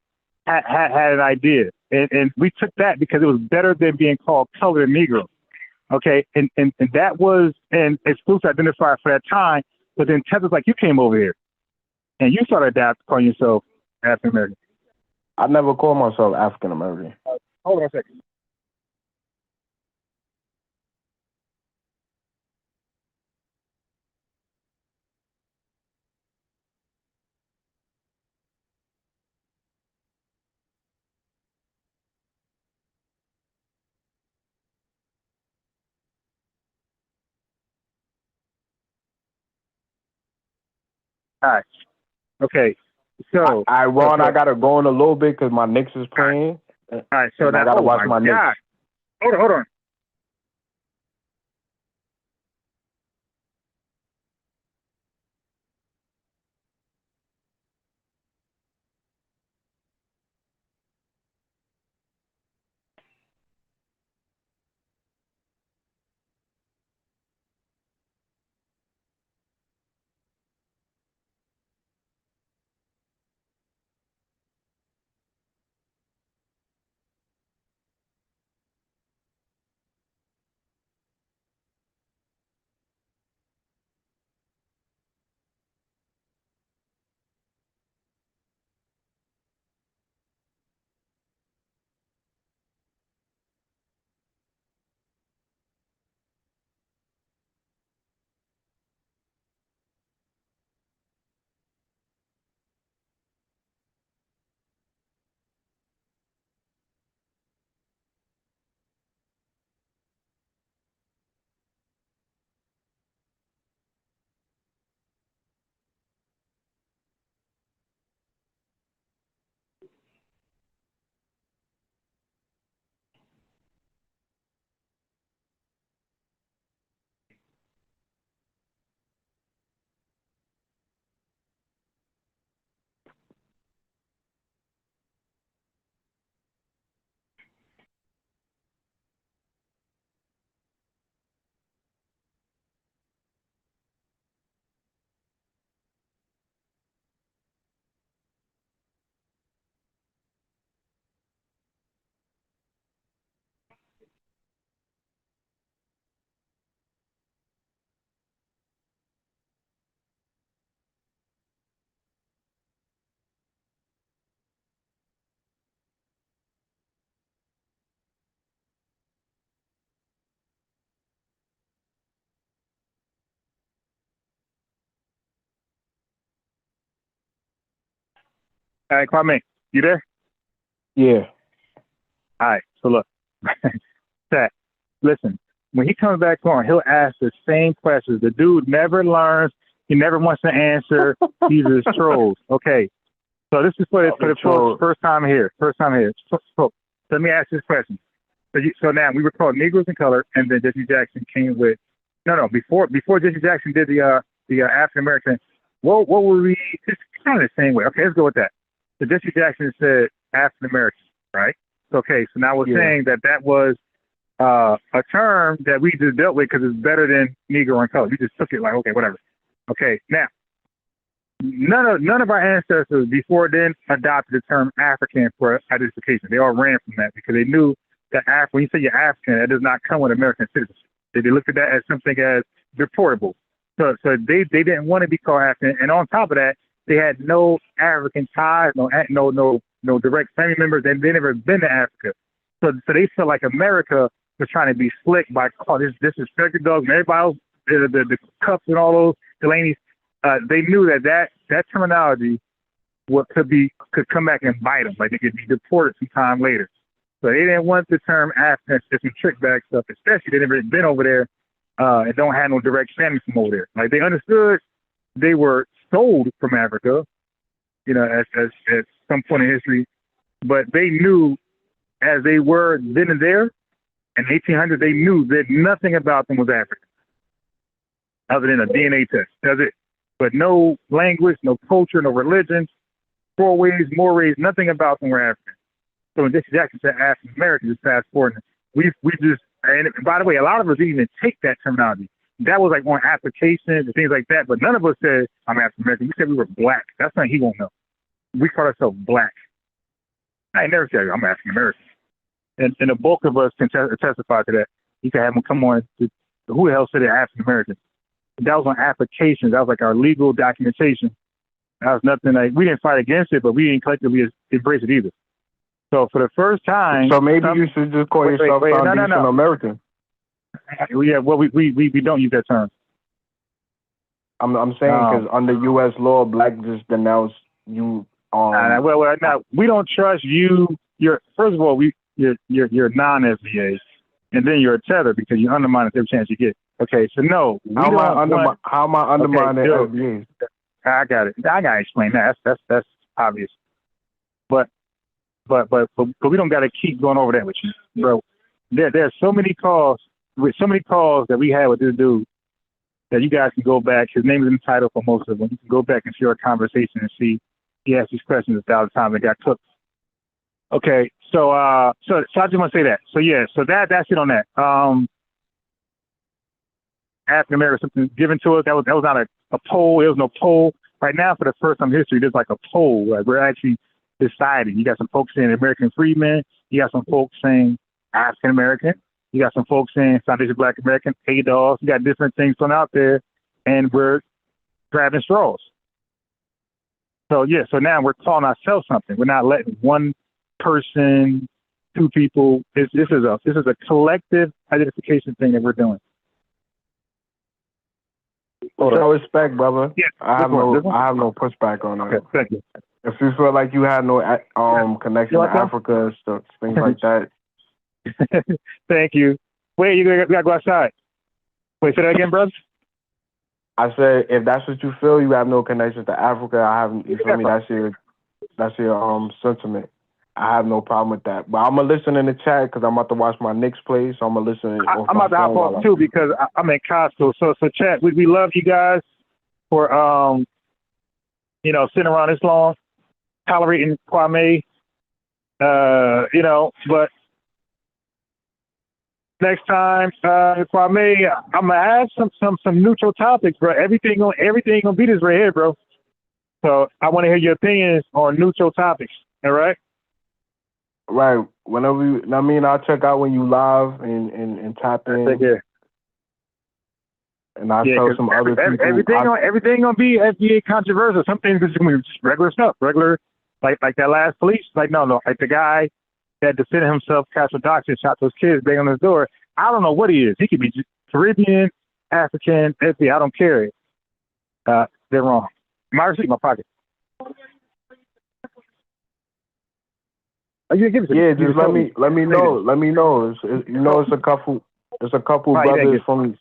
had an idea, and we took that because it was better than being called colored Negro. Okay, and that was an exclusive identifier for that time. But then tethers like you came over here, and you started calling yourself African American. I never called myself African American. Hold on a second. All right. Okay. So, Ron, I gotta go in a little bit because my Knicks is playing. All right. So now, I gotta watch my Knicks. Hold on. All right, Kwame, you there? Yeah. All right. So look, Zach, listen. When he comes back on, he'll ask the same questions. The dude never learns. He never wants to answer. He's just trolls. Okay. So this is for the folks first time here. First time here. So let me ask this question. So now we were called Negroes in Color, and then Jesse Jackson came with before Jesse Jackson did the African American. What were we? It's kind of the same way. Okay, let's go with that. So Jesse Jackson said African American, right? Okay, so now we're saying that was a term that we just dealt with because it's better than Negro in Color. We just took it like, okay, whatever. Okay, now none of our ancestors before then adopted the term African for identification. They all ran from that because they knew that when you say you're African, that does not come with American citizenship. They looked at that as something as deportable. So they didn't want to be called African, and on top of that, they had no African ties, no direct family members, and they never been to Africa. So they felt like America was trying to be slick by this is Striker Dogs and everybody else, the Cups and all those Delaney's. They knew that terminology could come back and bite them, like they could be deported some time later. So they didn't want the term African, just some trick bag stuff, especially they never been over there and don't have no direct family from over there. Like they understood they were sold from Africa, at some point in history, but they knew as they were then and there in 1800, they knew that nothing about them was African other than a DNA test. That's it. But no language, no culture, no religion, four-ways, mores, nothing about them were African. So when Jesse Jackson said African American, just fast forward, we just, and by the way, a lot of us didn't even take that terminology. That was like on applications and things like that, but none of us said, I'm African American. We said we were black. That's something he won't know. We call ourselves black. I ain't never said I'm African American. And the bulk of us can testify to that. You can have them come on. Who the hell said they're African American? That was on applications. That was like our legal documentation. That was nothing like, we didn't fight against it, but we didn't collectively embrace it either. So for the first time. So maybe you should just call yourself Foundational American. Yeah, well, we don't use that term. I'm saying because under U.S. law, black just denounced you. Well, now we don't trust you. First of all, you're non-FBA, and then you're a tether because you undermine it every chance you get. Okay, so no. How am I undermining FBAs? I got it. I gotta explain that. That's obvious. But we don't gotta keep going over that with you, bro. There's so many calls that we had with this dude that you guys can go back. His name is in the title for most of them. You can go back and see our conversation and see he asked these questions 1,000 times and got cooked. Okay, so I just want to say that. So yeah, so that's it on that. African American, something given to us. That was not a poll. There was no poll. Right now, for the first time in history, there's like a poll. Like we're actually deciding. You got some folks saying American freedmen. You got some folks saying African American. You got some folks saying Foundation Black American, ADOS. You got different things thrown out there, and we're grabbing straws. So yeah, so now we're calling ourselves something. We're not letting one person, two people. This is a collective identification thing that we're doing. No respect, brother. Yeah, I have no pushback on that. Okay, thank you. If you feel like you had no connection to Africa, stuff, things like that. Thank you. Wait, you gotta go outside. Wait, say that again, brother. I said, if that's what you feel, you have no connection to Africa. I haven't. You feel me? That's your sentiment. I have no problem with that. But I'm gonna listen in the chat because I'm about to watch my Knicks play. So I'm gonna listen. I'm about to hop off too because I'm in Costco. So chat. We love you guys for sitting around this long, tolerating Kwame. But next time, Kwame, I'm gonna have some neutral topics, bro. Everything gonna be this right here, bro. So I want to hear your opinions on neutral topics. All right. Right. Whenever I'll check out when you live and tap in. Yeah. And I'll tell some other people. Everything gonna be FBA controversial. Some things is gonna be just regular stuff. Regular, like that last police. Like like the guy that defended himself, Castle Doctor, shot those kids, bang on his door. I don't know what he is. He could be Caribbean, African, FBA. I don't care. They're wrong. My receipt in my pocket. Oh, you give it to me. Yeah, You just told let me know. Let me know. It's a couple Right, you didn't brothers get- from.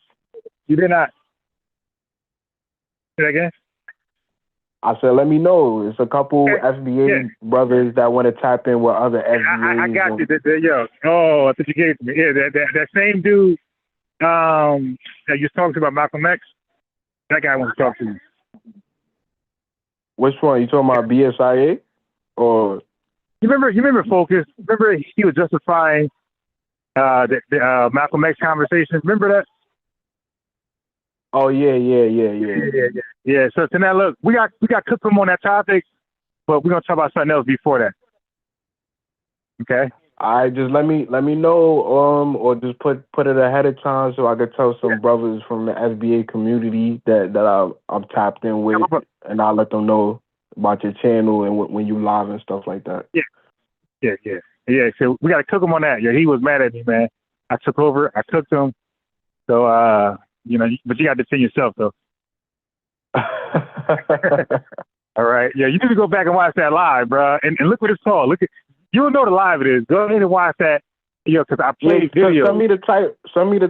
You did not. Say that again? I said, let me know. It's a couple Okay. FBA Yeah. brothers that want to tap in with other FBAs. I got you. Yo. Oh, I thought you gave it to me. Yeah, that same dude that you talked about, Malcolm X, that guy wants to talk to you. Which one? You talking about BSIA? Or You remember Focus? Remember he was justifying the Malcolm X conversation? Remember that? oh yeah. Yeah. So now look, we got cooked him on that topic, but we're gonna talk about something else before that. Okay. I just let me know, or just put it ahead of time so I could tell some brothers from the FBA community that I'm tapped in with, and I'll let them know about your channel and when you live and stuff like that. Yeah. So we got to cook him on that. Yeah, he was mad at me, man. I took over. I cooked him. So but you got to defend yourself, though. All right. Yeah, you need to go back and watch that live, bro. And look what it's called. You don't know the live it is. Go ahead and watch that. Because I played video. Send me the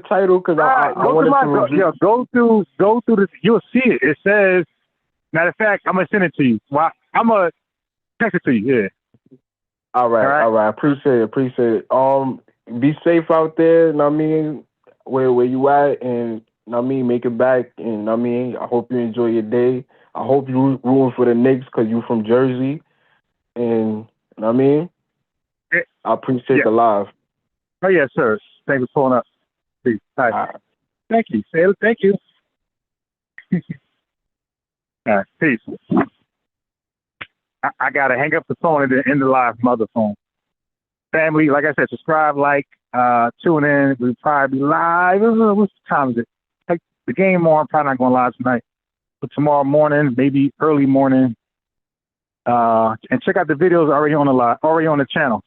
title because I wanted to review. Go through this. You'll see it. It says. Matter of fact, I'm gonna send it to you. Well, I'm gonna text it to you. Yeah. All right. Appreciate it. Be safe out there. Know what I mean, where you at, and know what I mean, make it back. And know what I mean, I hope you enjoy your day. I hope you rooting for the Knicks because you from Jersey, and know what I mean. I appreciate the live. Oh yes, sir. Thanks for pulling up. Peace. All right. Thank you. Thank you. All right. Peace. I gotta hang up the phone and then end the live from other phone. Family, like I said, subscribe, like, tune in. We'll probably be live. What time is it? Take the game on. I'm probably not going live tonight, but tomorrow morning, maybe early morning. And check out the videos already on the channel.